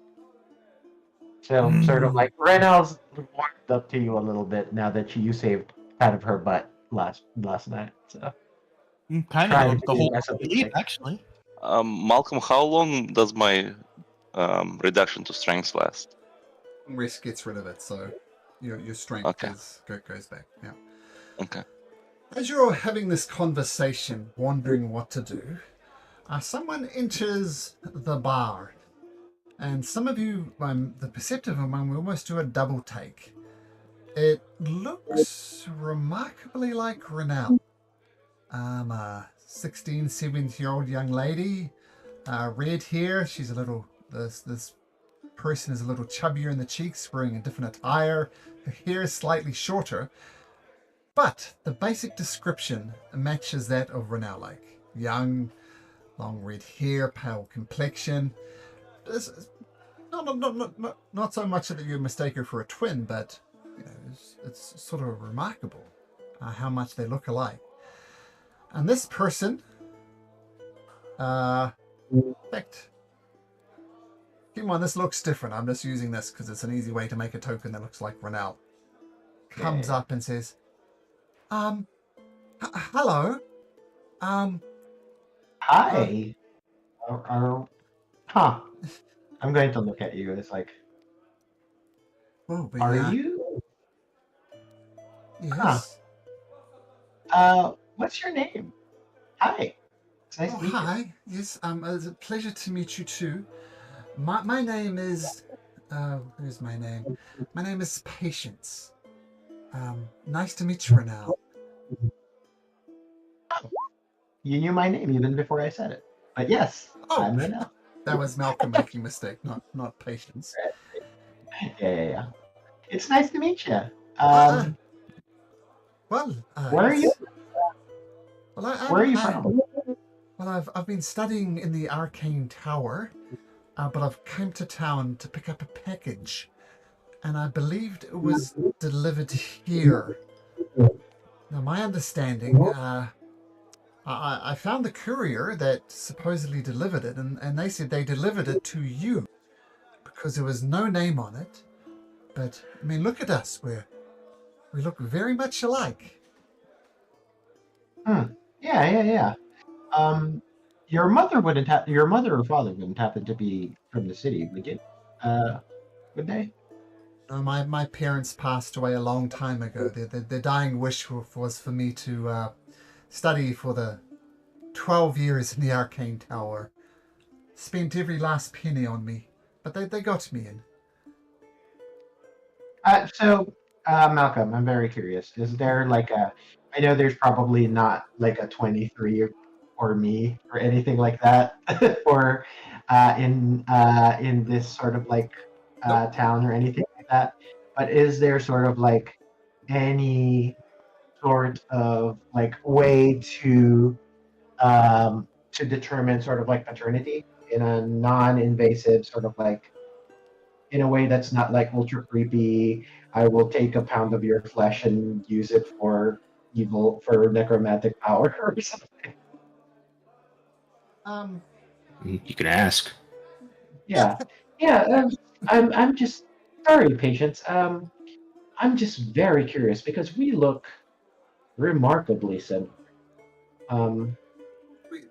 S4: So sort of like Renel's warmed up to you a little bit now that you saved kind of her butt last night. So
S6: Kind
S4: Trying
S6: of
S4: to
S6: the
S4: do
S6: whole
S4: the rest of the
S6: leap,
S4: thing.
S6: actually.
S2: Malcolm, how long does my reduction to strength last?
S1: Rest gets rid of it, so your strength
S2: Okay.
S1: goes back. Yeah.
S2: Okay.
S1: As you're having this conversation, wondering what to do, someone enters the bar. And some of you, the perceptive among, will almost do a double take. It looks remarkably like Renelle. A 16, 17-year-old young lady, red hair. She's a little, this person is a little chubbier in the cheeks, wearing a different attire. Her hair is slightly shorter. But the basic description matches that of Renelle, like young, long red hair, pale complexion. Not so much that you mistake her for a twin, but it's sort of remarkable how much they look alike. And this person, in fact, keep in mind this looks different. I'm just using this because it's an easy way to make a token that looks like Renelle. Comes up and says, hello.
S4: hi. Huh. I'm going to look at you. It's like,
S1: Oh, but
S4: are
S1: yeah,
S4: you?
S1: Yes.
S4: What's your name? Hi. It's nice
S1: Oh,
S4: to meet you.
S1: hi. Yes, it's a pleasure to meet you too. My name is, where's my name? My name is Patience. Nice to meet you, Renelle.
S4: You knew my name even before I said it. But yes,
S1: Oh.
S4: I'm Renelle.
S1: That was Malcolm making a mistake, not Patience.
S4: Yeah. It's nice to meet you.
S1: Well,
S4: where are you?
S1: Well,
S4: Where are you from?
S1: Well, I've been studying in the Arcane Tower, but I've come to town to pick up a package, and I believed it was delivered here. Now, my understanding, I found the courier that supposedly delivered it, and they said they delivered it to you because there was no name on it. But I mean, look at us. We look very much alike.
S4: Yeah. Your mother or father wouldn't happen to be from the city, would you? Would they?
S1: My parents passed away a long time ago. Their dying wish was for me to study for the 12 years in the Arcane Tower. Spent every last penny on me, but they got me in.
S4: Malcolm, I'm very curious. Is there like I know there's probably not like a 23 or me or anything like that, or in this sort of like town or anything like that. But is there sort of like any sort of like way to determine sort of like paternity in a non-invasive sort of like in a way that's not like ultra creepy? I will take a pound of your flesh and use it for evil for necromantic power or something.
S1: Um,
S5: You can ask.
S4: Yeah, yeah. I'm just sorry, patience. I'm just very curious because we look remarkably similar. Um,
S1: we,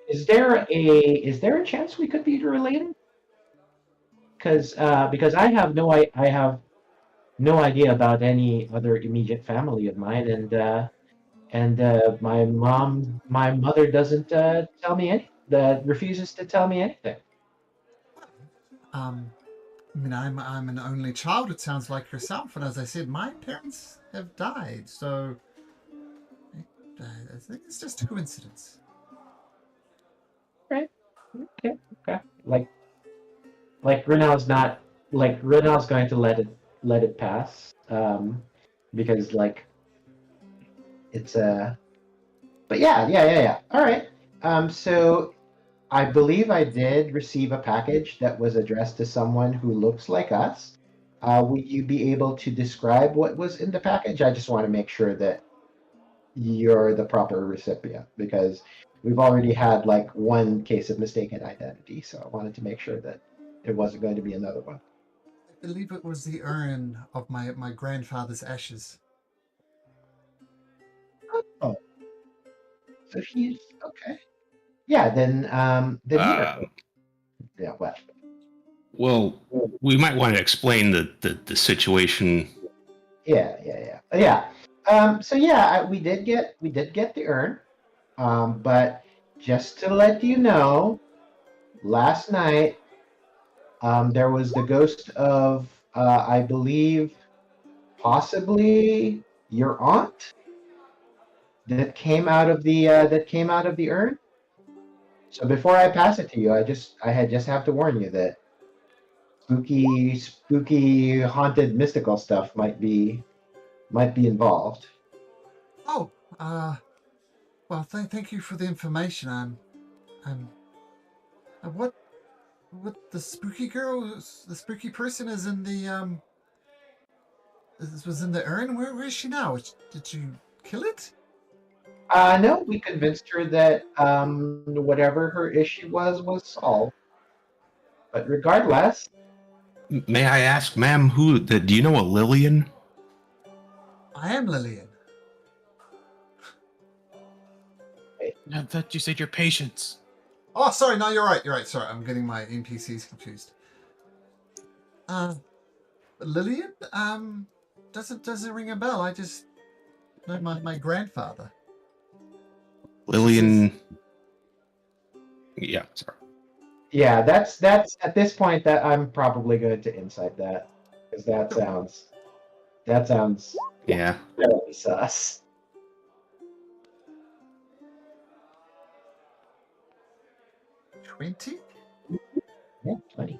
S4: is there a chance we could be related? Because I have no idea about any other immediate family of mine, and my mother doesn't tell me any that refuses to tell me anything.
S1: I mean, I'm an only child. It sounds like yourself, and as I said, my parents have died, so I think it's just a coincidence.
S4: Right? Okay. Okay. Like Renal's not like Renal's going to let it pass. Because like it's but yeah. All right. So I believe I did receive a package that was addressed to someone who looks like us. Would you be able to describe what was in the package? I just want to make sure that you're the proper recipient because we've already had like one case of mistaken identity. So I wanted to make sure that it wasn't going to be another one.
S1: I believe it was the urn of my grandfather's ashes.
S4: Oh, so he's okay. Yeah, then here. Yeah, what?
S5: Well, we might want to explain the situation.
S4: Yeah. So yeah, we did get the urn. But just to let you know, last night there was the ghost of I believe possibly your aunt that came out of the urn. So before I pass it to you, I just have to warn you that spooky, haunted, mystical stuff might be involved.
S1: Oh, well, thank you for the information. What the spooky girl, the spooky person is in the this was in the urn. Where is she now? Did you kill it?
S4: No, we convinced her that whatever her issue was solved. But regardless,
S5: May I ask, ma'am, do you know a Lillian?
S1: I am Lillian.
S6: I thought you said your patience.
S1: Oh, sorry. No, you're right. You're right. Sorry, I'm getting my NPCs confused. Lillian? Doesn't ring a bell. I just know my grandfather.
S5: Lillian. Yeah, sorry.
S4: yeah, that's at this point that I'm probably going to insight that because that sounds
S5: Yeah.
S4: really sus.
S1: 20?
S4: Yeah, 20.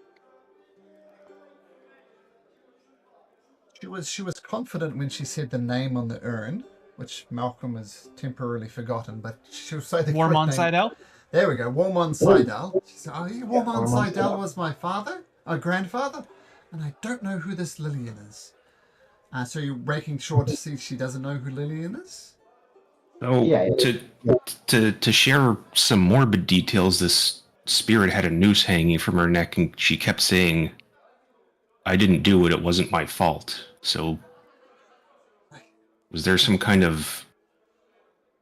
S1: She was confident when she said the name on the urn, which Malcolm has temporarily forgotten, but she'll say the correct
S6: Warmon
S1: name.
S6: Seidel?
S1: There we go, Warmon Seidel. She said, oh, Warmon
S4: Warmon
S1: Seidel
S4: Seidel.
S1: was my grandfather, and I don't know who this Lillian is. So you're making sure to see she doesn't know who Lillian is?
S5: So
S4: Yeah.
S5: to share some morbid details, this spirit had a noose hanging from her neck, and she kept saying, "I didn't do it. It wasn't my fault." So, was there some kind of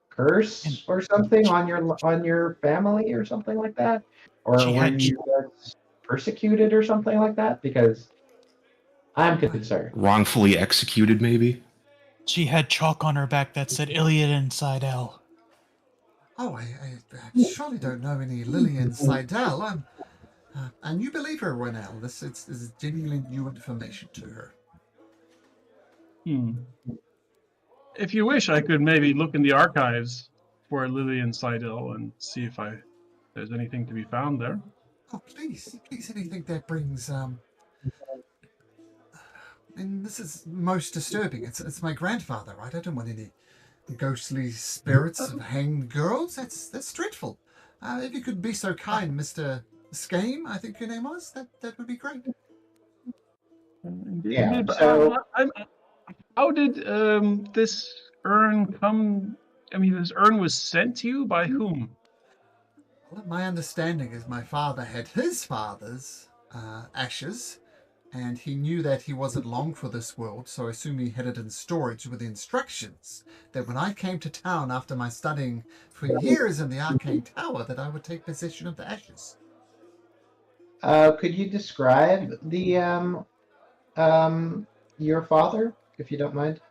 S4: Curse or something on your family or something like that, or
S6: She
S4: were
S6: had
S4: you guys persecuted or something like that? Because I'm concerned.
S5: wrongfully executed, maybe?
S6: she had chalk on her back that said Iliad and Seidel.
S1: Oh, I surely don't know any Lillian Seidel. And you believe her, Ronell. This is genuinely new information to her.
S3: If you wish, I could maybe look in the archives for Lillian Seidel and see if there's anything to be found there.
S1: Oh, please, anything that brings and this is most disturbing. It's my grandfather, right? I don't want any ghostly spirits of hanged girls. That's dreadful. If you could be so kind, Mister Skame, I think your name was. That would be great.
S3: Indeed,
S4: Yeah,
S3: indeed. But
S4: so-
S3: how did this urn come? I mean, this urn was sent to you by whom?
S1: Well, my understanding is my father had his father's ashes, and he knew that he wasn't long for this world, so I assume he had it in storage with the instructions that when I came to town after my studying for years in the Arcane Tower, that I would take possession of the ashes.
S4: Could you describe the your father, if you don't mind?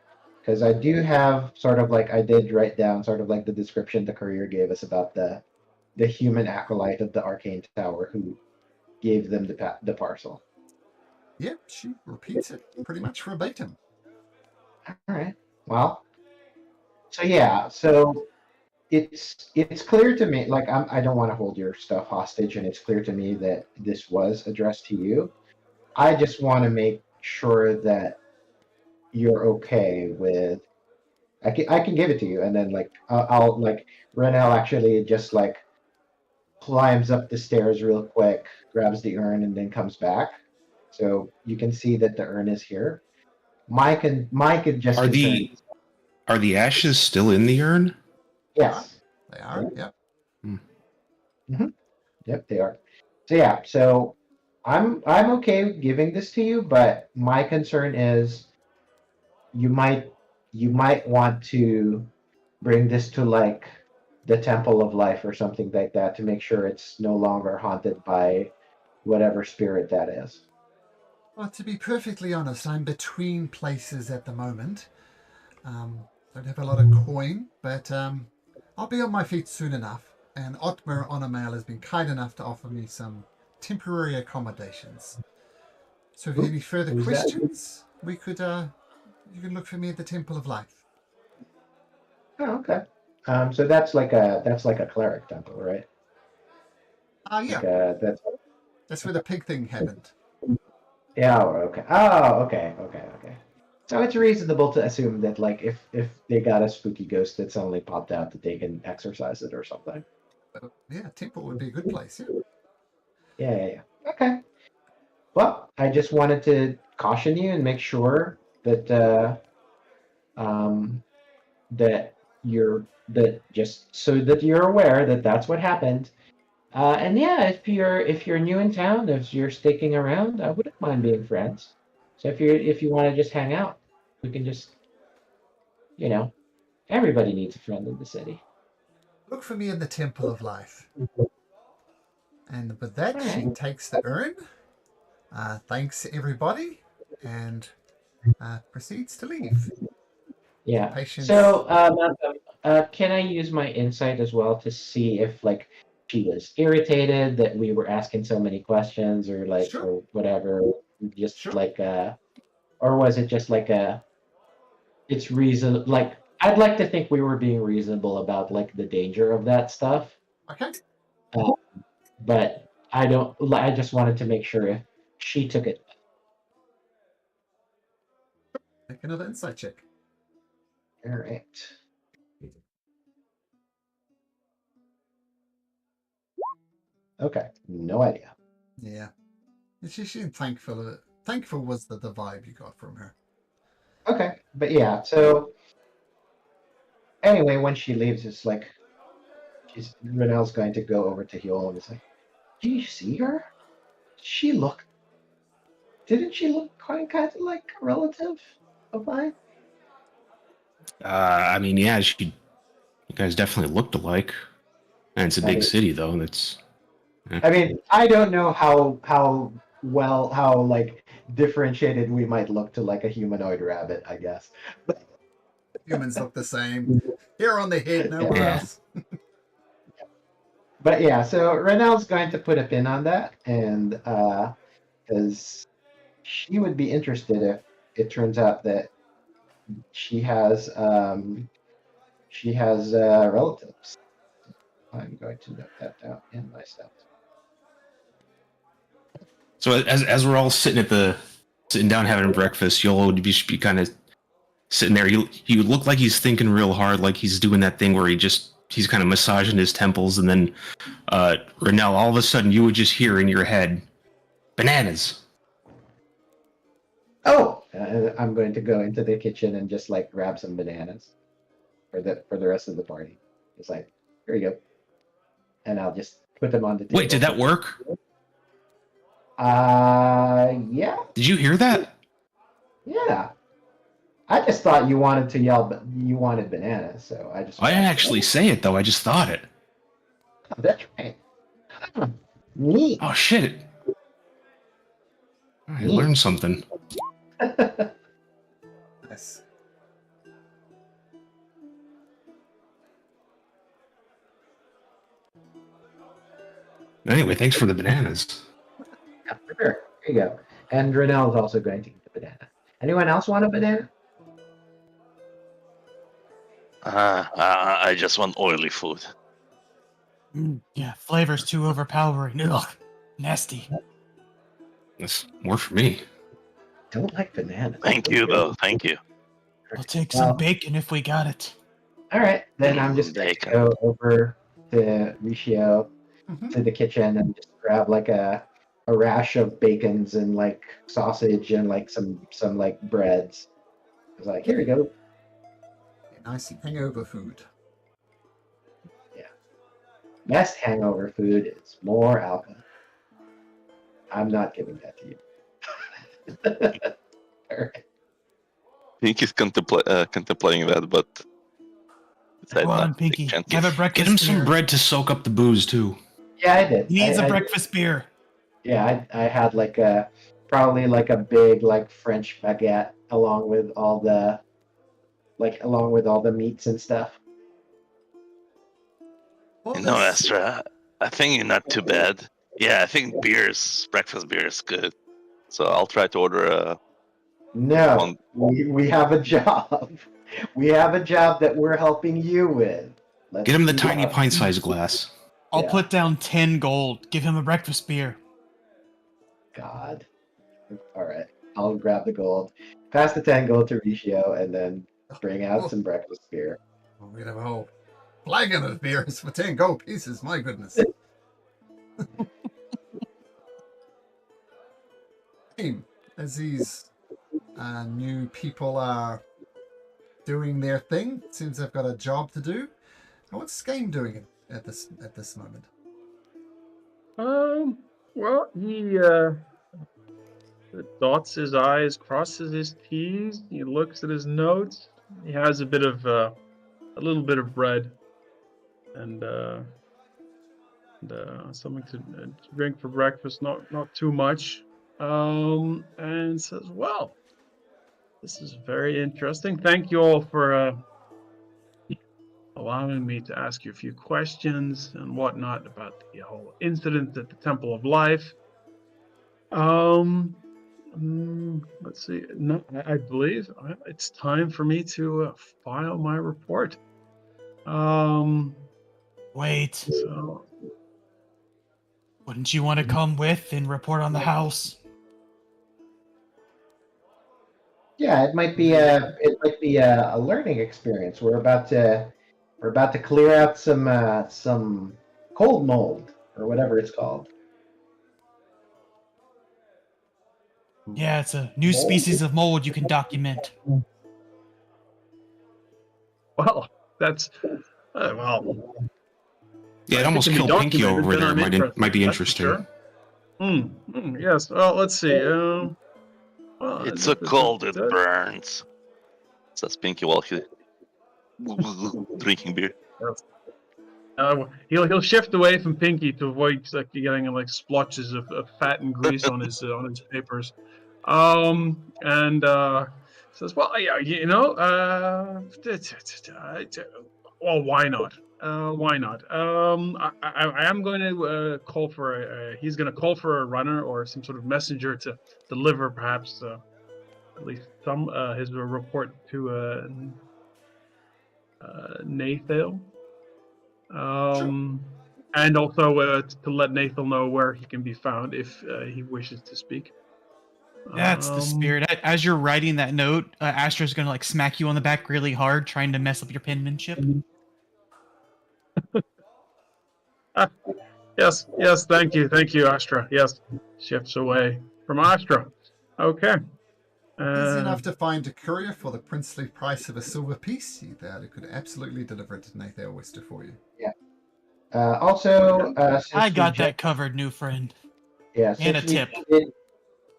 S4: Because I do have sort of like I did write down sort of like the description the courier gave us about the human acolyte of the Arcane Tower who gave them the parcel.
S1: Yep, she repeats it pretty much verbatim.
S4: All right. Well, so yeah, so it's clear to me. Like I don't want to hold your stuff hostage, and it's clear to me that this was addressed to you. I just want to make sure that you're okay with. I can give it to you, and then like I'll like Renell actually just like climbs up the stairs real quick, grabs the urn, and then comes back. So you can see that the urn is here. Mike just
S5: Are the are the ashes still in the urn?
S4: yes.
S1: They are, yep.
S4: Yep, they are. So yeah, so I'm okay with giving this to you, but my concern is you might you might want to bring this to like the Temple of Life or something like that to make sure it's no longer haunted by whatever spirit that is.
S1: Well, to be perfectly honest, I'm between places at the moment. Don't have a lot of coin, but I'll be on my feet soon enough. And Otmer Onomail has been kind enough to offer me some temporary accommodations. So if you have any further
S4: Who's that?
S1: questions, we could you can look for me at the Temple of Life.
S4: Oh, okay. So that's like a cleric temple, right?
S1: Yeah,
S4: Like
S1: that's where the pig thing happened.
S4: yeah. Okay. Oh, okay. So it's reasonable to assume that like if they got a spooky ghost that suddenly popped out that they can exorcise it or something.
S1: But, yeah, temple would be a good place. Yeah.
S4: Yeah. Okay. Well, I just wanted to caution you and make sure that um, that that just so that you're aware that that's what happened. And yeah, if you're new in town, if you're sticking around, I wouldn't mind being friends. So if you want to just hang out, we can just everybody needs a friend in the city.
S1: Look for me in the Temple of Life. And with that,
S4: All
S1: she
S4: right.
S1: takes the urn, thanks everybody, and proceeds to leave.
S4: Yeah.
S1: Patience.
S4: So, Malcolm, can I use my insight as well to see if like she was irritated that we were asking so many questions, or like,
S1: Sure.
S4: or whatever, just
S1: Sure.
S4: like, or was it just like it's reason like I'd like to think we were being reasonable about like the danger of that stuff,
S1: Okay.
S4: but I don't. I just wanted to make sure if she took it.
S1: Make another insight check.
S4: All right. Okay. No idea.
S1: Yeah. She seemed thankful. Thankful was the vibe you got from her.
S4: Okay, but yeah. So anyway, when she leaves, it's like Renel's going to go over to Hyola and it's like, "Do you see her? She look. Didn't she look quite kind of like a relative of mine?"
S5: I mean, yeah, you guys definitely looked alike. And it's a
S4: I
S5: big
S4: mean,
S5: city, though, and it's
S4: I mean, I don't know how like differentiated we might look to like a humanoid rabbit, I guess.
S1: Humans look the same. Hair on the head, nowhere
S5: Yeah.
S1: else.
S4: But yeah, so Renel's going to put a pin on that, and because she would be interested if it turns out that she has relatives. I'm going to note that down in my stats.
S5: So as we're all sitting down having breakfast, you'll be kind of sitting there. You look like he's thinking real hard, like he's doing that thing where he's kind of massaging his temples, and then Renell, all of a sudden you would just hear in your head, bananas.
S8: Oh, I'm going to go into the kitchen and just like grab some bananas for the rest of the party. It's like, here you go, and I'll just put them on the table.
S5: Wait, did that work?
S8: Yeah,
S5: Did you hear that?
S8: yeah. I just thought you wanted to yell, but you wanted bananas, so I just.
S5: I didn't actually say it though. I just thought it.
S8: Oh, that's right. Huh. Neat.
S5: Oh shit! I learned something.
S1: Nice.
S5: Anyway, thanks for the bananas.
S8: Yeah, for sure. Here you go. And Renell is also going to eat the banana. Anyone else want a banana?
S2: I just want oily food.
S6: Yeah, flavor's too overpowering. Ugh, nasty.
S5: That's more for me.
S8: Don't like bananas.
S2: Thank you, though. Thank you.
S6: I'll take
S8: Well,
S6: some bacon if we got it.
S8: All right, then I'm just going to
S2: Bacon.
S8: go over to Ricio
S1: Mhm.
S8: to the kitchen and just grab like a rash of bacons and like sausage and like some like breads. I was like, here you go.
S1: Nice hangover food.
S8: Best hangover food is more alcohol. I'm not giving that to you. All right.
S2: Pinky's contemplating that, but
S6: Go on, Pinky. Have a breakfast
S5: Get him some
S6: beer.
S5: bread to soak up the booze too.
S8: Yeah, I did.
S6: He needs
S8: I
S6: a breakfast beer.
S8: Yeah, I had like probably like a big like French baguette along with all the meats and stuff.
S1: Well,
S2: You know,
S1: that's-
S2: Astra, I think you're not too bad. Yeah, I think breakfast beer is good. So I'll try to order a
S8: No,
S2: one.
S8: we have a job. We have a job that we're helping you with. Let's
S5: Get him the
S8: do
S5: tiny
S8: that.
S5: pint-sized glass.
S6: I'll
S8: Yeah.
S6: put down 10 gold. Give him a breakfast beer.
S8: God. All right, I'll grab the gold, pass the 10 gold to Ricio, and then bring out some breakfast beer.
S1: Well, we have a whole flagon of beers for 10 gold pieces. My goodness. Hey, as these new people are doing their thing, seems they've got a job to do. What's Skame doing at this moment?
S3: Well, he dots his I's, crosses his T's. He looks at his notes. He has a little bit of bread, and something to drink for breakfast. Not too much. And says, "Well, this is very interesting. Thank you all for allowing me to ask you a few questions and whatnot about the whole incident at the Temple of Life. Let's see. No, I believe it's time for me to file my report.
S6: Wait,
S3: So
S6: wouldn't you want to come with and report on the house?
S8: Yeah, it might be a learning experience. We're about to clear out some cold mold or whatever it's called.
S6: Yeah, it's a new species of mold you can document.
S3: well, that's well.
S5: Yeah, it
S3: If
S5: almost
S3: can be
S5: killed Pinky
S3: documented,
S5: over
S3: then
S5: there.
S3: I'm
S5: Might be
S3: interested, that's for
S5: interesting.
S3: sure. Yes. Well, let's see.
S2: It's so cold it burns. Says Pinky while he drinking beer.
S3: He'll shift away from Pinky to avoid like getting like splotches of fat and grease on his papers. And says, "Well, yeah, you know, well, why not? Why not? I am going to call for he's going to call for a runner or some sort of messenger to deliver perhaps at least some his report to Nathale. And also to let Nathan know where he can be found if he wishes to speak.
S6: That's the spirit. As you're writing that note, Astra's gonna like smack you on the back really hard, trying to mess up your penmanship.
S3: Yes, thank you, Astra. Yes, shifts away from Astra. Okay.
S1: Easy enough to find a courier for the princely price of a silver piece. That could absolutely deliver it to Nathan Oyster for you.
S4: Also,
S6: I got that covered, new friend.
S4: Yeah,
S6: And a tip.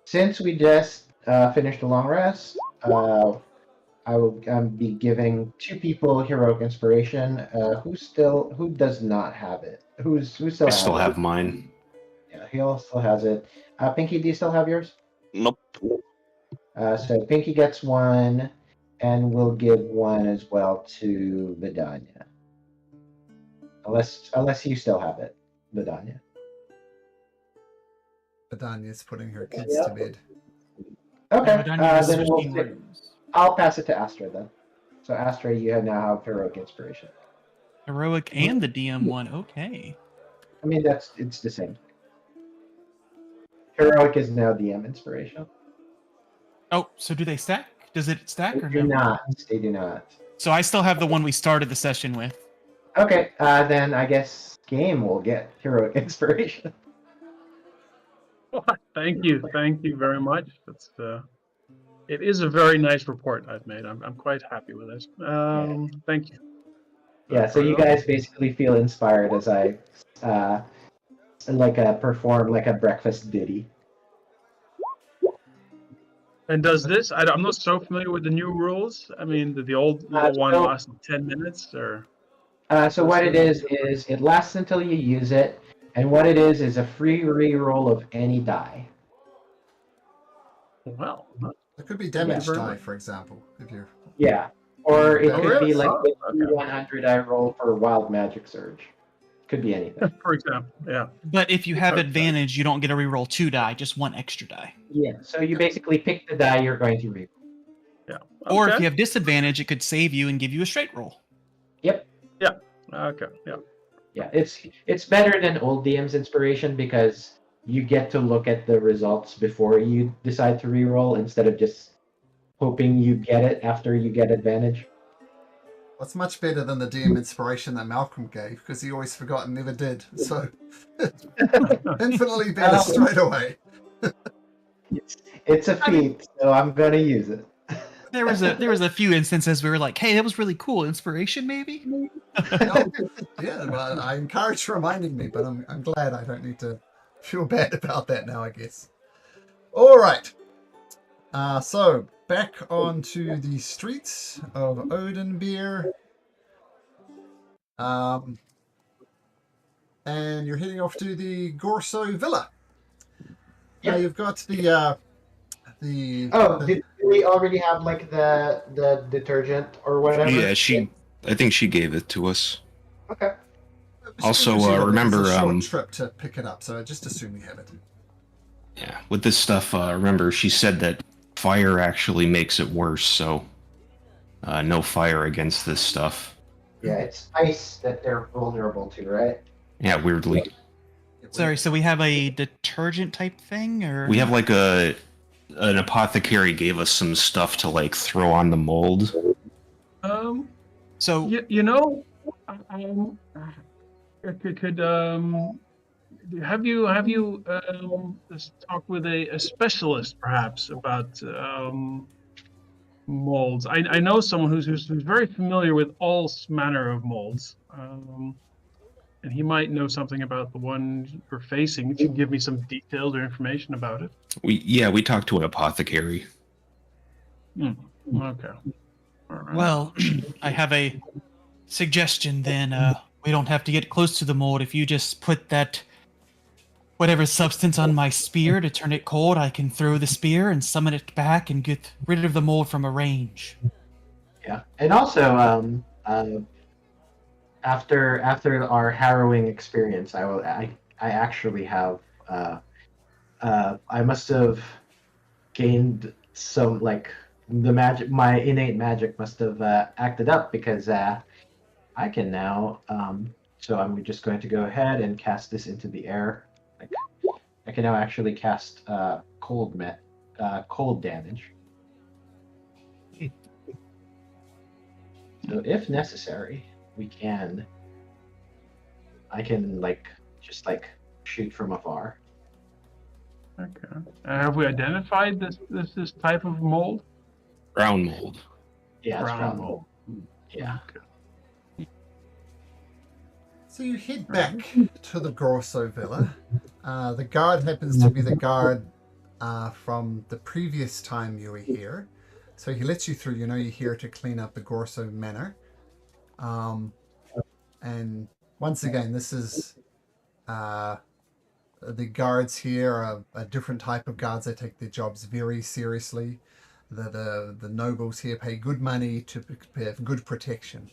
S4: Since we just finished a long rest, I will be giving 2 people heroic inspiration. Who does not have it? Who still
S5: I
S4: has
S5: still
S4: it?
S5: have mine.
S4: Yeah, he still has it. Pinky, do you still have yours?
S2: Nope.
S4: So Pinky gets 1, and we'll give 1 as well to Vidania. Unless you still have it, Vidania.
S1: Vidania's putting her kids to bed.
S4: Okay,
S6: Vidania is
S4: then
S6: switching rooms.
S4: I'll pass it to Astra then. So Astra, you now have heroic inspiration.
S6: Heroic and the DM one. Okay.
S4: I mean, it's the same. Heroic is now DM inspiration.
S6: Oh, so do they stack? Does it stack or
S4: They do
S6: no?
S4: not. They do not.
S6: So I still have the one we started the session with.
S4: Okay, then I guess Game will get heroic inspiration.
S3: Thank you very much. That's it is a very nice report I've made. I'm quite happy with it. Thank you.
S4: Yeah, so you guys basically feel inspired as I perform like a breakfast ditty.
S3: And does this? I'm not so familiar with the new rules. I mean, the old one
S4: so-
S3: lasted 10 minutes, or
S4: So what it is it lasts until you use it, and what it is a free reroll of any die.
S3: well,
S1: It could be damage
S3: very
S1: die,
S3: much.
S1: for example, if you're.
S4: Yeah, or it
S1: Oh,
S4: could be
S3: really?
S4: like
S3: Oh,
S4: the
S3: okay.
S4: 100 I roll for Wild Magic Surge. Could be anything.
S3: for example, yeah.
S6: But if you have
S3: Okay.
S6: advantage, you don't get to reroll 2 die, just 1 extra die.
S4: Yeah, so you basically pick the die you're going to reroll.
S3: Yeah.
S6: Or if
S3: Okay.
S6: you have disadvantage, it could save you and give you a straight roll.
S4: Yep.
S3: Okay. Yeah.
S4: Yeah, it's better than old DM's inspiration because you get to look at the results before you decide to reroll instead of just hoping you get it after you get advantage.
S1: Well, it's much better than the DM inspiration that Malcolm gave because he always forgot and never did. So infinitely better straight away.
S4: It's a feat, so I'm gonna use it.
S6: There was a few instances we were like, hey, that was really cool. Inspiration, maybe?
S1: Yeah, well, I encourage reminding me, but I'm glad I don't need to feel bad about that now, I guess. All right. So back onto the streets of Odenbeer. And you're heading off to the Gorso Villa. Now you've got the
S4: Did we already have like the detergent or whatever?
S5: Yeah, I think she gave it to us.
S4: Okay.
S5: Also,
S1: usually
S5: remember,
S1: it's a short trip to pick it up, so just assume we have it.
S5: Yeah, with this stuff, remember she said that fire actually makes it worse, so no fire against this stuff.
S4: Yeah, it's ice that they're vulnerable to, right?
S5: Yeah, weirdly.
S6: Sorry, so we have a detergent type thing, or
S5: We have like an apothecary gave us some stuff to like throw on the mold.
S6: so
S3: You know, could have you talked with a specialist perhaps about molds? I know someone who's very familiar with all manner of molds, and he might know something about the one you're facing. If you can give me some details or information about it.
S5: We talked to an apothecary.
S3: Okay. All right.
S6: well, I have a suggestion then. We don't have to get close to the mold. If you just put that whatever substance on my spear to turn it cold, I can throw the spear and summon it back and get rid of the mold from a range.
S4: Yeah, and also after our harrowing experience, I actually have I must have gained some like the magic. My innate magic must have acted up because I can now
S8: So I'm just going to go ahead and cast this into the air. I can now actually cast cold damage. So if necessary, I can just shoot from afar.
S3: Okay. Have we identified this type of mold?
S5: Ground mold.
S8: Yeah, it's
S3: Brown
S8: brown
S3: mold.
S8: mold. Yeah.
S3: Okay.
S1: So you head back to the Grosso Villa. The guard happens to be the guard from the previous time you were here. So he lets you through. You know you're here to clean up the Grosso Manor. And once again, this is the guards here are a different type of guards. They take their jobs very seriously. The nobles here pay good money to have good protection.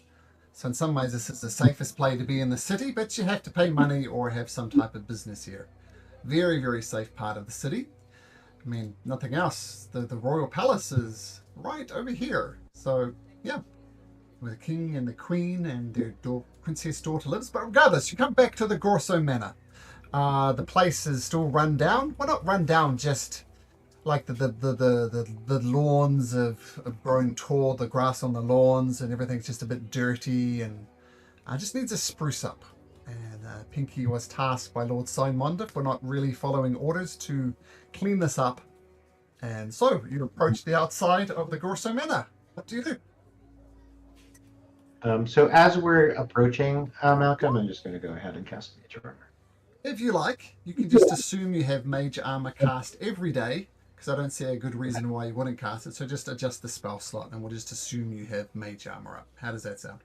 S1: So in some ways, this is the safest place to be in the city, but you have to pay money or have some type of business here. Very, very safe part of the city. I mean, nothing else. The royal palace is right over here. So, yeah, where the king and the queen and their princess daughter lives. But regardless, you come back to the Grosso Manor. The place is still run down. Well, not run down, just like the lawns have grown tall, the grass on the lawns and everything's just a bit dirty and just needs a spruce up. And Pinky was tasked by Lord Simonda for not really following orders to clean this up. And so you approach the outside of the Grosso Manor. What do you do?
S8: So as we're approaching Malcolm, I'm just going to go ahead and cast Mage Armor.
S1: If you like, you can just assume you have Mage Armor cast every day, because I don't see a good reason why you wouldn't cast it. So just adjust the spell slot and we'll just assume you have Mage Armor up. How does that sound?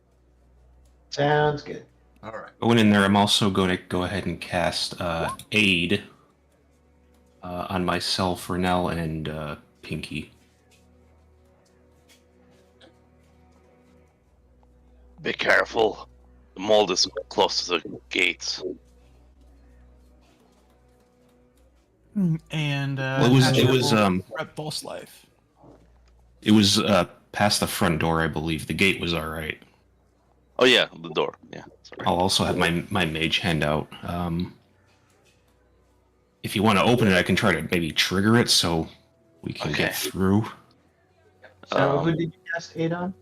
S8: Sounds good.
S1: All right.
S5: Going in there, I'm also going to go ahead and cast Aid on myself, Renell, and Pinky.
S2: Be careful. The mold is close to the gates.
S6: And
S5: Well, it was
S6: Rep Boss Life.
S5: It was past the front door, I believe. The gate was all right.
S2: Oh yeah, the door. Yeah. Sorry.
S5: I'll also have my mage hand out. If you want to open it, I can try to maybe trigger it so we can get through.
S8: So who did you cast Aid on?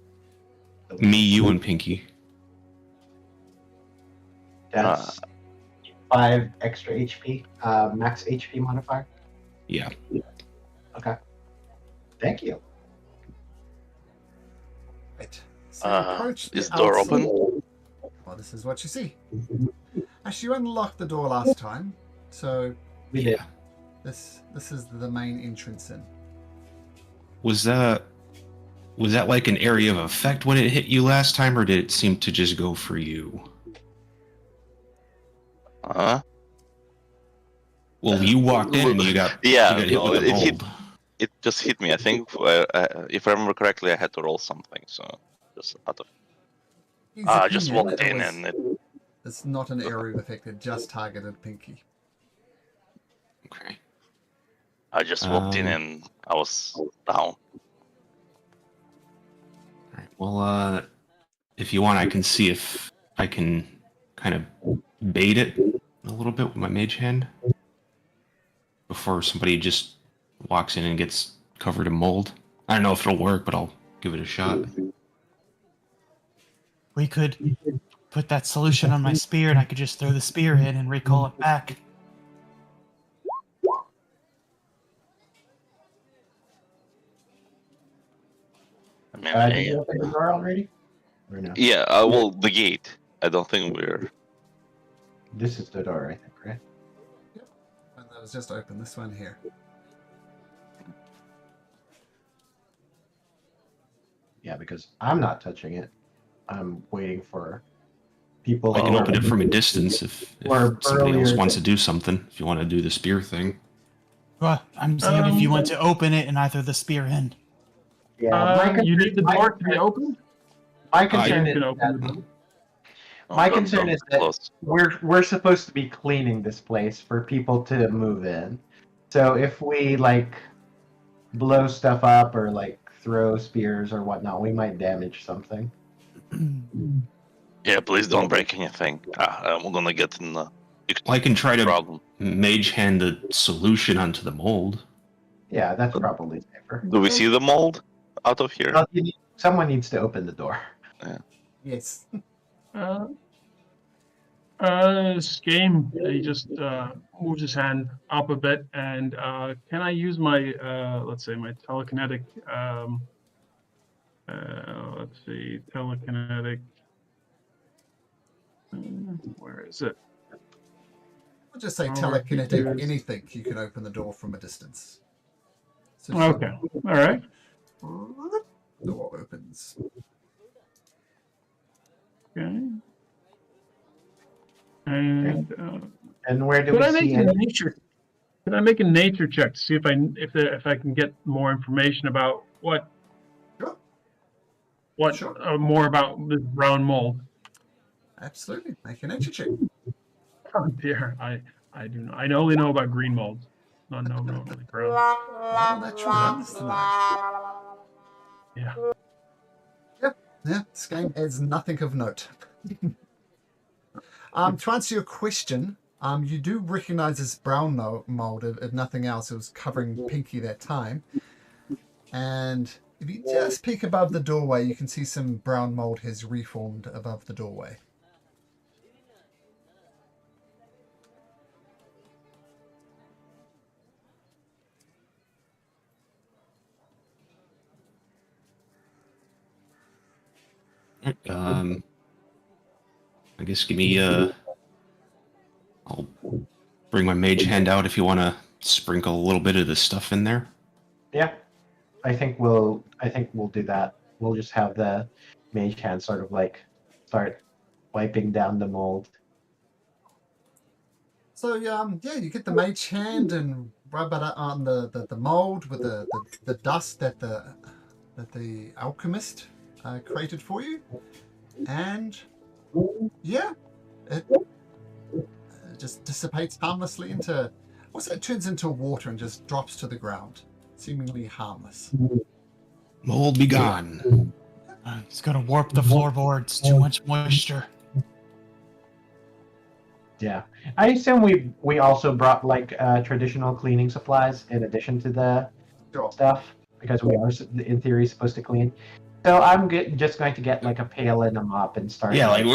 S5: Me, you, and Pinky.
S8: That's 5 extra HP, max HP modifier.
S5: Yeah.
S8: Okay. Thank you.
S1: Right. So you approach the
S2: Is the door
S1: outside.
S2: open?
S1: Well, this is what you see. Actually, you unlocked the door last time, so
S8: We did.
S1: this is the main entrance in.
S5: Was that like an area of effect when it hit you last time, or did it seem to just go for you? Well, you walked in and you got
S2: Yeah,
S5: hit with a mold.
S2: It just hit me. I think if I remember correctly, I had to roll something. So just out of
S1: His
S2: just
S1: opinion,
S2: walked
S1: it
S2: in
S1: was-
S2: and it,
S1: It's not an area of effect. It just targeted Pinky.
S5: Okay.
S2: I just walked in and I was down.
S5: All right. Well, if you want, I can see if I can kind of bait it a little bit with my mage hand before somebody just walks in and gets covered in mold. I don't know if it'll work, but I'll give it a shot.
S6: We could put that solution on my spear, and I could just throw the spear in and recall it back.
S2: I mean,
S8: Did you open the door already? Or no?
S2: yeah. Well, the gate. I don't think we're.
S8: This is the door, I think, right?
S1: And that was just open. This one here.
S8: Yeah, because I'm not touching it. I'm waiting for people.
S5: I can
S8: who
S5: open
S8: are-
S5: it from a distance if
S8: Or
S5: somebody else
S8: earlier-
S5: wants to do something. If you want to do the spear thing.
S6: Well, I'm saying if you want to open it and I throw the spear in.
S8: Yeah, my
S3: You need the
S8: concern-
S3: door to be open?
S8: My concern
S3: You
S8: is
S3: can open the
S8: that
S3: door.
S8: My
S2: don't-
S8: concern
S2: don't
S8: is that-
S2: close.
S8: we're supposed to be cleaning this place for people to move in. So if we blow stuff up or throw spears or whatnot, we might damage something.
S2: Yeah, please don't break anything. I'm gonna get in the
S5: Well, I can try to
S2: problem.
S5: mage hand the solution onto the mold.
S4: Yeah, that's probably safer.
S2: Do we see the mold out of here?
S4: Well, someone needs to open the door.
S1: Yes.
S3: This game, he just moves his hand up a bit, and can I use my, let's say, my telekinetic, let's see, telekinetic, where is it?
S1: I'll just say
S3: Power
S1: telekinetic
S3: features.
S1: anything. You can open the door from a distance. So
S3: Okay, all right.
S1: door opens.
S3: Okay. And
S4: And where do
S3: could
S4: we
S3: I make
S4: see
S3: a
S4: it?
S3: nature? Could I make a nature check to see if I can get more information about
S1: Sure. Sure.
S3: more about this brown mold?
S1: Absolutely. Make a nature check.
S3: Oh dear, I do not. I only know about green molds. No, really brown.
S1: Well, natural ones tonight.
S3: Yeah.
S1: Yeah, this game adds nothing of note. To answer your question, you do recognize this brown mold. If nothing else, it was covering Pinky that time. And if you just peek above the doorway, you can see some brown mold has reformed above the doorway.
S5: I guess give me I'll bring my mage hand out if you want to sprinkle a little bit of this stuff in there.
S4: Yeah, I think we'll do that. We'll just have the mage hand sort of like start wiping down the mold.
S1: So yeah, you get the mage hand and rub it on the mold with the dust that the alchemist created for you, and yeah, it just dissipates harmlessly into. Also, it turns into water and just drops to the ground, seemingly harmless.
S5: Mold be gone.
S6: It's gonna warp the floorboards. Too much moisture.
S4: Yeah, I assume we also brought like traditional cleaning supplies in addition to the
S1: Sure.
S4: stuff because we are in theory supposed to clean. So I'm just going to get like a pail and a mop and start.
S5: Yeah, like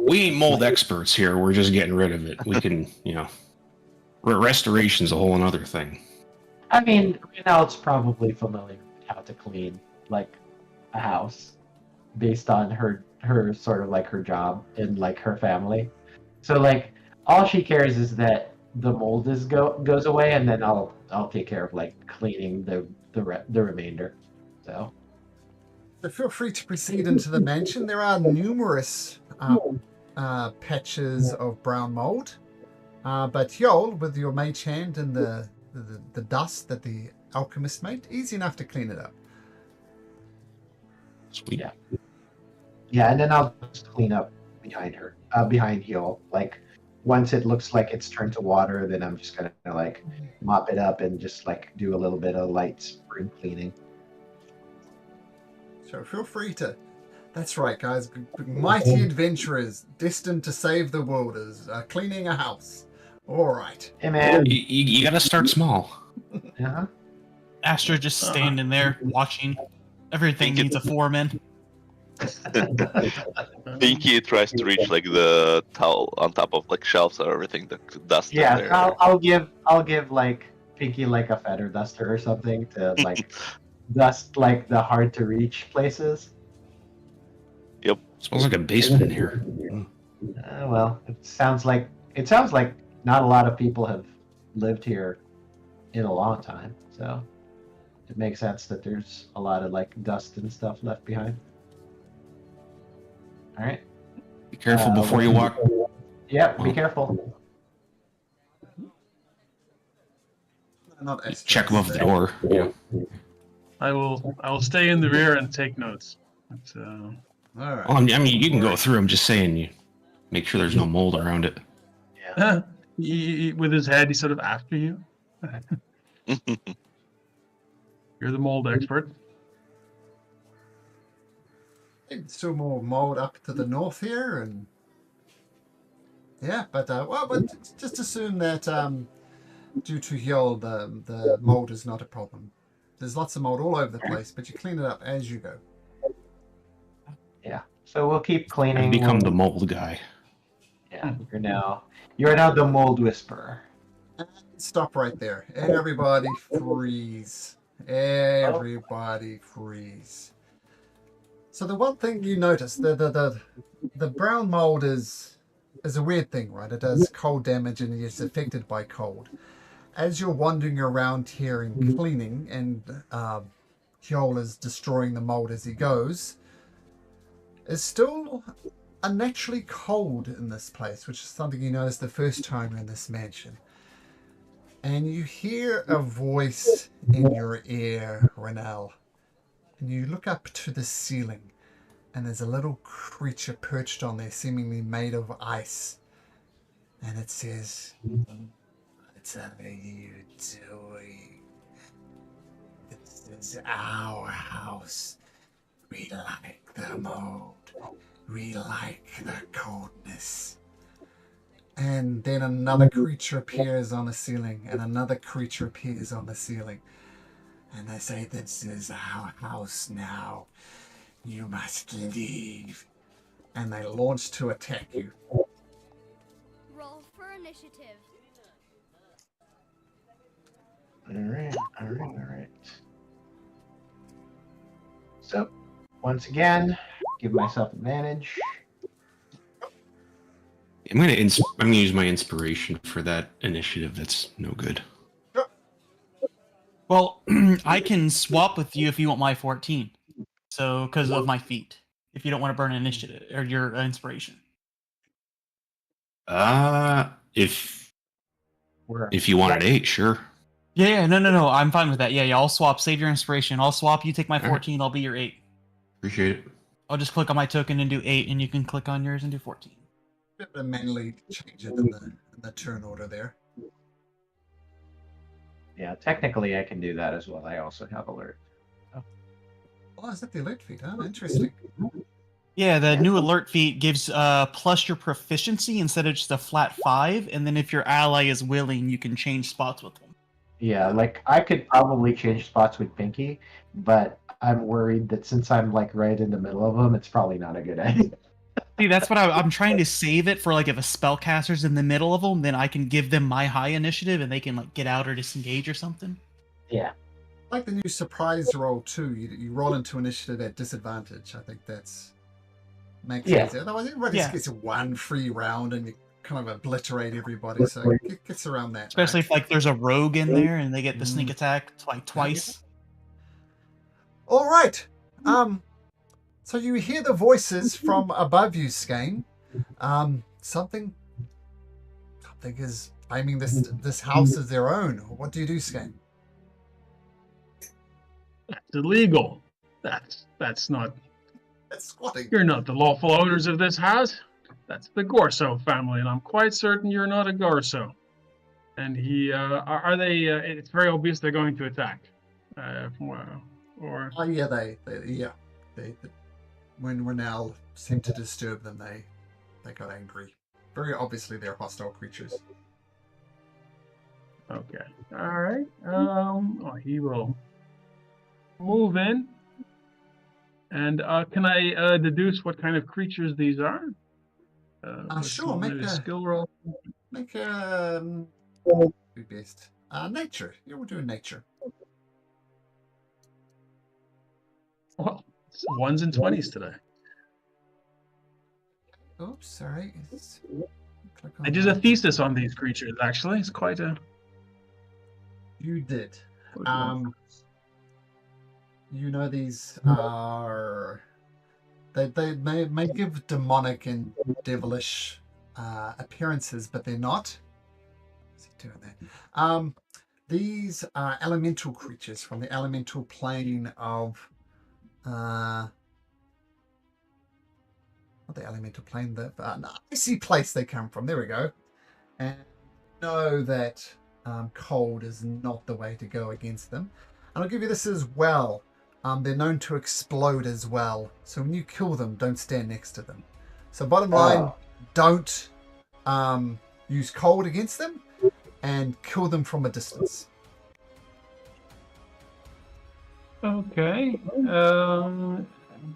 S5: we ain't mold experts here. We're just getting rid of it. We can, restoration's a whole another thing.
S4: I mean, Reynald's probably familiar with how to clean like a house based on her sort of like her job and like her family. So like all she cares is that the mold goes away, and then I'll take care of like cleaning the remainder. So
S1: feel free to proceed into the mansion. There are numerous patches of brown mold, but Yol, with your mage hand and the dust that the alchemist made, easy enough to clean it up.
S5: Sweet.
S4: Yeah, and then I'll just clean up behind her, behind Yol. Like once it looks like it's turned to water, then I'm just gonna like mop it up and just like do a little bit of light spring cleaning.
S1: So feel free to. That's right, guys. Mighty adventurers destined to save the world is cleaning a house. All right.
S4: Hey man.
S5: You gotta start small.
S4: Uh-huh.
S6: Astra just standing there watching. Everything needs a foreman.
S2: Pinky tries to reach like the towel on top of like shelves or everything, the dust.
S4: Yeah,
S2: there.
S4: I'll give like Pinky like a feather duster or something to like dust like the hard to reach places.
S5: Smells like a basement in here.
S4: Well, it sounds like not a lot of people have lived here in a long time, so it makes sense that there's a lot of like dust and stuff left behind. All right.
S5: Be careful before you walk.
S4: Yep, be careful.
S1: Not as
S5: Check above the door. Yeah.
S3: I will stay in the rear and take notes. But,
S1: all right.
S5: Well, I mean, you can go through. I'm just saying, you make sure there's no mold around it.
S4: Yeah.
S3: with his head, he's sort of after you. You're the mold expert.
S1: Still more mold up to the north here, and yeah, but just assume that due to Hyol, the mold is not a problem. There's lots of mold all over the place, but you clean it up as you go.
S4: Yeah. So we'll keep
S5: I've
S4: cleaning.
S5: become the
S4: we'll-
S5: mold guy.
S4: Yeah. You're now the mold whisperer.
S1: Stop right there. Everybody freeze. Everybody freeze. So the one thing you notice, the brown mold is a weird thing, right? It does cold damage and is affected by cold. As you're wandering around here and cleaning, and Hyol is destroying the mold as he goes, it's still unnaturally cold in this place, which is something you notice the first time you're in this mansion. And you hear a voice in your ear, Renel. And you look up to the ceiling, and there's a little creature perched on there, seemingly made of ice. And it says, "What are you doing? This is our house. We like the mold. We like the coldness." And then another creature appears on the ceiling, and another creature appears on the ceiling. And they say, "This is our house now. You must leave." And they launch to attack you.
S9: Roll for initiative.
S4: All right. So, once again, give myself advantage.
S5: I'm gonna use my inspiration for that initiative. That's no good.
S6: Well, I can swap with you if you want my 14. So, because of my feat. If you don't want to burn an initiative or your inspiration.
S5: If
S4: We're
S5: you want an 8, sure.
S6: Yeah, no. I'm fine with that. Yeah, I'll swap. Save your inspiration. I'll swap. You take my
S5: All right.
S6: 14. I'll be your 8.
S5: Appreciate it.
S6: I'll just click on my token and do 8, and you can click on yours and do 14.
S1: Bit of a manually change it in the turn order there.
S4: Yeah, technically I can do that as well. I also have alert.
S1: Oh, is that the alert feat? Huh? Interesting.
S6: Yeah, the new alert feat gives plus your proficiency instead of just a flat 5, and then if your ally is willing, you can change spots with them.
S4: Yeah, like I could probably change spots with Pinky, but I'm worried that since I'm like right in the middle of them, it's probably not a good idea.
S6: See, that's what I'm trying to save it for. Like, if a spellcaster's in the middle of them, then I can give them my high initiative, and they can like get out or disengage or something.
S4: Yeah.
S1: Like the new surprise roll too. You roll into initiative at disadvantage. I think that's makes it easier. Otherwise, everybody just gets one free round and you kind of obliterate everybody. So it gets around that.
S6: Especially
S1: right?
S6: if like there's a rogue in there and they get the sneak attack twice.
S1: All right. So you hear the voices from above you, Skane. Something is claiming this house as their own. What do you do, Skane?
S3: That's illegal. That's not.
S1: That's squatting.
S3: You're not the lawful owners of this house. That's the Gorso family, and I'm quite certain you're not a Gorso. And he, are they? It's very obvious they're going to attack. Or
S1: Oh yeah, they when Renel seemed to disturb them, they got angry. Very obviously, they're hostile creatures.
S3: okay, all right. He will move in. And can I deduce what kind of creatures these are?
S1: Sure. Make a
S3: skill roll.
S1: Make be best. Nature. You will do nature.
S3: Well, it's 1s and 20s today.
S1: Oops, sorry. Click on
S3: I did a
S1: that.
S3: thesis on these creatures. Actually, it's quite a.
S1: You did. You know these are. They may give demonic and devilish appearances, but they're not. What's he doing there? These are elemental creatures from the elemental plane of. Not the elemental plane, the icy place they come from. There we go. And know that cold is not the way to go against them. And I'll give you this as well. they're known to explode as well. So when you kill them, don't stand next to them. So bottom line, don't use cold against them and kill them from a distance.
S3: Okay.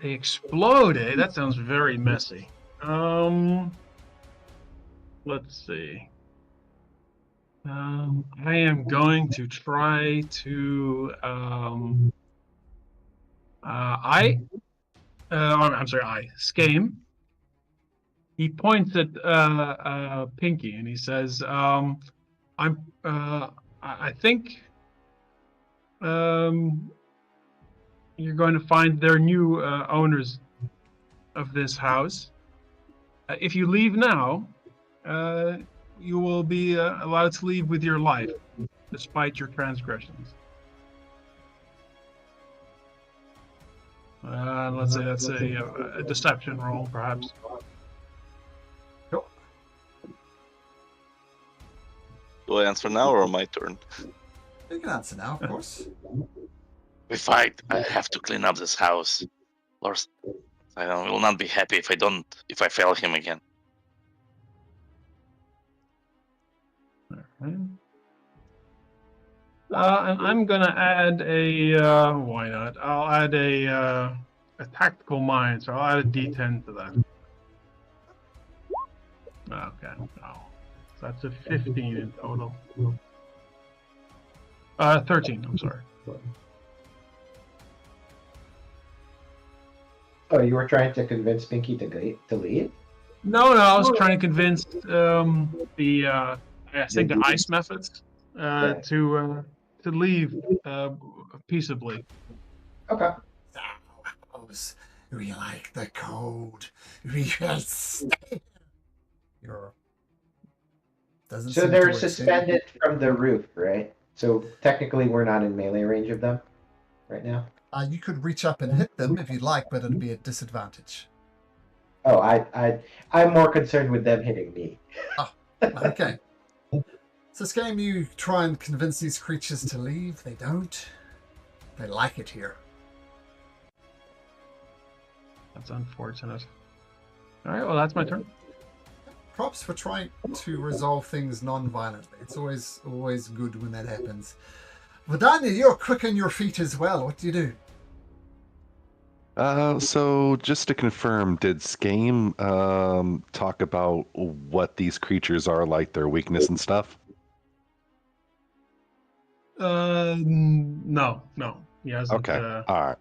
S3: They explode, eh? That sounds very messy. Let's see. I am going to try to I'm sorry, Skame. He points at Pinky and he says, I think you're going to find they're new owners of this house. If you leave now, you will be allowed to leave with your life, despite your transgressions. Let's say that's a deception roll, perhaps.
S2: Do I answer now or my turn?
S1: You can answer now, of course.
S2: We fight. I have to clean up this house. Lord, I will not be happy if I fail him again.
S3: And I'm gonna add a why not? I'll add a tactical mind, so I'll add a D10 to that. Okay, no. So that's a 15 in total. 13, I'm sorry.
S8: Oh, you were trying to convince Pinky to leave?
S3: No, I was trying to convince the ice methods to leave peaceably.
S8: Okay.
S1: We like the cold. We will stay.
S8: So they're suspended from the roof, right? So technically we're not in melee range of them right now?
S1: You could reach up and hit them if you'd like, but it'd be a disadvantage.
S8: Oh, I'm more concerned with them hitting me.
S1: Oh, okay. So this game, you try and convince these creatures to leave. They don't. They like it here.
S3: That's unfortunate. All right, well, that's my turn.
S1: Props for trying to resolve things non-violently. It's always good when that happens. Vidania, you're quick on your feet as well. What do you do?
S10: So just to confirm, did Skame talk about what these creatures are, like their weakness and stuff?
S3: No. He hasn't.
S10: Okay. All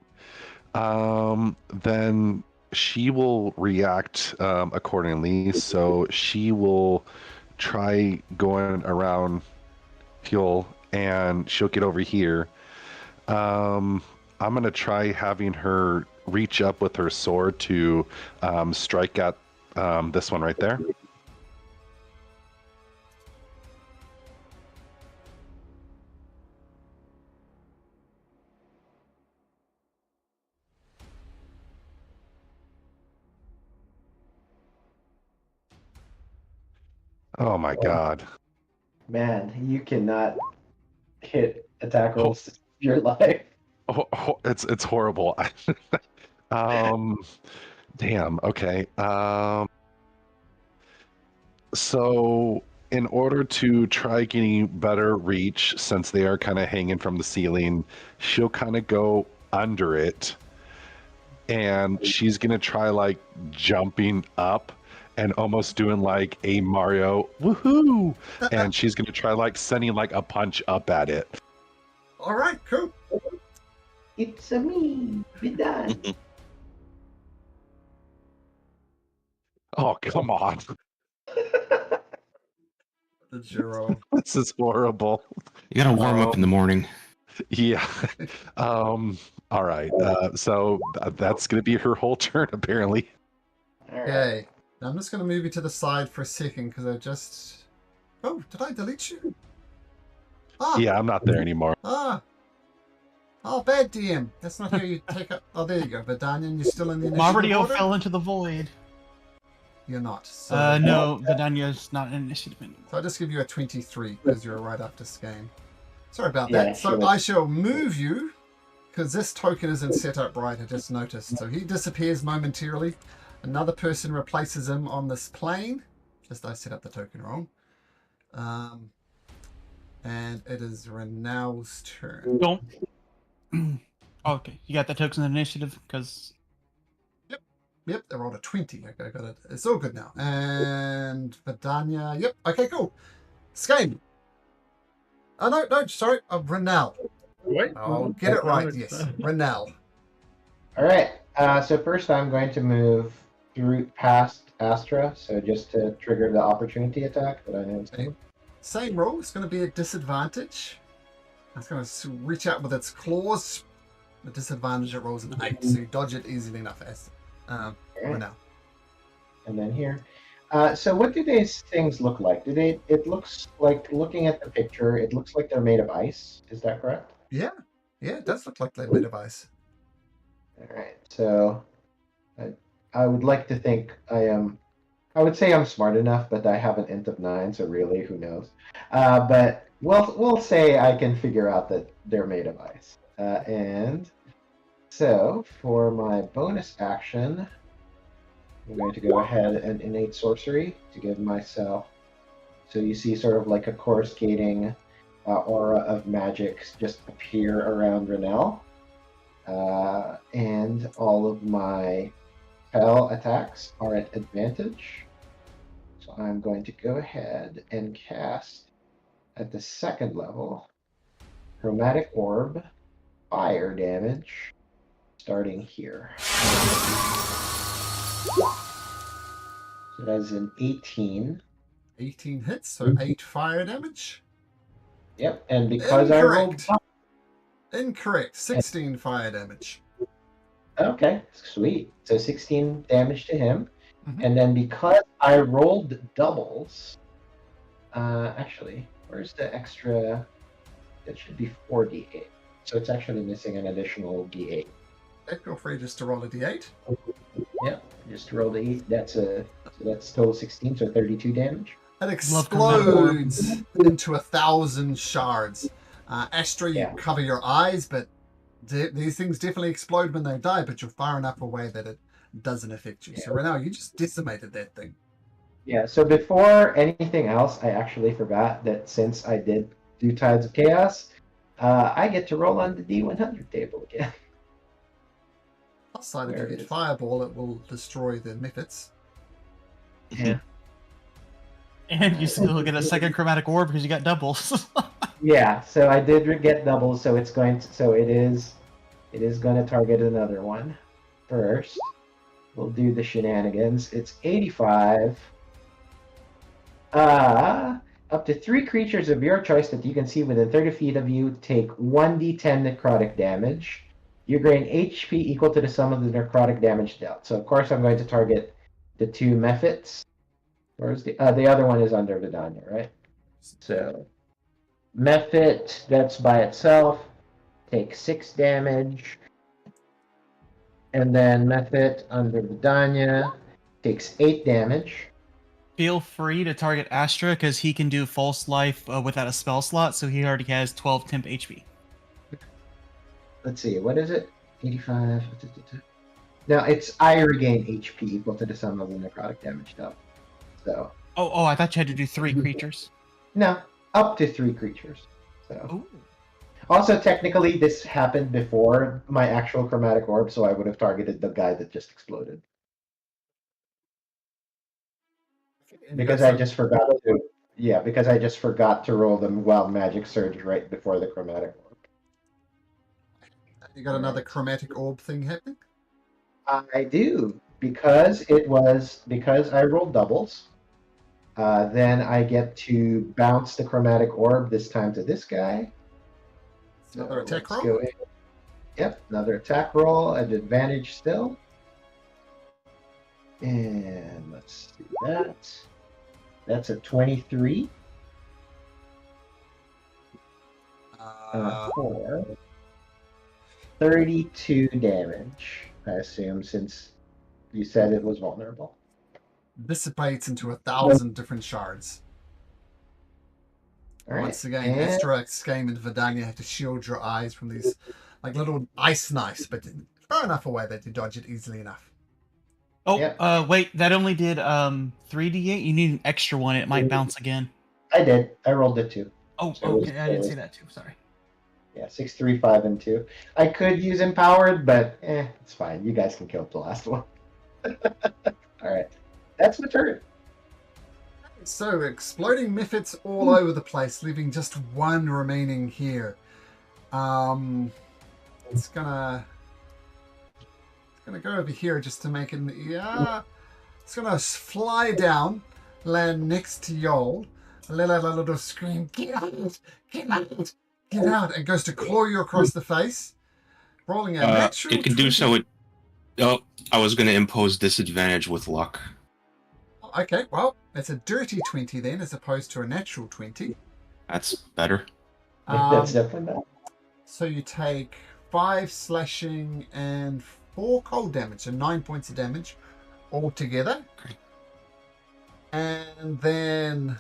S10: right. Then she will react accordingly. So she will try going around Fuel, and she'll get over here. I'm gonna try having her reach up with her sword to strike at this one right there. Oh my god.
S8: Man, you cannot hit attack rolls of your life.
S10: It's horrible. Damn. Okay. So in order to try getting better reach, since they are kind of hanging from the ceiling, she'll kind of go under it, and she's gonna try like jumping up and almost doing like a Mario woohoo, and she's gonna try like sending like a punch up at it.
S1: All right, cool.
S8: It's a me. Be done.
S10: Oh, come on.
S1: The Jiro.
S10: This is horrible.
S5: You gotta warm up in the morning.
S10: Yeah. All right. So that's going to be her whole turn, apparently.
S1: Okay. Now I'm just going to move you to the side for a second because I just... Oh, did I delete you? Ah.
S10: Yeah, I'm not there anymore.
S1: Ah. Oh, bad DM. That's not how you take up... Oh, there you go. Vidania, you're still in the initiative
S6: Mario
S1: order?
S6: fell into the void.
S1: You're not. So...
S6: No, Vidania's not an initiative anymore.
S1: So I'll just give you a 23 because you're right after Skane. Sorry about
S8: Yeah,
S1: that. So
S8: sure.
S1: I shall move you because this token isn't set up right, I just noticed. So he disappears momentarily. Another person replaces him on this plane. Just I set up the token wrong. And it is Renal's turn.
S6: Don't. Okay, you got the tokens in initiative because.
S1: Yep, they rolled a 20. Okay, I got it. It's all good now. And Vidania. Yep. Okay, cool. Skane. Oh, no, sorry. Renal.
S3: What?
S1: I'll get it right. Yes, Renal.
S4: All right. So first, I'm going to move through past Astra, so just to trigger the opportunity attack that I know.
S1: Same roll. It's going to be a disadvantage. It's going to reach out with its claws. The disadvantage, it rolls an 8, so you dodge it easily enough. Renal.
S4: And then here. So what do these things look like? It looks like, looking at the picture, it looks like they're made of ice. Is that correct?
S1: Yeah, it does look like they're made of ice.
S4: All right. So I would like to think I would say I'm smart enough, but I have an int of 9, so really, who knows? But we'll say I can figure out that they're made of ice. And so for my bonus action, I'm going to go ahead and innate sorcery to give myself. So you see sort of like a coruscating aura of magic just appear around Renel. And all of my spell attacks are at advantage. So I'm going to go ahead and cast at the 2nd level Chromatic Orb, fire damage, starting here. So that's an 18.
S1: 18 hits, so 8 fire damage.
S4: Yep, and because I rolled...
S1: Incorrect. 16 fire damage.
S4: Okay, sweet. So 16 damage to him. And then because I rolled doubles... actually, where's the extra... That should be 4d8. So it's actually missing an additional d8.
S1: Feel free just to roll a d8.
S4: Yep, just roll the 8. That's total 16, so 32 damage.
S1: It explodes into 1,000 shards. Astra, you cover your eyes, but these things definitely explode when they die, but you're far enough away that it doesn't affect you. So right now, you just decimated that thing.
S4: Yeah, so before anything else, I actually forgot that since I did do Tides of Chaos, I get to roll on the D100 table again.
S1: Plus side, if you get Fireball, it will destroy the mephits.
S4: Yeah.
S6: And you still get a 2nd chromatic orb because you got doubles.
S4: Yeah, so I did get doubles, so it's going to, so it is going to target another one. First, we'll do the shenanigans. It's 85. Up to 3 creatures of your choice that you can see within 30 feet of you take 1d10 necrotic damage. You gain HP equal to the sum of the necrotic damage dealt. So of course I'm going to target the 2 mephits. Where's the other one is under Vidania, right? So mephit, that's by itself, takes 6 damage. And then mephit under Vidania takes 8 damage.
S6: Feel free to target Astra because he can do false life without a spell slot, so he already has 12 temp HP.
S4: Let's see, what is it? 85. No, I regain HP equal to the sum of the necrotic damage dealt. So.
S6: Oh, I thought you had to do 3 creatures.
S4: No, up to 3 creatures. So.
S6: Ooh.
S4: Also, technically, this happened before my actual chromatic orb, so I would have targeted the guy that just exploded. Because I just forgot to. Yeah, because I just forgot to roll them while magic surged right before the chromatic orb.
S1: You got another chromatic orb thing happening?
S4: I do, because I rolled doubles. Then I get to bounce the chromatic orb this time to this guy.
S1: Another attack roll?
S4: Yep, another attack roll at advantage still. And let's do that. That's a 23. For 32 damage, I assume, since you said it was vulnerable.
S1: Dissipates into 1,000 different shards.
S4: All right.
S1: Once again, Astra, Skame, and Vidania have to shield your eyes from these like little ice knives, but far enough away that you dodge it easily enough.
S6: Oh,
S8: Yep.
S6: wait, that only did 3d8. You need an extra one. It might bounce again.
S8: I did. I rolled it too.
S6: Oh,
S8: So it was-
S6: okay. I didn't see that too. Sorry.
S8: Yeah, 6, 3, 5, and 2. I could use empowered, but it's fine. You guys can kill up the last one. All right, that's my turn.
S1: So exploding methods all over the place, leaving just one remaining here. It's gonna go over here just to make it. Yeah, it's gonna fly down, land next to Yol, let out a little scream. Get out! Get out! Get out! And goes to claw you across the face, rolling a natural.
S5: It can do
S1: 20.
S5: so. I was going to impose disadvantage with luck.
S1: Okay, well, it's a dirty 20 then, as opposed to a natural 20.
S5: That's better.
S8: That's definitely not.
S1: So you take 5 slashing and 4 cold damage, so 9 points of damage altogether.
S5: Okay.
S1: And then,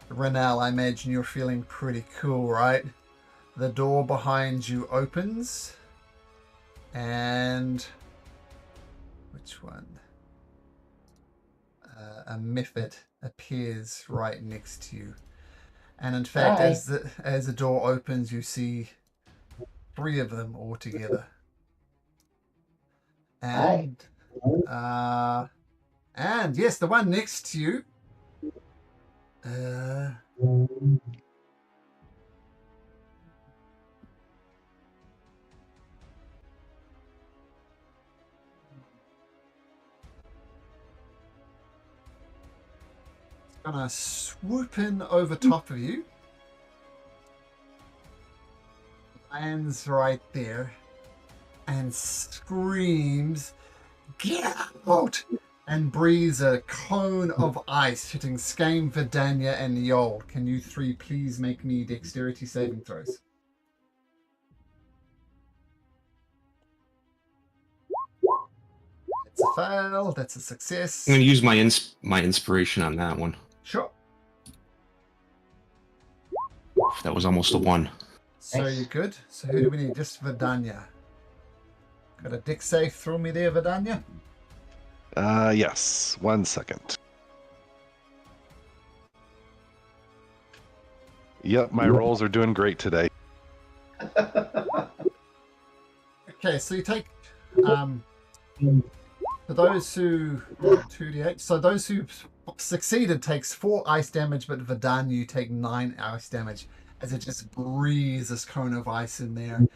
S1: Renel, I imagine you're feeling pretty cool, right? The door behind you opens, and which one? A Mephit appears right next to you. And in fact,
S8: Hi.
S1: as the door opens, you see 3 of them all together. And and yes, the one next to you. Gonna swoop in over top of you. Lands right there and screams, "Get out!" and breathes a cone of ice, hitting Skame, Vidania, and Yol. Can you 3 please make me dexterity saving throws? That's a fail. That's a success.
S5: I'm going to use my inspiration on that one.
S1: Sure.
S5: That was almost a 1.
S1: So you're good. So who do we need? Just Vidania. Got a dex save throw me there, Vidania?
S10: Yes. 1 second. Yep, my rolls are doing great today.
S1: Okay, so you take for those who 2d8. So those who succeeded takes 4 ice damage, but Vidania, you take 9 ice damage as it just breathes this cone of ice in there.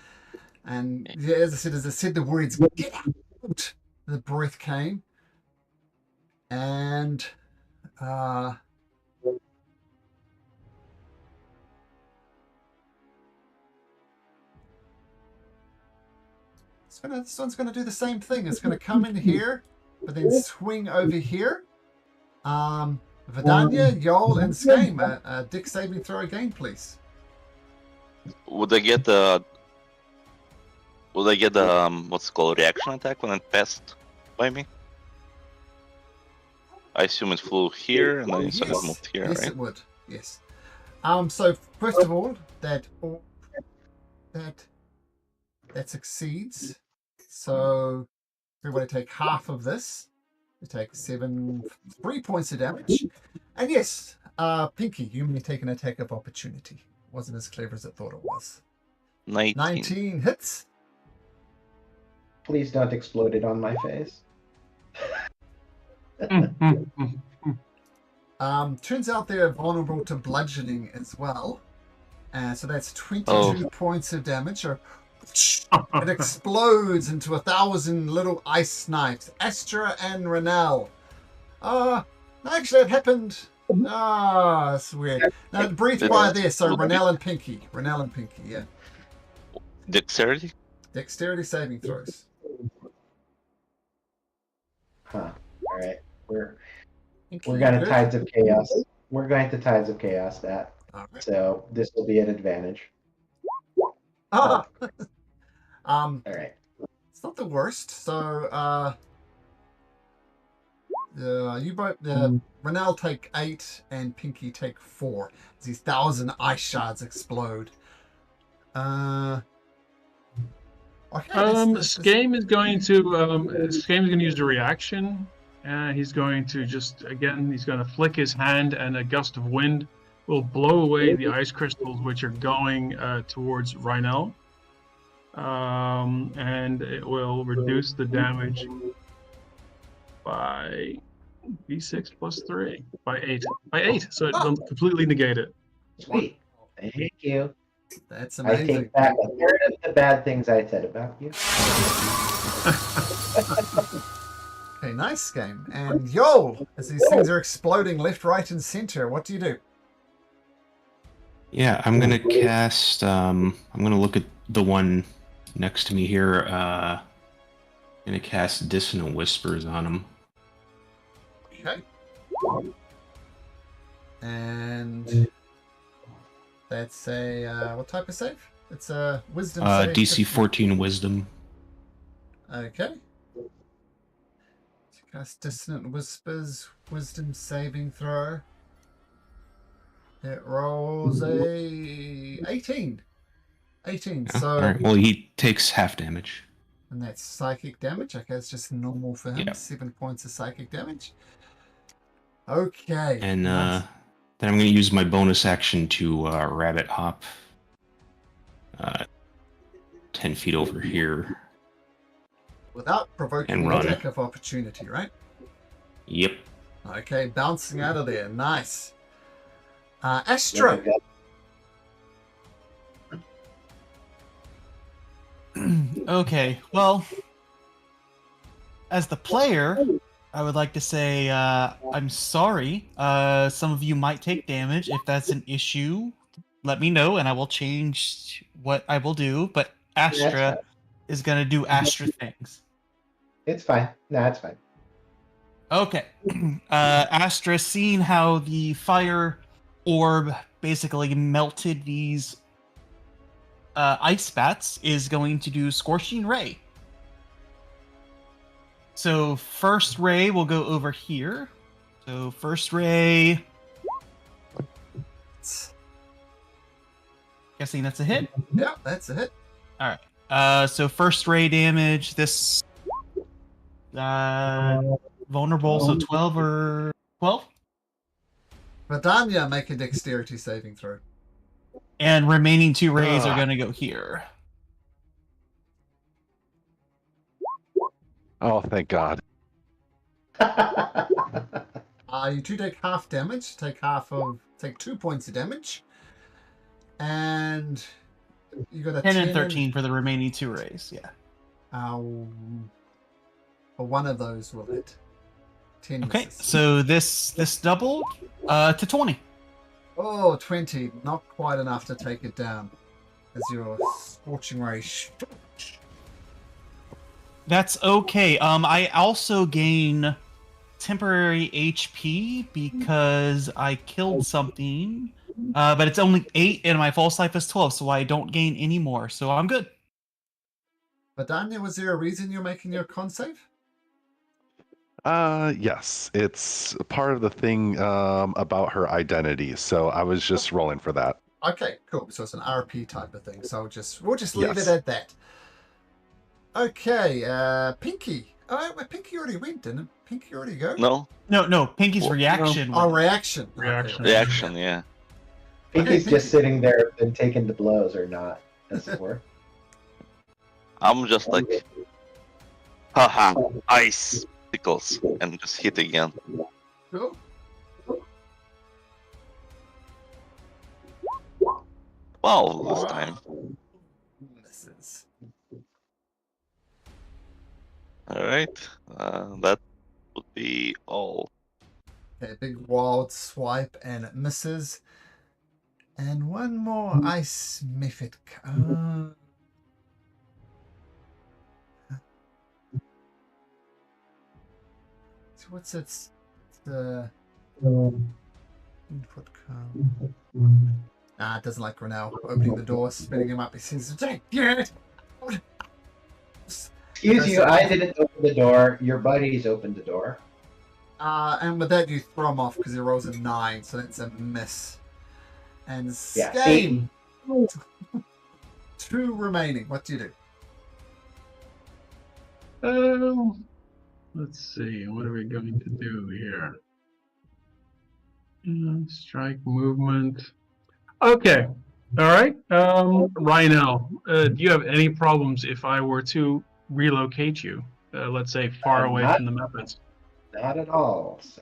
S1: And yeah, as I said the words "get out," the breath came, and this one's gonna do the same thing. It's gonna come in here, but then swing over here. Vidania, Yol, and Skame, a dex saving throw again, please.
S2: Would they get the what's it called, reaction attack when it passed by me? I assume it flew here and then it moved here,
S1: yes,
S2: right?
S1: it would. Yes. So first of all, that succeeds. So everybody take half of this. You take 3 points of damage. And yes, Pinky, you may take an attack of opportunity. Wasn't as clever as I thought it was. 19 hits.
S8: Please don't explode it on my face.
S1: Turns out they're vulnerable to bludgeoning as well. So that's 22 points of damage. Or it explodes into 1,000 little ice knives. Astra and Renel. Actually, it happened. That's weird. Now, breathe fire there. So Renel and Pinky. Yeah.
S2: Dexterity?
S1: Dexterity saving throws.
S8: Huh. All right. We're
S1: Pinky,
S8: going to
S1: good?
S8: Tides of Chaos. We're going to Tides of Chaos that.
S1: All right.
S8: So this will be an advantage.
S1: All
S8: right.
S1: It's not the worst. So, you both, Renel take 8 and Pinky take 4. These 1,000 ice shards explode. Okay,
S3: Skame is going to use the reaction. He's going to he's going to flick his hand, and a gust of wind will blow away the ice crystals which are going towards Rhinel. And it will reduce the damage by d6 plus 3 by 8. By 8, so it will completely negate it.
S8: Sweet. Thank you.
S1: That's
S8: I
S1: amazing.
S8: take back a third of the bad things I said about you.
S1: Okay, nice game. And yo, as these things are exploding left, right, and center, what do you do?
S5: Yeah, I'm gonna cast. I'm gonna look at the one next to me here. Gonna cast Dissonant Whispers on him.
S1: Okay. And that's a what type of save? It's a wisdom save.
S5: DC 14 Wisdom.
S1: Okay. Cast Dissonant Whispers, wisdom saving throw. It rolls a 18. 18.
S5: Yeah,
S1: So
S5: all right. Well, he takes half damage.
S1: and that's psychic damage. Okay, it's just normal for him.
S5: Yep.
S1: 7 points of psychic damage. Okay.
S5: And
S1: nice.
S5: then I'm gonna use my bonus action to rabbit hop 10 feet over here.
S1: Without provoking
S5: and
S1: an
S5: run.
S1: attack of opportunity, right?
S5: Yep.
S1: Okay, bouncing out of there. Nice. Astra.
S6: Okay, well, as the player, I would like to say I'm sorry. Some of you might take damage. If that's an issue, let me know and I will change what I will do. But Astra is going to do Astra things.
S8: It's fine. No, it's fine.
S6: Okay. Astra, seeing how the fire orb basically melted these ice bats, is going to do Scorching Ray. So first ray will go over here. So first ray... Guessing that's a hit?
S1: Yeah, that's a hit.
S6: Alright. So first ray damage, this... vulnerable, so 12 or... 12?
S1: Vidania, make a dexterity saving throw.
S6: And remaining 2 rays are going to go here.
S10: Oh, thank God.
S1: You two take half damage. Take 2 points of damage. And you got a
S6: 10 and 13 for the remaining 2 rays, yeah.
S1: One of those will hit. 10
S6: Okay,
S1: misses.
S6: so this doubled to 20.
S1: Oh, 20. Not quite enough to take it down. As your Scorching Ray.
S6: That's okay. I also gain temporary HP because I killed something. But it's only 8 and my false life is 12, so I don't gain any more. So I'm good.
S1: Vidania, was there a reason you're making your con save?
S10: Yes, it's part of the thing about her identity. So I was just rolling for that.
S1: Okay, cool. So it's an RP type of thing. So we'll just leave
S10: Yes.
S1: it at that. Okay, Pinky. Oh, well, Pinky already went, didn't it? Pinky already go?
S2: No?
S6: No, Pinky's reaction.
S1: Oh, reaction.
S3: Reaction.
S1: Okay.
S2: Reaction, yeah.
S8: Pinky's
S1: Okay,
S8: just sitting there and taking the blows or not, as it were.
S2: I'm just like, haha, ice tickles, and just hit again.
S1: Cool.
S2: 12 this time.
S1: Misses.
S2: Alright, that would be all.
S1: Okay, big wild swipe and it misses. And one more ice method. So what's its the input code? It doesn't like Renell opening the door, spinning him up. He says, "Yeah."
S8: Excuse you, I didn't open the door. Your buddies opened the door.
S1: And with that, you throw him off because he rolls a 9, so that's a miss. And
S8: Yeah,
S1: Skame, 2 remaining. What do you do?
S3: Let's see. What are we going to do here? Strike movement. Okay. All right. Rhino, do you have any problems if I were to relocate you? Let's say far away
S8: Not,
S3: from the methods.
S8: not at all. Sir.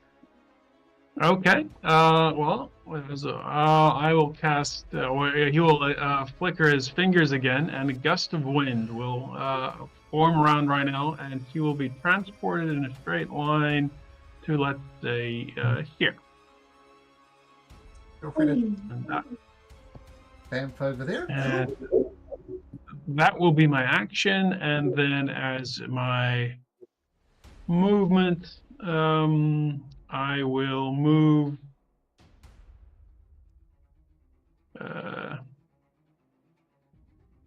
S3: Okay. Well, I will cast. He will flicker his fingers again, and a gust of wind will form around Rhino, and he will be transported in a straight line to, let's say, here.
S1: Feel free to
S3: And that,
S1: bamf over there.
S3: and that will be my action, and then as my movement, I will move.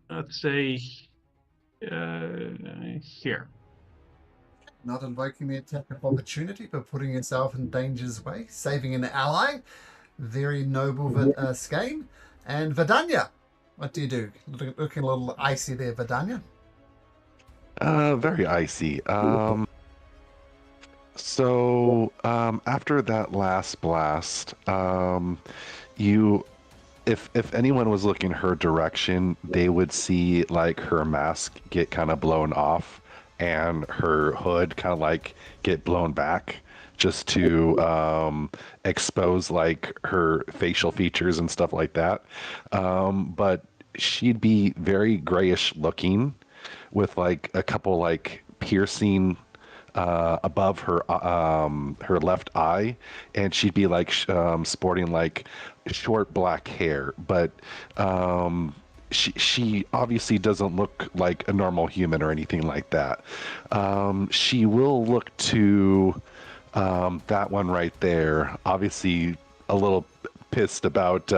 S3: Let's say here.
S1: Not invoking the attack of opportunity, but putting yourself in danger's way, saving an ally. Very noble, Skane. And Vidania, what do you do? Looking a little icy there, Vidania.
S10: Very icy. So after that last blast, you, if anyone was looking her direction, they would see like her mask get kind of blown off and her hood kind of like get blown back just to expose like her facial features and stuff like that. But she'd be very grayish looking with like a couple like piercing above her left eye, and she'd be like sporting like short black hair, but she obviously doesn't look like a normal human or anything like that. She will look to that one right there, obviously a little pissed about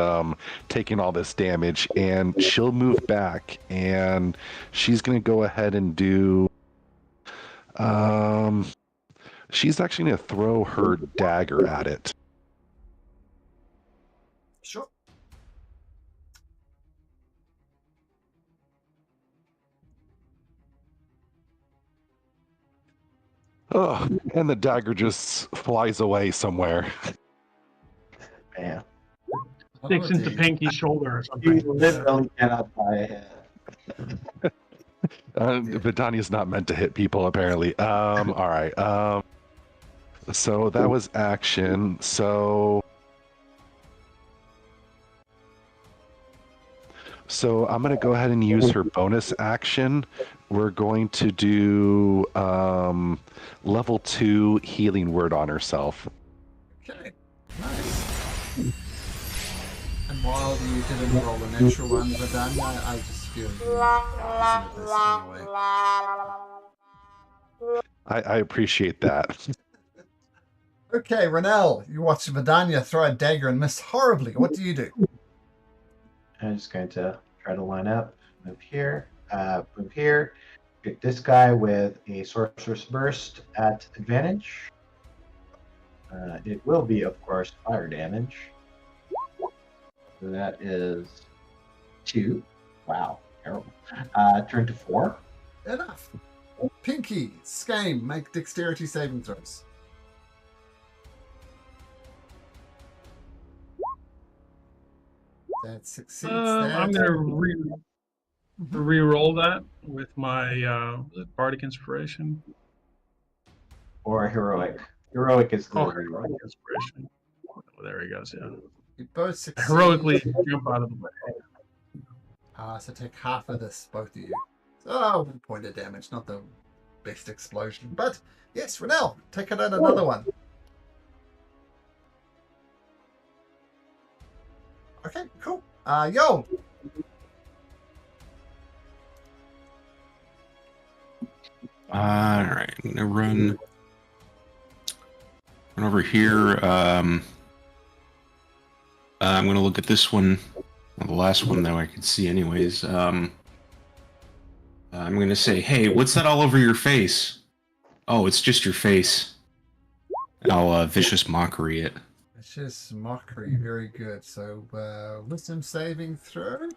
S10: taking all this damage, and she'll move back, and she's gonna go ahead and do she's actually going to throw her dagger at it.
S1: Sure.
S10: Oh, and the dagger just flies away somewhere.
S8: Man,
S3: Sticks into
S1: dear.
S3: Pinky's shoulder or something.
S8: you literally cannot buy a head.
S10: Vidania's not meant to hit people, apparently. All right. So that was action. So I'm going to go ahead and use her bonus action. We're going to do level 2 healing word on herself.
S1: Okay, nice. And while you didn't roll a natural one, Vidania, I just feel you deserve this anyway.
S10: I appreciate that.
S1: Okay, Renell, you watch Vidania throw a dagger and miss horribly. What do you do?
S8: I'm just going to try to line up, move here, Pick this guy with a sorcerer's burst at advantage. It will be, of course, fire damage. So that is 2. Wow, terrible. Turn to 4.
S1: Enough. Pinky, Skane, make dexterity saving throws. That succeeds.
S3: I'm gonna re-roll that with my bardic inspiration.
S8: Or heroic. Heroic is the
S3: Heroic inspiration. Oh, there he goes. Yeah.
S1: You both succeed.
S3: Heroically jump out of the way.
S1: So take half of this, both of you. So 1 point of damage, not the best explosion. But yes, Renell, take it out another one. Okay, cool. Yo.
S5: Alright, I'm gonna run over here. I'm gonna look at this one. Well, the last one that I could see anyways. I'm gonna say, hey, what's that all over your face? Oh, it's just your face. I'll vicious mockery it.
S1: Vicious mockery, very good. So wisdom saving throw.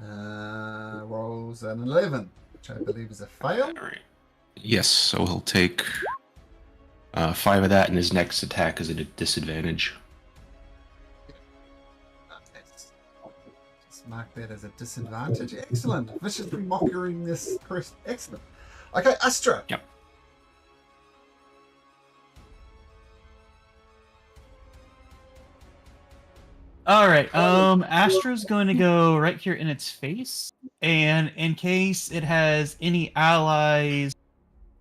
S1: Rolls an 11. which I believe is a fail.
S5: All right. Yes, so he'll take 5 of that, and his next attack is at a disadvantage.
S1: Just mark that as a disadvantage. Excellent. Viciously mocking this crest. Excellent. Okay, Astra.
S5: Yep.
S6: All right. Astra's going to go right here in its face, and in case it has any allies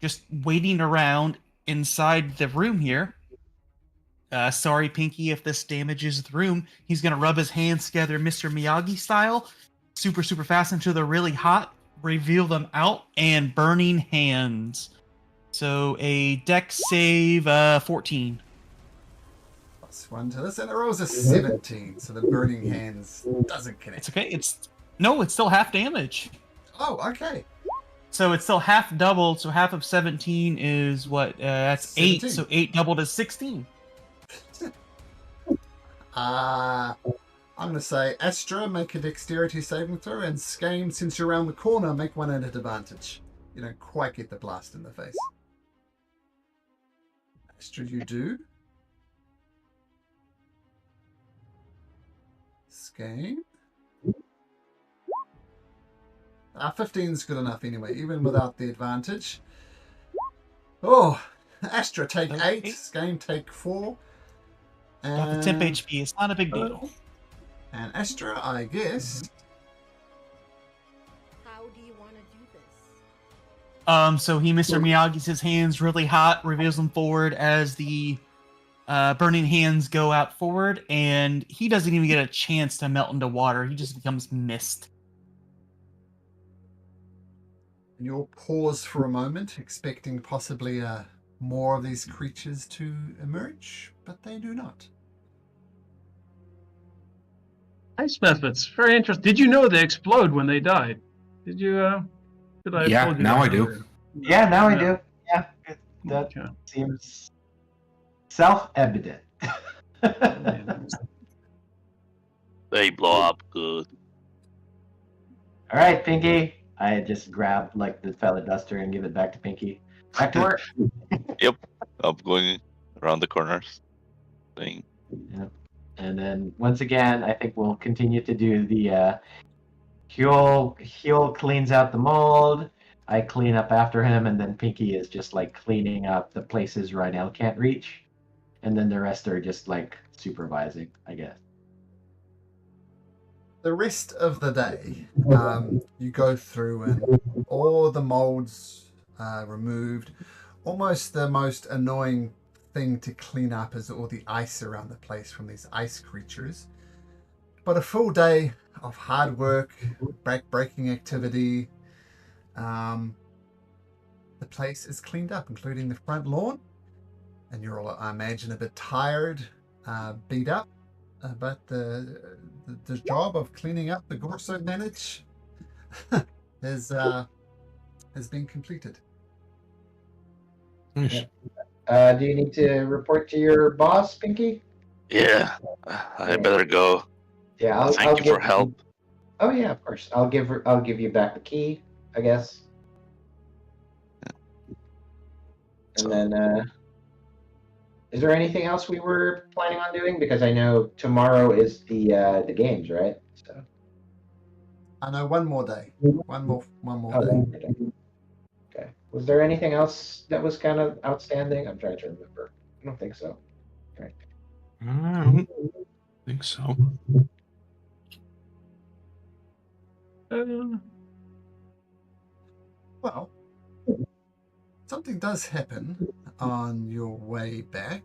S6: just waiting around inside the room here. Sorry, Pinky, if this damages the room. He's going to rub his hands together, Mr. Miyagi style, super fast until they're really hot, reveal them out, and burning hands. So a dex save 14.
S1: +1 to this, and it rolls a 17, so the burning hands doesn't connect.
S6: It's okay. It's still half damage.
S1: Oh, okay.
S6: So it's still half doubled. So half of 17 is what? That's 8.
S1: 17.
S6: So 8 doubled is 16.
S1: I'm going to say Astra, make a dexterity saving throw, and Skame, since you're around the corner, make one at advantage. You don't quite get the blast in the face. Astra, you do. Skame. 15's good enough anyway, even without the advantage. Oh, Astra take 8, Skame take 4.
S6: Got the temp HP. It's not a big deal.
S1: And Astra, I guess.
S9: How do you want to do this?
S6: So Mr. Miyagi's his hands really hot, reveals them forward as the burning hands go out forward, and he doesn't even get a chance to melt into water. He just becomes mist.
S1: And you'll pause for a moment, expecting possibly more of these creatures to emerge, but they do not.
S3: Ice methods, very interesting. Did you know they explode when they died? Did you? Did I?
S5: Yeah,
S3: told you
S5: now
S3: that
S5: I do.
S3: earlier?
S4: Yeah, now I
S3: Yeah.
S4: do. Yeah, that
S3: Okay.
S4: seems self-evident.
S2: They blow up good.
S4: All right, Pinky. I just grab like the fella duster and give it back to Pinky. Back to work.
S2: I'm going around the corners. Thing.
S4: Yeah. And then once again, I think we'll continue to do the Huel cleans out the mold. I clean up after him, and then Pinky is just like cleaning up the places Rydell can't reach. And then the rest are just like supervising, I guess.
S1: The rest of the day, you go through and all the molds are removed. Almost the most annoying thing to clean up is all the ice around the place from these ice creatures. But a full day of hard work, back-breaking activity. The place is cleaned up, including the front lawn. And you're all, I imagine, a bit tired, beat up. But the job of cleaning up the Gorso manage has been completed.
S5: Nice.
S4: Do you need to report to your boss, Pinky?
S2: Yeah, I better go.
S4: Yeah, I'll
S2: Thank you
S4: give
S2: for help.
S4: Oh yeah, of course. I'll give you back the key, I guess. And then, is there anything else we were planning on doing? Because I know tomorrow is the games, right? So.
S1: I know one more day. One more day.
S4: Okay. Was there anything else that was kind of outstanding? I'm trying to remember. I don't think so. Okay.
S5: I don't think so.
S1: Well, something does happen on your way back.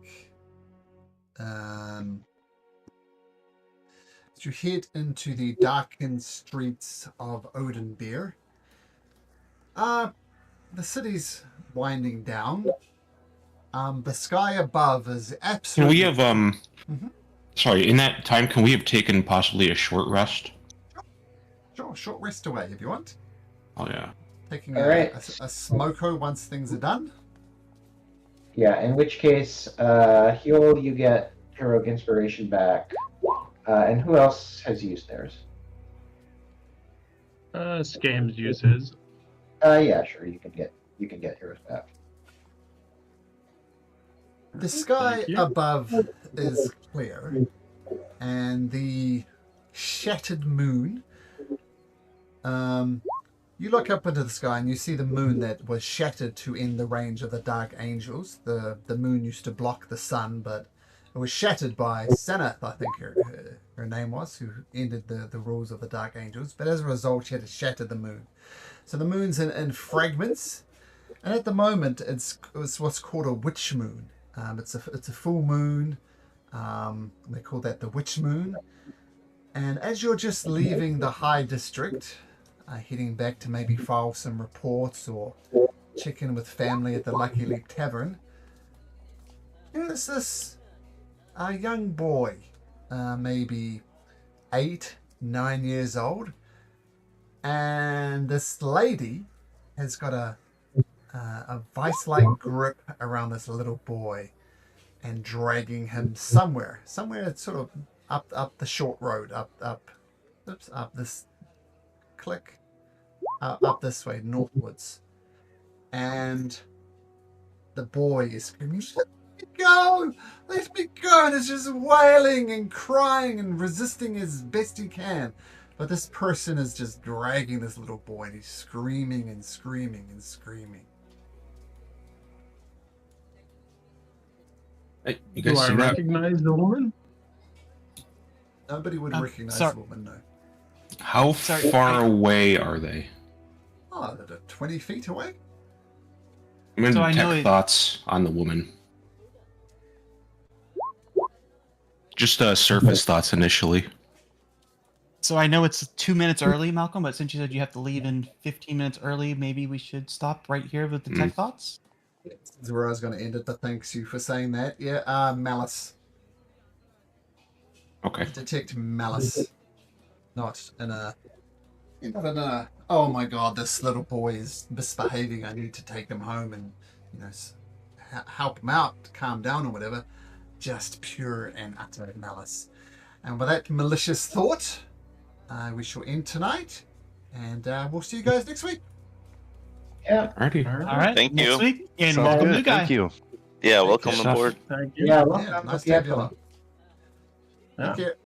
S1: As you head into the darkened streets of Odenbeer, the city's winding down. The sky above is
S5: Can
S1: absolutely...
S5: we have sorry, in that time can we have taken possibly a short rest?
S1: Sure, short rest away if you want.
S5: Oh yeah.
S1: Taking
S4: All right.
S1: a smoko once things are done.
S4: Yeah, in which case, Huel, you get heroic inspiration back. And who else has used theirs?
S3: Scams uses.
S4: Yeah, sure. You can get yours back.
S1: The sky
S3: Thank you.
S1: above is clear, and the shattered moon. You look up into the sky and you see the moon that was shattered to end the range of the Dark Angels. The moon used to block the sun, but it was shattered by Senath, I think her name was, who ended the rules of the Dark Angels. But as a result, she had to shatter the moon. So the moon's in fragments, and at the moment, it's what's called a witch moon. It's a full moon. They call that the witch moon. And as you're just leaving the High District, heading back to maybe file some reports or check in with family at the Lucky Leap Tavern, there's this young boy, maybe 8, 9 years old, and this lady has got a vice-like grip around this little boy and dragging him somewhere sort of up the short road, up this click, up this way northwards, and the boy is screaming, let me go, and is just wailing and crying and resisting as best he can. But this person is just dragging this little boy, and he's screaming and screaming and screaming.
S5: Hey, you
S3: Do
S5: guys
S3: I
S5: see that?
S3: recognize the woman?
S1: Nobody would recognize
S6: sorry.
S1: the woman, no.
S5: How
S6: Sorry,
S5: far away are they?
S1: Oh, they're 20 feet away?
S5: I'm going
S6: So
S5: to
S6: I know
S5: detect
S6: it-
S5: thoughts on the woman. Just surface thoughts initially.
S6: So I know it's 2 minutes early, Malcolm, but since you said you have to leave in 15 minutes early, maybe we should stop right here with the tech thoughts?
S1: This is where I was going to end it, but thanks you for saying that. Yeah, malice.
S5: Okay.
S1: Detect malice. Not in a... oh my god, this little boy is misbehaving. I need to take him home and, help him out, calm down or whatever. Just pure and utter malice. And with that malicious thought, we shall end tonight. And we'll see you guys next week.
S4: Yeah.
S5: Alrighty.
S6: All right.
S2: Thank
S6: next
S2: you.
S6: week. And
S10: Sounds
S6: welcome,
S10: good.
S6: new guy.
S10: Thank you.
S2: Yeah, welcome
S5: Good
S2: on
S5: stuff.
S2: board.
S3: Thank you.
S4: Yeah.
S1: Yeah, nice to have you on.
S3: Yeah.
S1: Thank you.